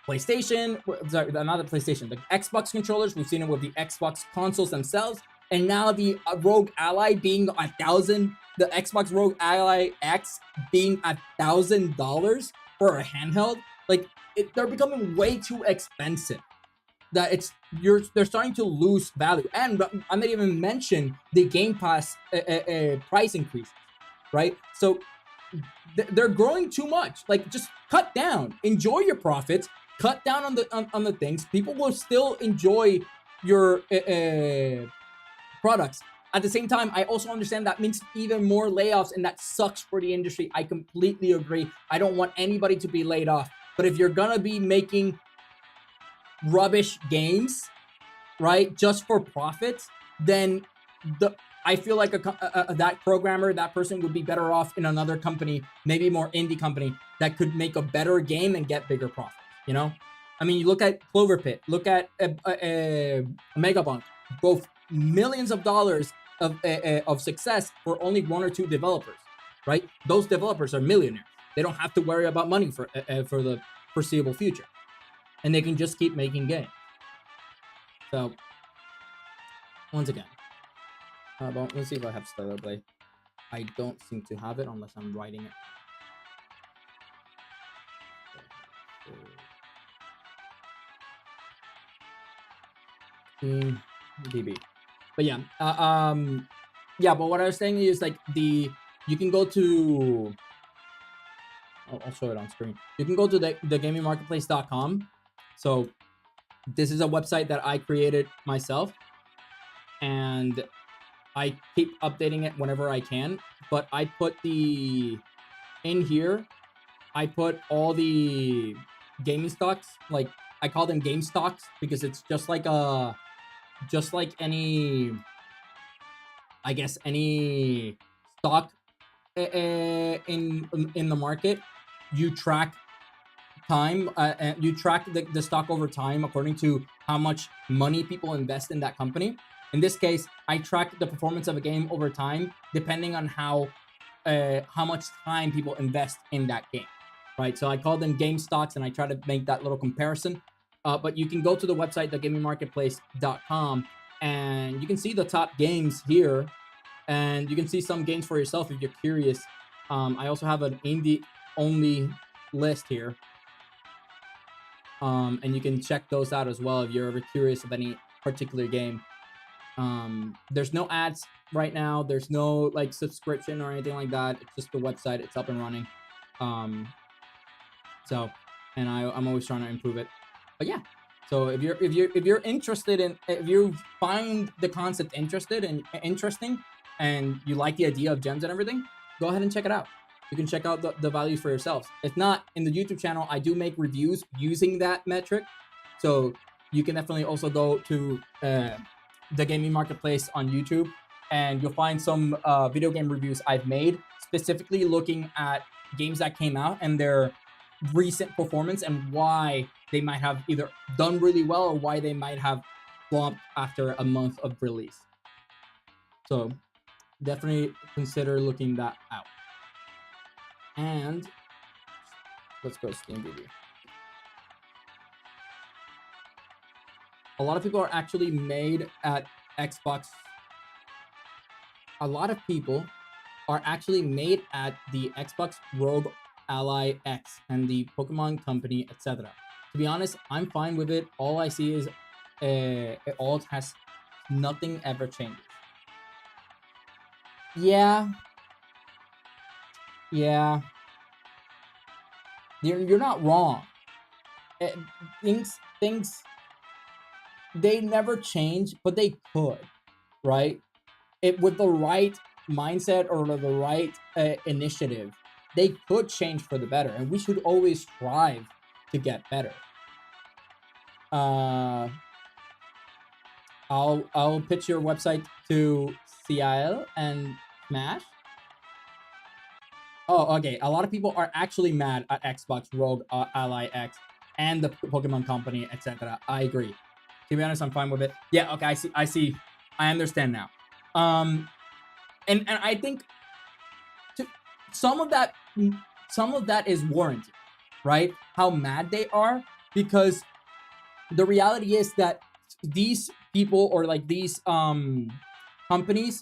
PlayStation, sorry, not the PlayStation, the Xbox controllers. We've seen it with the Xbox consoles themselves. And now the Rogue Ally being $1,000, the Xbox Rogue Ally X being $1,000 for a handheld. Like, they're becoming way too expensive. that they're starting to lose value. And I'm not even mention the Game Pass price increase, right? So they're growing too much. Like, just cut down, enjoy your profits, cut down on the things. People will still enjoy your products. At the same time, I also understand that means even more layoffs, and that sucks for the industry. I completely agree. I don't want anybody to be laid off. But if you're gonna be making rubbish games, right, just for profits, then I feel like that programmer, that person would be better off in another company, maybe more indie company that could make a better game and get bigger profits. You know, I mean, you look at Cloverpit, look at Megabunk, both millions of dollars of success for only one or two developers, right? Those developers are millionaires. They don't have to worry about money for the foreseeable future, and they can just keep making games. So, once again, let's see if I have Stellar Blade. I don't seem to have it unless I'm writing it. DB. But yeah, yeah. But what I was saying is, like, you can go to. I'll show it on screen. You can go to the gamingmarketplace.com. So this is a website that I created myself, and I keep updating it whenever I can. But I put in here, I put all the gaming stocks. Like, I call them game stocks because it's just like any, I guess, any stock in the market. You track time, and you track the stock over time according to how much money people invest in that company. In this case, I track the performance of a game over time depending on how much time people invest in that game, right? So I call them game stocks, and I try to make that little comparison. But you can go to the website, thegamingmarketplace.com, and you can see the top games here, and you can see some games for yourself if you're curious. I also have an indie only list here, and you can check those out as well if you're ever curious of any particular game. There's no ads right now. There's no like subscription or anything like that. It's just the website. It's up and running. So, and I'm always trying to improve it. But yeah, so if you're interested in, if you find the concept interesting, and you like the idea of gems and everything, go ahead and check it out. You can check out the values for yourselves. If not, in the YouTube channel, I do make reviews using that metric. So you can definitely also go to the Gaming Marketplace on YouTube, and you'll find some video game reviews I've made, specifically looking at games that came out and their recent performance, and why they might have either done really well or why they might have flopped after a month of release. So definitely consider looking that out. And let's go SteamDB. A lot of people are actually made at Xbox. A lot of people are actually made at the Xbox Rogue Ally X and the Pokemon Company, etc. To be honest, I'm fine with it. All I see is it all has nothing ever changes. Yeah. You're not wrong. Things they never change, but they could, right? With the right mindset or the right initiative, they could change for the better, and we should always strive to get better. I'll pitch your website to CIL and Smash. Oh, okay. A lot of people are actually mad at Xbox Rogue Ally X and the Pokemon Company, etc. I agree. To be honest, I'm fine with it. Yeah, okay, I see. I understand now. And I think some of that is warranted, right? How mad they are, because the reality is that these people, or like these companies,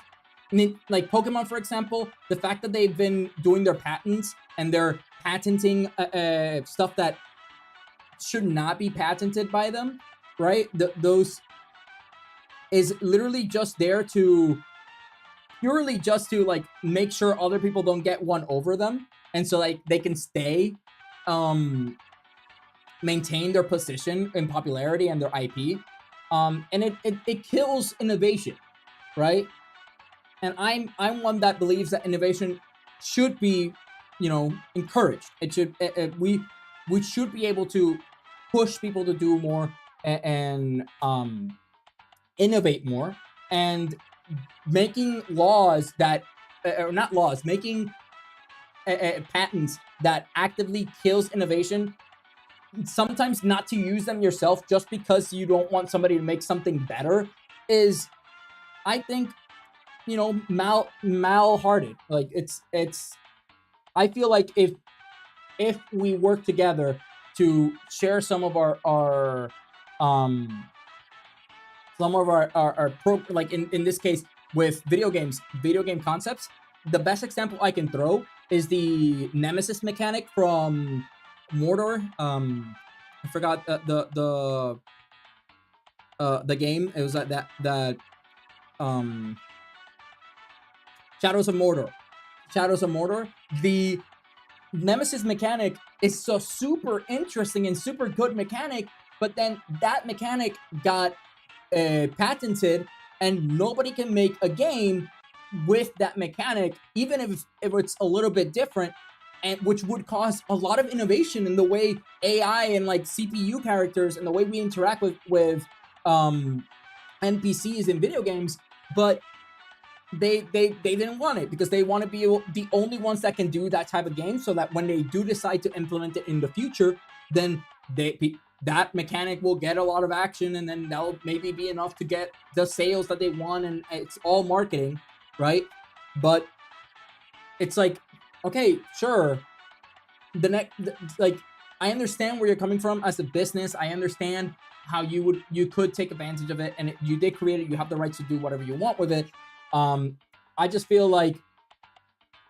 like Pokemon, for example, the fact that they've been doing their patents and they're patenting stuff that should not be patented by them, right? Those is literally just there to purely just to like make sure other people don't get one over them, and so like they can stay, maintain their position in popularity and their IP. And it kills innovation, right? And I'm one that believes that innovation should be, encouraged. It should we should be able to push people to do more and innovate more, and making laws that or not laws, making patents that actively kills innovation, sometimes not to use them yourself just because you don't want somebody to make something better, is, I think, mal-hearted. Like it's I feel like if we work together to share some of our like in this case with video game concepts, the best example I can throw is the Nemesis mechanic from Mordor. I forgot the game. It was that um Shadows of Mordor. Shadows of Mordor. The Nemesis mechanic is a super interesting and super good mechanic, but then that mechanic got patented, and nobody can make a game with that mechanic, even if it's a little bit different, and which would cause a lot of innovation in the way AI and like CPU characters and the way we interact with NPCs in video games. But they didn't want it because they want to be the only ones that can do that type of game, so that when they do decide to implement it in the future, then that mechanic will get a lot of action, and then that'll maybe be enough to get the sales that they want, and it's all marketing, right? But it's like, okay, sure, like, I understand where you're coming from as a business. I understand how you could take advantage of it, and you did create it. You have the right to do whatever you want with it. I just feel like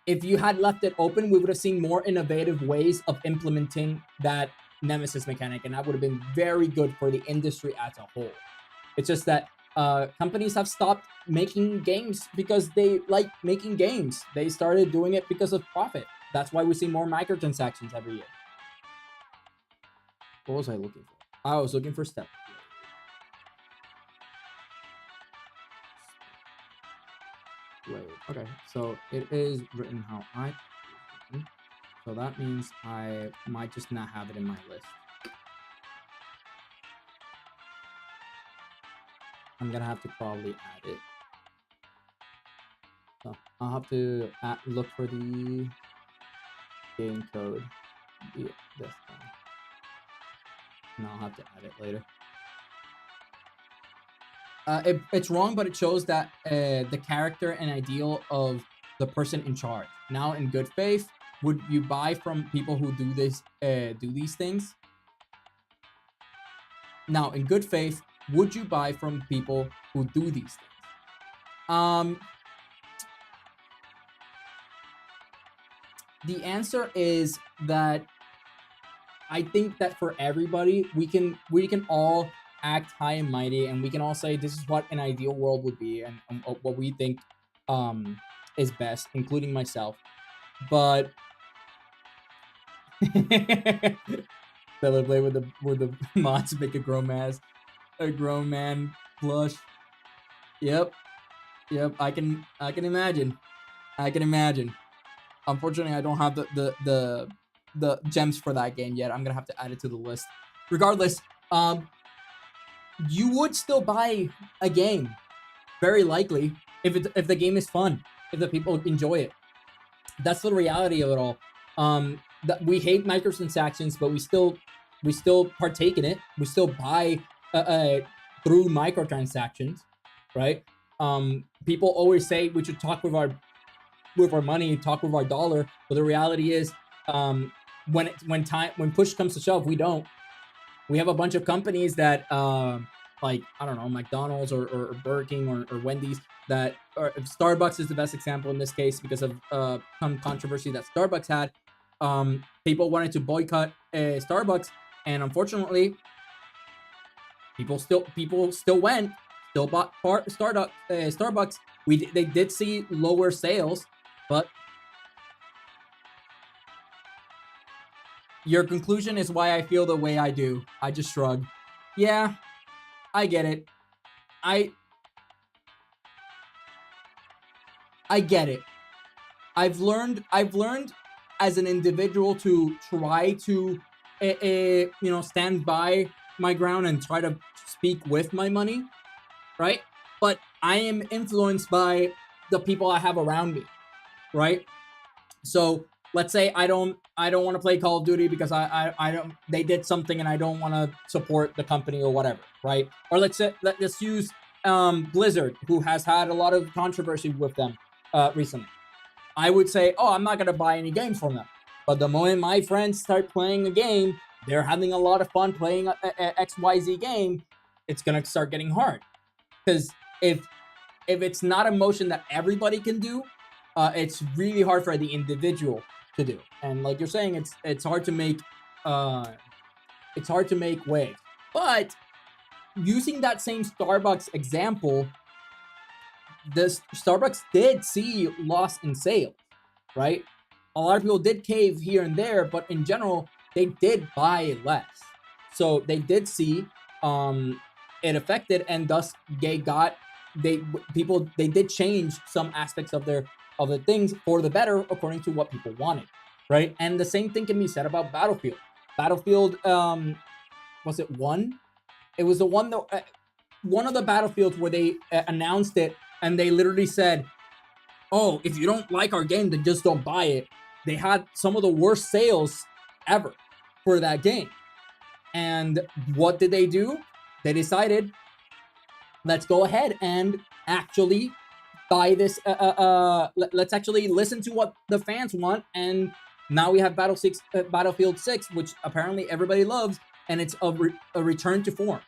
if you had left it open, we would have seen more innovative ways of implementing that Nemesis mechanic, and that would have been very good for the industry as a whole. It's just that companies have stopped making games because they like making games. They started doing it because of profit. That's why we see more microtransactions every year. What was I looking for? I was looking for step. Wait, okay, so it is written how I. So that means I might just not have it in my list. I'm gonna have to probably add it. So I'll have to look for the game code. Yeah, this time. And I'll have to add it later. It's wrong, but it shows that the character and ideal of the person in charge. Now, in good faith, would you buy from people who do these things? Now, in good faith, would you buy from people who do these things? The answer is that I think that for everybody, we can all act high and mighty, and we can all say this is what an ideal world would be, and what we think is best, including myself. But celebrate with the mods make a grown man blush. Yep. I can imagine. Unfortunately, I don't have the gems for that game yet. I'm gonna have to add it to the list. Regardless, you would still buy a game, very likely, if the game is fun, if the people enjoy it. That's the reality of it all. That we hate microtransactions, but we still partake in it. We still buy through microtransactions, right? People always say we should talk with our money, talk with our dollar, but the reality is, when push comes to shove, we don't. We have a bunch of companies that like, I don't know, McDonald's or Burger King or Wendy's, that, or Starbucks is the best example in this case because of some controversy that Starbucks had. People wanted to boycott Starbucks, and unfortunately, People still went, still bought Starbucks. They did see lower sales, but your conclusion is why I feel the way I do. I just shrug. Yeah, I get it. I get it. I've learned as an individual to try to stand by my ground and try to speak with my money, right? But I am influenced by the people I have around me, right? So let's say I don't want to play Call of Duty because I don't they did something and I don't want to support the company or whatever, right? Or let's use Blizzard, who has had a lot of controversy with them recently. I would say, oh, I'm not gonna buy any games from them. But the moment my friends start playing a game, they're having a lot of fun playing a XYZ game, it's gonna start getting hard. Because if it's not a motion that everybody can do, it's really hard for the individual to do. And like you're saying, uh, it's hard to make waves. But using that same Starbucks example, this Starbucks did see loss in sales, right? A lot of people did cave here and there, but in general, they did buy less. So they did see it affected, and thus they did change some aspects of the things for the better according to what people wanted, right? And the same thing can be said about Battlefield. Battlefield, was it one? It was the one that one of the Battlefields where they announced it, and they literally said, "Oh, if you don't like our game, then just don't buy it." They had some of the worst sales ever for that game. And what did they do? They decided, let's go ahead and actually buy this. Let's actually listen to what the fans want. And now we have Battlefield 6, which apparently everybody loves, and it's a return to form.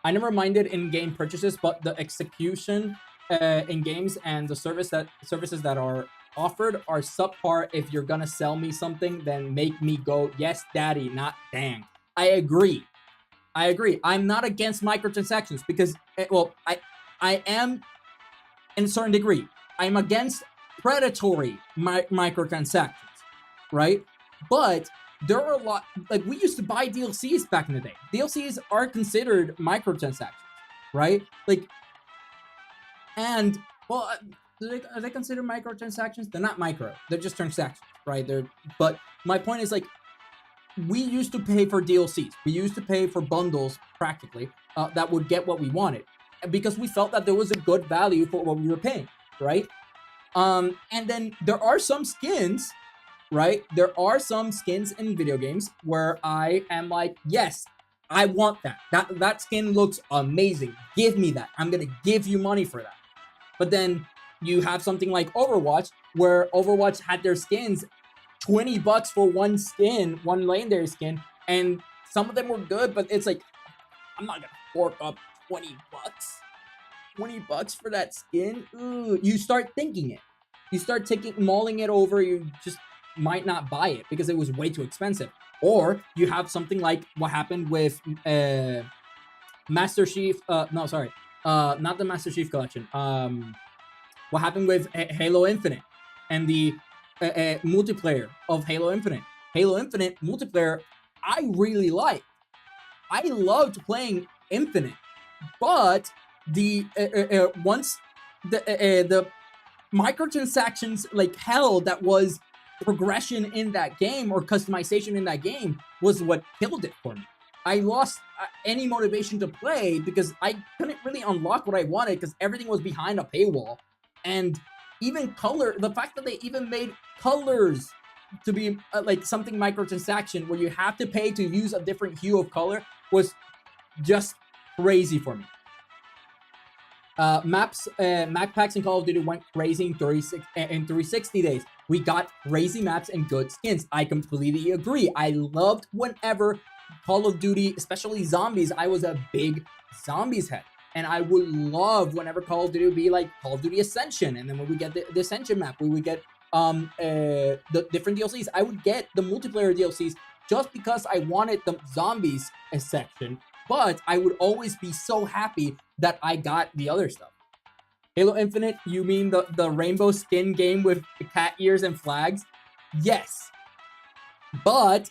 I never minded in-game purchases, but the execution in games and the services that are offered are subpar. If you're gonna sell me something, then make me go, yes, daddy, not dang. I agree. I'm not against microtransactions because, I am in a certain degree. I'm against predatory microtransactions, right? But there are a lot, like we used to buy DLCs back in the day. DLCs are considered microtransactions, right? Like, and well, are they considered microtransactions? They're not micro. They're just transactions, right? But my point is, like, we used to pay for DLCs. We used to pay for bundles, practically, that would get what we wanted, because we felt that there was a good value for what we were paying, right? And then there are some skins, right? There are some skins in video games where I am like, yes, I want that. That skin looks amazing. Give me that. I'm gonna give you money for that. But then you have something like Overwatch, where Overwatch had their skins $20 for one skin, one legendary skin, and some of them were good, but it's like, I'm not gonna fork up $20. $20 for that skin? Ooh, you start thinking it. You start mulling it over, you just might not buy it because it was way too expensive. Or you have something like what happened with Master Chief, no, sorry, not the Master Chief Collection. What happened with Halo Infinite and the multiplayer of Halo Infinite. Halo Infinite multiplayer, I really like. I loved playing Infinite, but the once the microtransactions like hell that was progression in that game or customization in that game was what killed it for me. I lost any motivation to play because I couldn't really unlock what I wanted because everything was behind a paywall. And even color, the fact that they even made colors to be like something microtransaction where you have to pay to use a different hue of color was just crazy for me. Map packs in Call of Duty went crazy in 360 days. We got crazy maps and good skins. I completely agree. I loved whenever Call of Duty, especially zombies, I was a big zombies head. And I would love whenever Call of Duty would be like Call of Duty Ascension. And then when we get the Ascension map, we would get the different DLCs. I would get the multiplayer DLCs just because I wanted the zombies section but I would always be so happy that I got the other stuff. Halo Infinite, you mean the rainbow skin game with cat ears and flags? Yes. But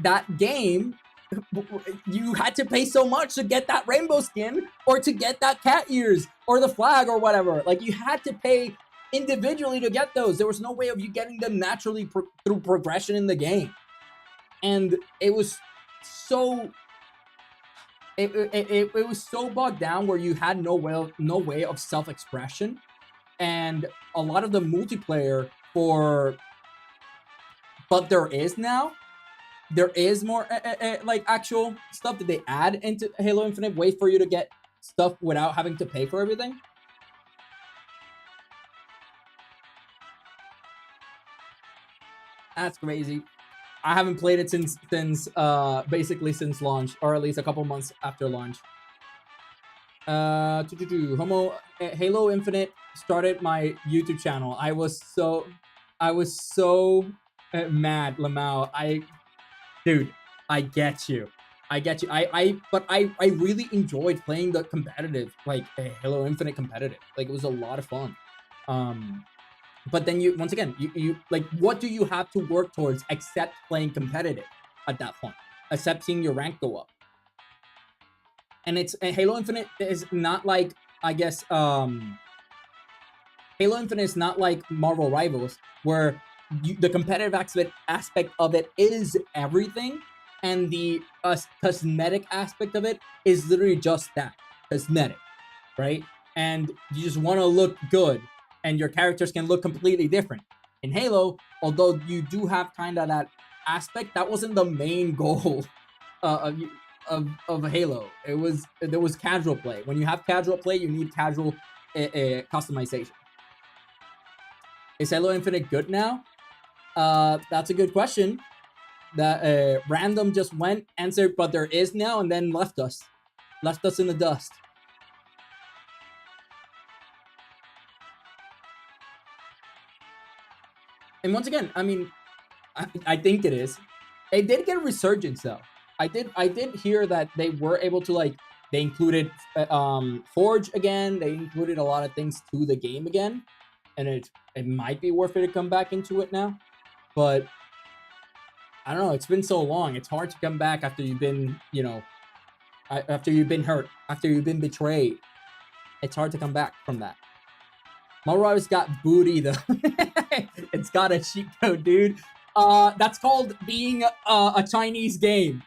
that game, you had to pay so much to get that rainbow skin or to get that cat ears or the flag or whatever. Like, you had to pay individually to get those. There was no way of you getting them naturally through progression in the game. And it was so it was so bogged down where you had no way of self-expression, and a lot of the multiplayer for, but there is more like actual stuff that they add into Halo Infinite, way for you to get stuff without having to pay for everything. That's crazy. I haven't played it since basically since launch, or at least a couple months after launch. Halo Infinite started my YouTube channel. I was so mad, Lamau. Dude, I get you. But I really enjoyed playing the competitive, like Halo Infinite competitive. Like, it was a lot of fun. But then you, once again, you like, what do you have to work towards except playing competitive at that point? Except seeing your rank go up. And Halo Infinite is not like, I guess, Halo Infinite is not like Marvel Rivals, where the competitive aspect of it is everything, and the cosmetic aspect of it is literally just that, cosmetic, right? And you just want to look good, and your characters can look completely different. In Halo, although you do have kind of that aspect, that wasn't the main goal of Halo. There was casual play. When you have casual play, you need casual customization. Is Halo Infinite good now? That's a good question. That random just went, answered, but there is now, and then left us in the dust. And once again, I mean, I think it is. It did get a resurgence though. I did hear that they were able to, like, they included Forge again. They included a lot of things to the game again, and it might be worth it to come back into it now. But I don't know. It's been so long. It's hard to come back after you've been, after you've been hurt, after you've been betrayed. It's hard to come back from that. Marvel's got booty though. It's got a cheat code, dude. That's called being a Chinese game.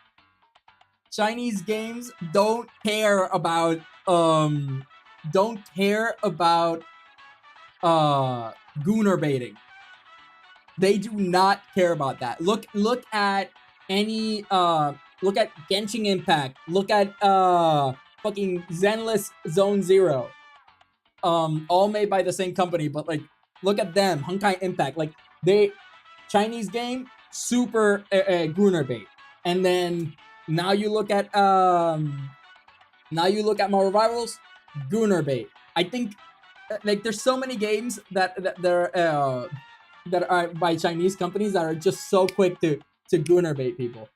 Chinese games don't care about gooner baiting. They do not care about that. Look at any look at Genshin Impact. Look at fucking Zenless Zone Zero. All made by the same company, but like, look at them. Honkai Impact. Like, Chinese game, super gooner bait. And then now you look at Marvel Rivals, gooner bait. I think like there's so many games that are by Chinese companies that are just so quick to gooner bait people.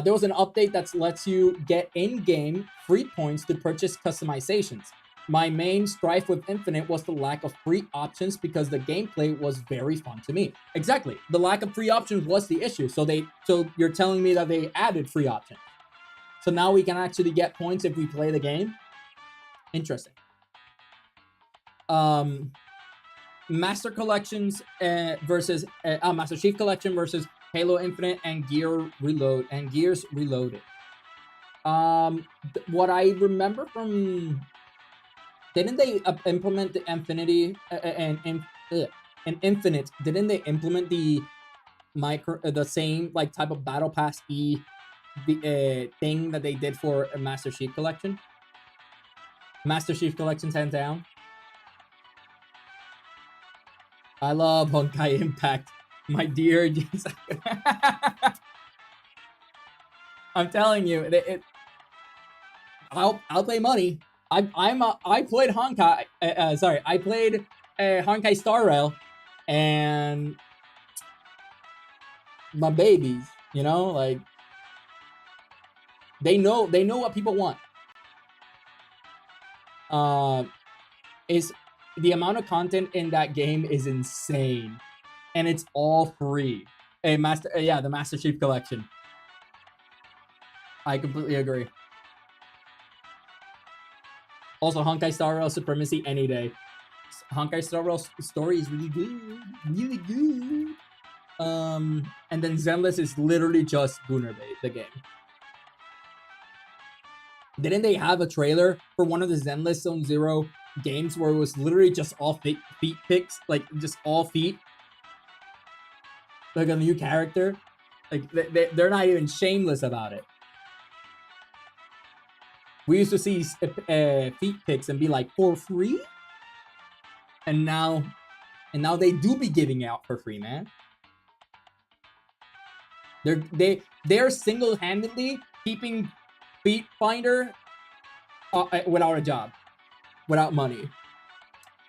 There was an update that lets you get in-game free points to purchase customizations. My main strife with Infinite was the lack of free options, because the gameplay was very fun to me. Exactly. The lack of free options was the issue. So you're telling me that they added free options. So now we can actually get points if we play the game. Interesting. Master Collections versus Master Chief Collection versus Halo Infinite and Gears Reloaded. What I remember from, didn't they implement the Infinity and Infinite? Didn't they implement the same like type of Battle Pass thing that they did for a Master Chief Collection? Master Chief Collection hands down. I love Honkai Impact, my dear. I'm telling you, I'll pay money. I played Honkai. I played Honkai Star Rail, and my babies. You know, like, They know what people want. Is the amount of content in that game is insane, and it's all free. A the Master Chief Collection. I completely agree. Also, Honkai Star Rail Supremacy any day. Honkai Star Rail story is really good, really good. And then Zenless is literally just Goonerbait, the game. Didn't they have a trailer for one of the Zenless Zone Zero games where it was literally just all feet pics, like just all feet, like a new character? Like they're not even shameless about it. We used to see feet pics and be like, for free, and now they do be giving out for free, man. They're single-handedly keeping Feet Finder without a job, without money.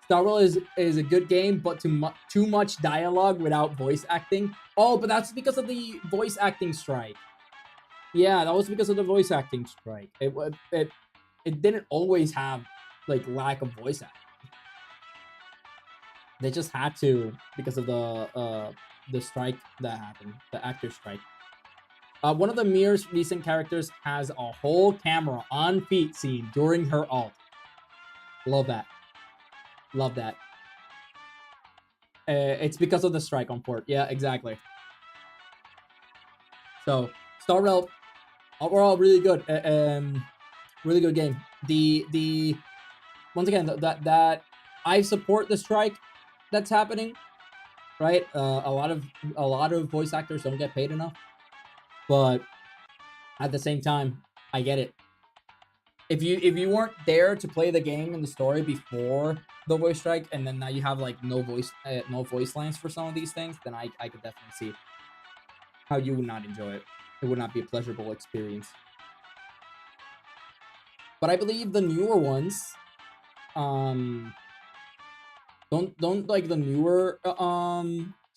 Star Rail is a good game, but too much dialogue without voice acting. Oh, but that's because of the voice acting strike. Yeah, that was because of the voice acting strike. It didn't always have like lack of voice acting. They just had to because of the strike that happened, the actor strike. One of the Mirror's recent characters has a whole camera on feet scene during her ult. Love that. Love that. It's because of the strike on port. Yeah, exactly. So, Star Rail, overall, really good. Really good game. The once again, that I support the strike that's happening, right? A lot of voice actors don't get paid enough, but at the same time, I get it. If you weren't there to play the game and the story before the voice strike, and then now you have like no voice lines for some of these things, then I could definitely see how you would not enjoy it. It would not be a pleasurable experience. But I believe the newer ones, don't like the newer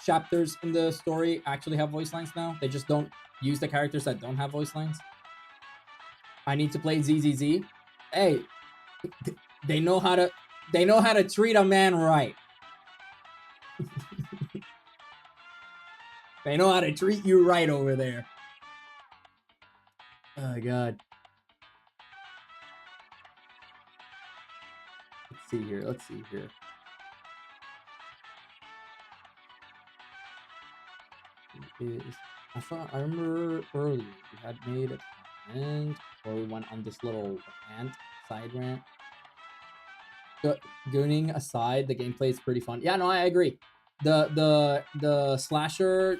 chapters in the story actually have voice lines now. They just don't use the characters that don't have voice lines. I need to play ZZZ. Hey, they know how to treat a man right. They know how to treat you right over there. Oh god. Let's see here. I remember earlier we had made a comment where we went on this little side rant. Gooning aside, the gameplay is pretty fun. Yeah, no, I agree. The slasher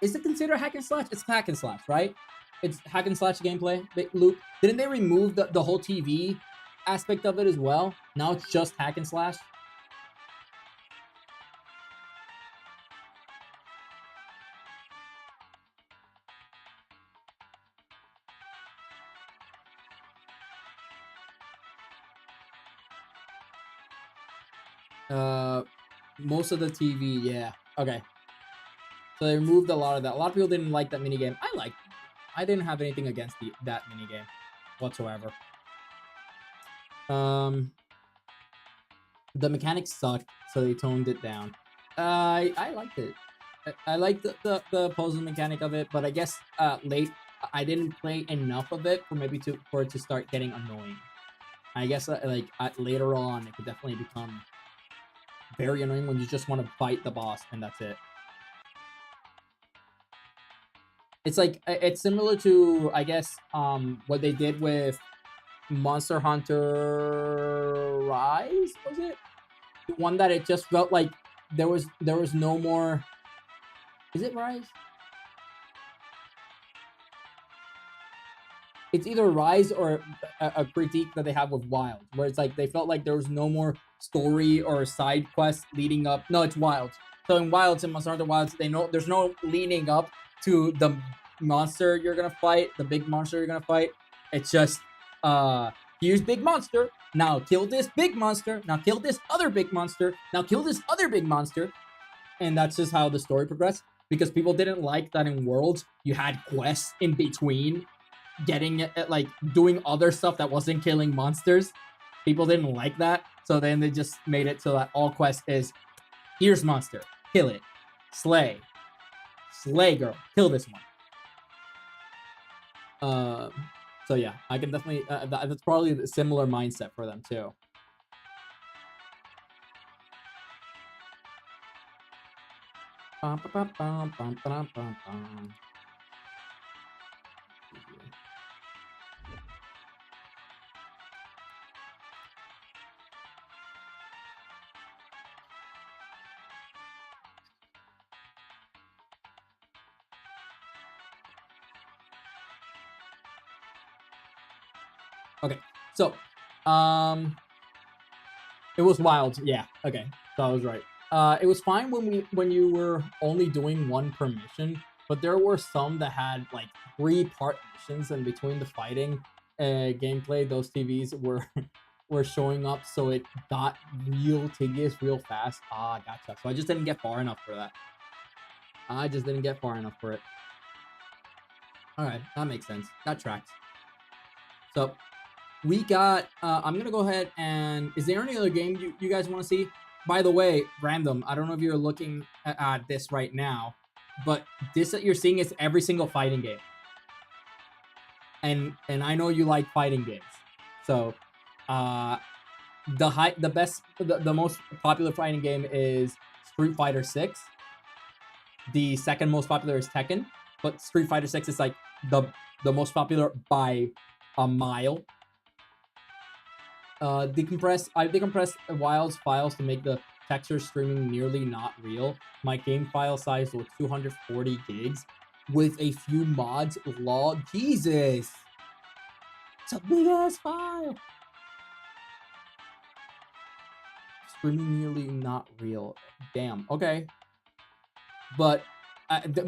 is it considered hack and slash? It's hack and slash, right? It's hack and slash gameplay loop. Didn't they remove the whole TV aspect of it as well? Now it's just hack and slash. Most of the TV, yeah. Okay. So they removed a lot of that. A lot of people didn't like that minigame. I liked it. I didn't have anything against that minigame whatsoever. The mechanics sucked, so they toned it down. I liked it. I liked the puzzle mechanic of it, but I guess late I didn't play enough of it for it to start getting annoying. I guess later on it could definitely become very annoying when you just want to fight the boss and that's it. It's like it's similar to I guess what they did with Monster Hunter Rise, was it? The one that it just felt like there was no more. Is it Rise? It's either Rise or a critique that they have with Wild, where it's like they felt like there was no more story or side quest leading up. No, it's Wild. So in Wilds, in Monster Hunter Wilds, there's no leading up to the monster you're gonna fight, the big monster you're gonna fight. It's just here's big monster, now kill this big monster, now kill this other big monster, now kill this other big monster, and that's just how the story progressed. Because people didn't like that in Worlds you had quests in between getting it, like doing other stuff that wasn't killing monsters. People didn't like that, so then they just made it so that all quest is here's monster, kill it, slay, slay girl, kill this one. So yeah, I can definitely that's probably a similar mindset for them too. Bum, bum, bum, bum, bum, bum, bum. Okay, so it was wild. Yeah. Okay, so I was right. It was fine when you were only doing one per mission, but there were some that had like 3-part missions, and between the fighting gameplay, those TVs were were showing up, so it got real tedious real fast. Ah, gotcha. So I just didn't get far enough for that. I just didn't get far enough for it. All right, that makes sense. That tracks. So we got I'm gonna go ahead and is there any other game you guys want to see? By the way, random, I don't know if you're looking at this right now, but this that you're seeing is every single fighting game, and I know you like fighting games. So the most popular fighting game is Street Fighter 6. The second most popular is Tekken, but Street Fighter 6 is like the most popular by a mile. I decompressed Wild's files to make the texture streaming nearly not real. My game file size was 240 gigs with a few mods. Lol, Jesus, it's a big ass file. Streaming nearly not real. Damn. Okay, but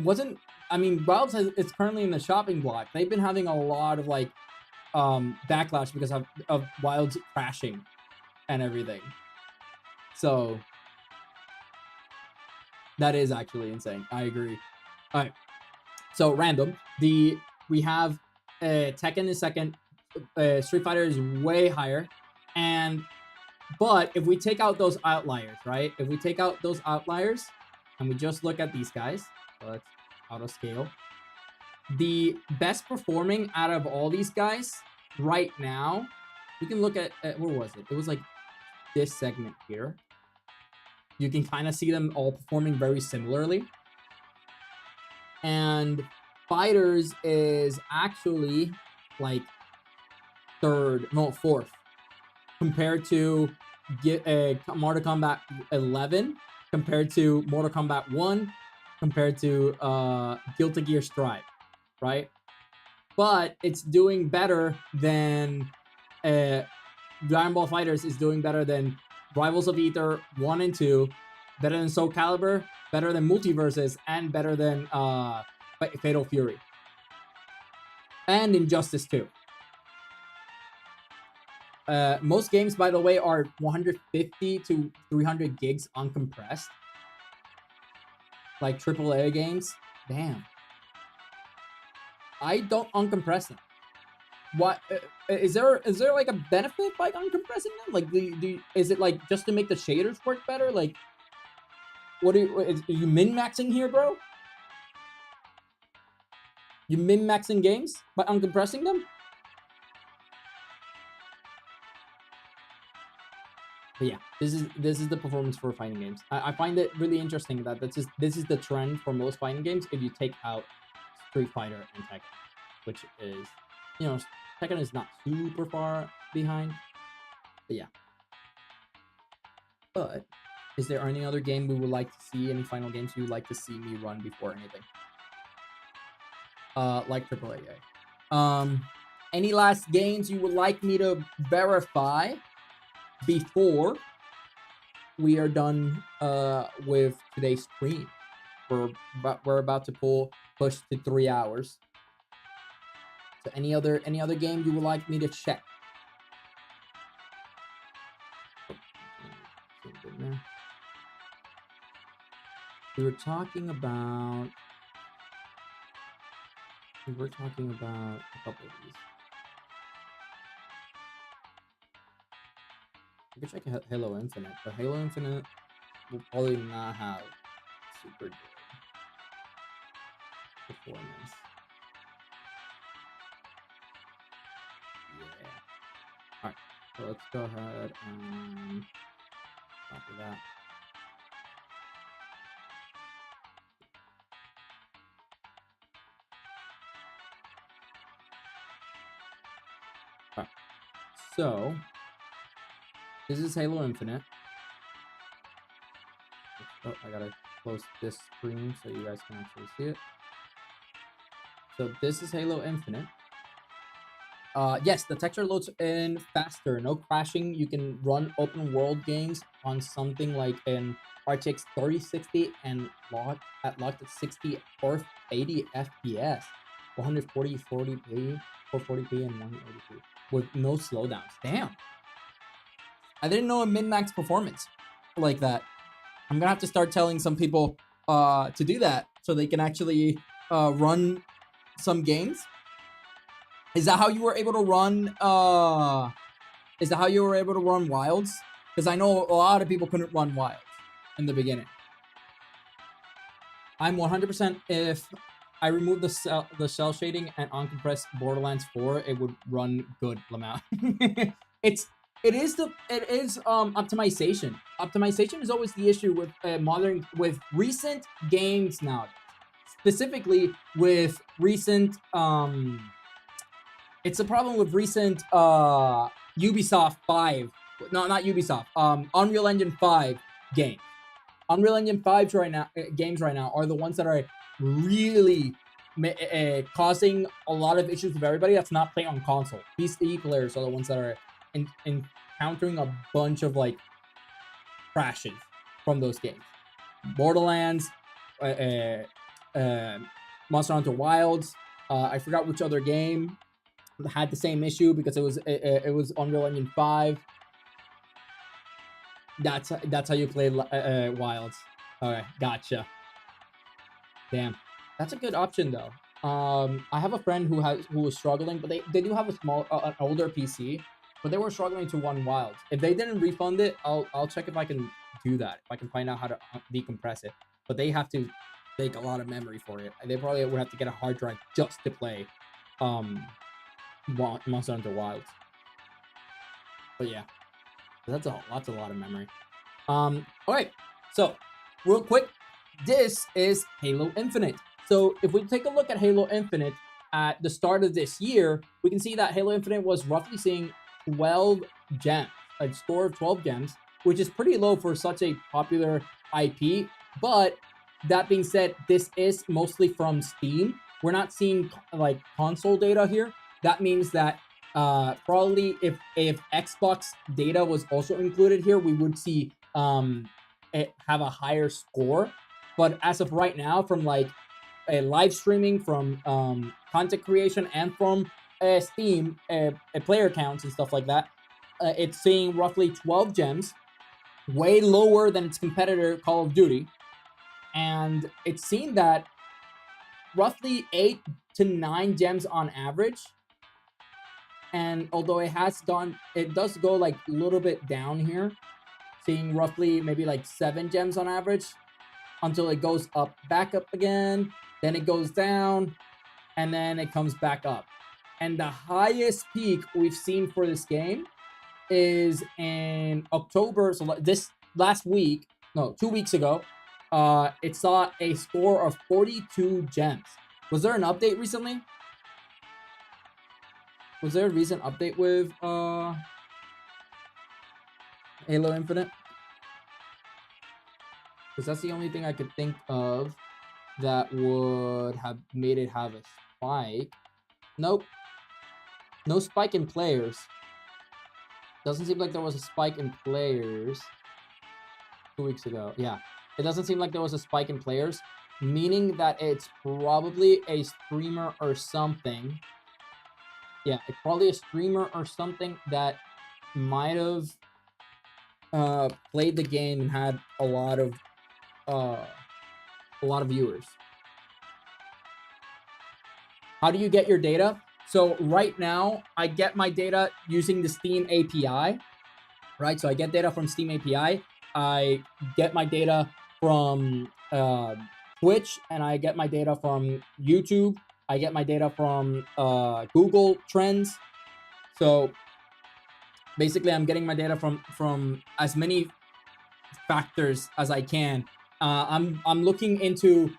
wasn't. I mean, Wild says it's currently in the shopping block. They've been having a lot of like backlash because of Wild's crashing and everything. So that is actually insane. I agree. All right. So random. We have Tekken is second. Street Fighter is way higher, but if we take out those outliers, right? If we take out those outliers and we just look at these guys, so let's auto scale. The best performing out of all these guys right now, we can look at where was it? It was like this segment here. You can kind of see them all performing very similarly. And Fighters is actually like fourth compared to Mortal Kombat 11, compared to Mortal Kombat 1, compared to Guilty Gear Strive, right? But it's doing better than Dragon Ball Fighters is doing better than Rivals of Aether 1 and 2, better than Soul Calibur, better than Multiverses, and better than Fatal Fury. And Injustice 2. Most games, by the way, are 150 to 300 gigs uncompressed. Like AAA games. Damn. I don't uncompress them. What is there like a benefit by uncompressing them? Like is it like just to make the shaders work better? Like are you min-maxing here, bro? You min-maxing games by uncompressing them? But yeah, this is the performance for fighting games. I find it really interesting that this is the trend for most fighting games if you take out Street Fighter and Tekken, which is, you know, Tekken is not super far behind. But yeah. But is there any other game we would like to see? Any final games you would like to see me run before anything? Like AAA. Any last games you would like me to verify before we are done with today's stream? We're about to push to 3 hours. So any other game you would like me to check? We were talking about we're talking about a couple of these. You can check Halo Infinite, but Halo Infinite will probably not have super good performance. Yeah. Alright, so let's go ahead and copy that. Alright, so this is Halo Infinite. Oh, I gotta close this screen so you guys can actually see it. So this is Halo Infinite. Yes, the texture loads in faster, no crashing. You can run open world games on something like an RTX 3060 and locked at 60 or 80 FPS, 140, 40p, 440p, and 180p with no slowdowns. Damn, I didn't know a min-max performance like that. I'm gonna have to start telling some people to do that so they can actually run some games. Is that how you were able to run is that how you were able to run Wilds? Because I know a lot of people couldn't run Wilds in the beginning. I'm 100% if I remove the cell shading and uncompressed Borderlands 4, it would run good, Lamau. it is optimization. Optimization is always the issue with with recent games now. Specifically with recent it's a problem with recent Ubisoft 5. No, not Ubisoft. Unreal Engine 5 game. Unreal Engine 5 right now games right now are the ones that are really causing a lot of issues with everybody that's not playing on console. PC players are the ones that are encountering a bunch of like crashes from those games. Borderlands, Monster Hunter Wilds. I forgot which other game had the same issue because it was Unreal Engine 5. That's how you play Wilds. Okay, gotcha. Damn, that's a good option though. I have a friend who was struggling, but they do have a small an older PC, but they were struggling to run Wilds. If they didn't refund it, I'll check if I can do that. If I can find out how to decompress it, but they have to take a lot of memory for it. They probably would have to get a hard drive just to play Monster Hunter Wilds. But yeah, that's a lot of memory. All right, so real quick, this is Halo Infinite. So if we take a look at Halo Infinite at the start of this year, we can see that Halo Infinite was roughly seeing 12 gems, a score of 12 gems, which is pretty low for such a popular IP. But that being said, this is mostly from Steam. We're not seeing like console data here. That means that probably if Xbox data was also included here, we would see it have a higher score. But as of right now, from like a live streaming, from content creation, and from Steam player counts and stuff like that, it's seeing roughly 12 gems, way lower than its competitor Call of Duty, and it's seen that roughly 8 to 9 gems on average. And although it does go like a little bit down here, seeing roughly maybe like 7 gems on average until it goes back up again, then it goes down, and then it comes back up. And the highest peak we've seen for this game is in October. So this last week, no, 2 weeks ago, it saw a score of 42 gems. Was there an update recently? Was there a recent update with Halo Infinite? Because that's the only thing I could think of that would have made it have a spike. Nope. No spike in players. Doesn't seem like there was a spike in players 2 weeks ago. Yeah. It doesn't seem like there was a spike in players, meaning that it's probably a streamer or something. Yeah, it's probably a streamer or something that might have played the game and had a lot of viewers. How do you get your data? So right now, I get my data using the Steam API, right? So I get data from Steam API. I get my data from Twitch, and I get my data from YouTube. I get my data from Google Trends. So basically, I'm getting my data from as many factors as I can. I'm looking into.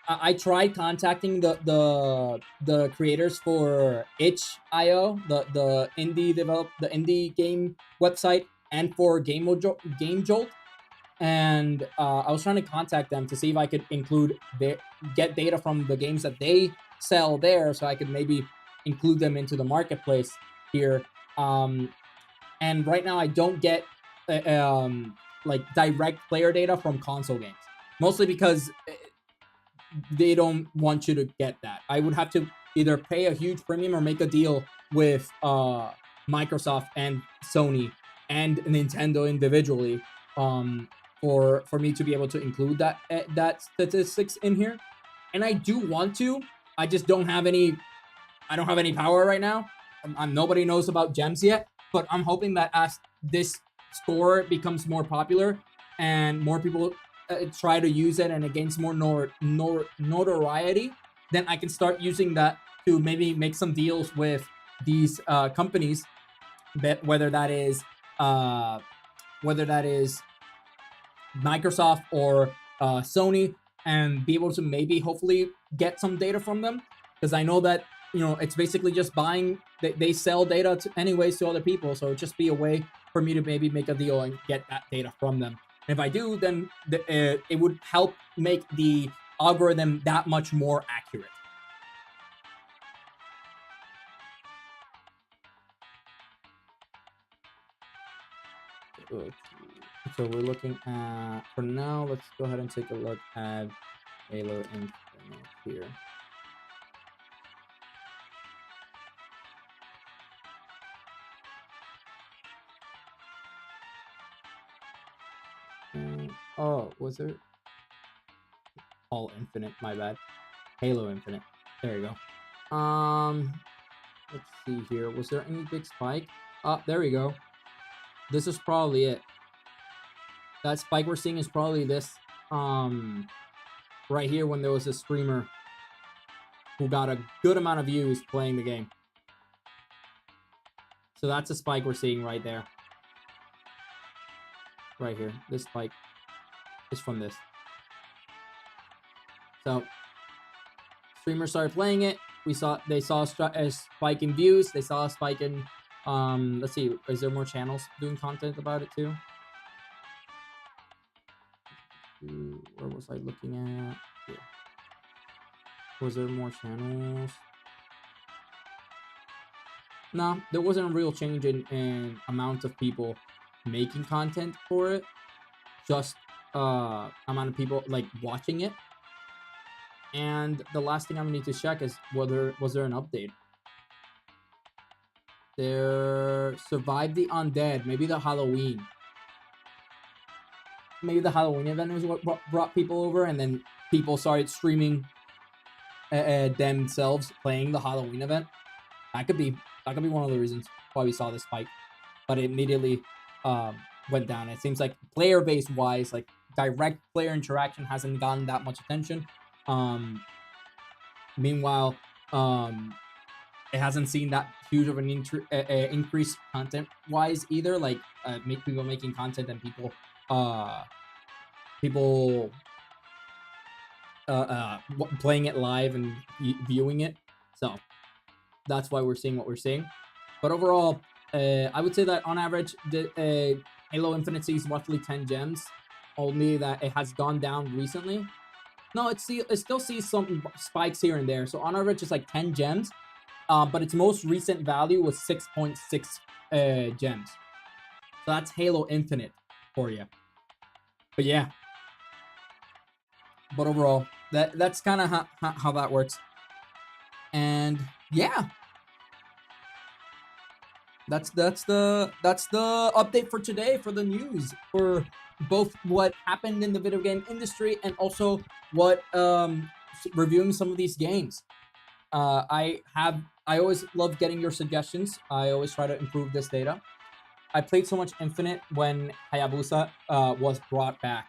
I tried contacting the creators for itch.io, the indie game website, and for Game Jolt, and I was trying to contact them to see if I could get data from the games that they sell there, so I could maybe include them into the marketplace here. And right now I don't get like direct player data from console games, mostly because they don't want you to get that. I would have to either pay a huge premium or make a deal with Microsoft and Sony and Nintendo individually for me to be able to include that statistics in here. And I do want to. I just don't have any. I don't have any power right now. Nobody knows about gems yet, but I'm hoping that as this score becomes more popular and more people try to use it and it gains more notoriety, then I can start using that to maybe make some deals with these companies, whether that is Microsoft or Sony, and be able to maybe hopefully get some data from them, because I know that it's basically just buying. They sell data anyways to other people, so it'd just be a way for me to maybe make a deal and get that data from them. And if I do, then it would help make the algorithm that much more accurate. Okay. So we're looking at, for now, let's go ahead and take a look at Halo Infinite here. Oh, was there? All Infinite, my bad. Halo Infinite. There you go. Let's see here. Was there any big spike? There we go. This is probably it. That spike we're seeing is probably this. Right here when there was a streamer who got a good amount of views playing the game. So that's a spike we're seeing right there. Right here. This spike is from this. So streamers started playing it. They saw a spike in views. They saw a spike in let's see, is there more channels doing content about it too? Where was I looking at? Here. Was there more channels? No, there wasn't a real change in amount of people making content for it. Just amount of people like watching it. And the last thing I need to check is whether was there an update. There survived the undead, maybe the Halloween. Maybe the Halloween event was what brought people over, and then people started streaming themselves playing the Halloween event. That could be one of the reasons why we saw this spike, but it immediately went down. It seems like player base wise, like direct player interaction hasn't gotten that much attention. Meanwhile, it hasn't seen that huge of an increase content wise either. Like people making content and people playing it live and viewing it. So that's why we're seeing what we're seeing. But overall, I would say that on average, the Halo Infinite sees roughly 10 gems. Only that it has gone down recently. No, it still sees some spikes here and there. So on average, it's like 10 gems. But its most recent value was 6.6 gems. So that's Halo Infinite for you. But yeah. But overall, that's kind of how that works. And yeah. That's the update for today for the news for both what happened in the video game industry and also what reviewing some of these games. I always love getting your suggestions. I always try to improve this data. I played so much Infinite when Hayabusa was brought back.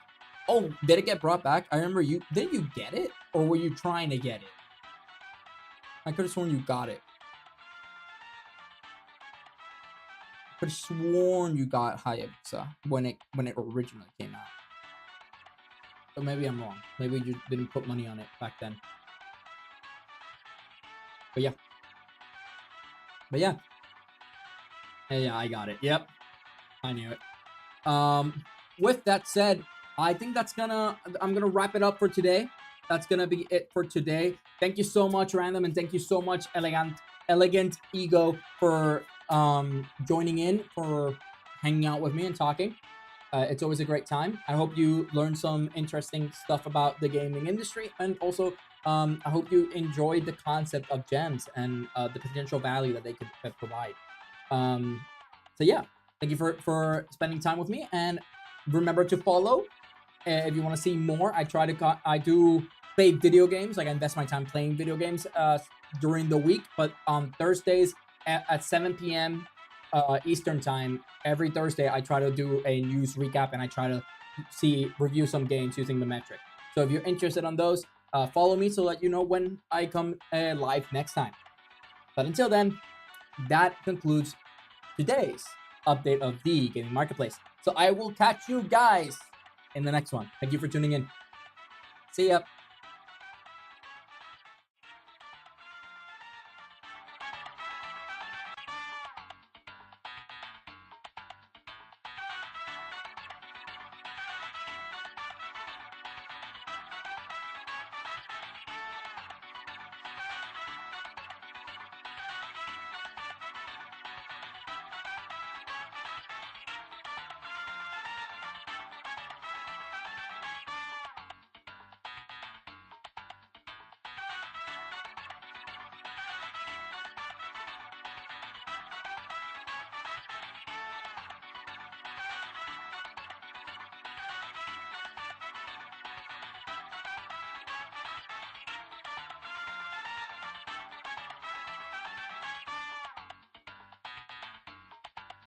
Oh, did it get brought back? I remember didn't you get it? Or were you trying to get it? I could have sworn you got it. Could have sworn you got Hayabusa when it originally came out. But maybe I'm wrong. Maybe you didn't put money on it back then. But yeah. Yeah, I got it. Yep. I knew it. With that said, I think I'm gonna wrap it up for today. That's gonna be it for today. Thank you so much, Random, and thank you so much, Elegant Ego, for joining in, for hanging out with me and talking. It's always a great time. I hope you learned some interesting stuff about the gaming industry, and also I hope you enjoyed the concept of gems and the potential value that they could provide. So yeah, thank you for spending time with me, and remember to follow if you want to see more. I do play video games. Like, I invest my time playing video games during the week, but on Thursdays at 7 p.m. Eastern time, every Thursday I try to do a news recap, and I try to review some games using the metric. So if you're interested on those, follow me so that you know when I come live next time. But until then, that concludes today's update of the gaming marketplace. So I will catch you guys in the next one. Thank you for tuning in. See ya.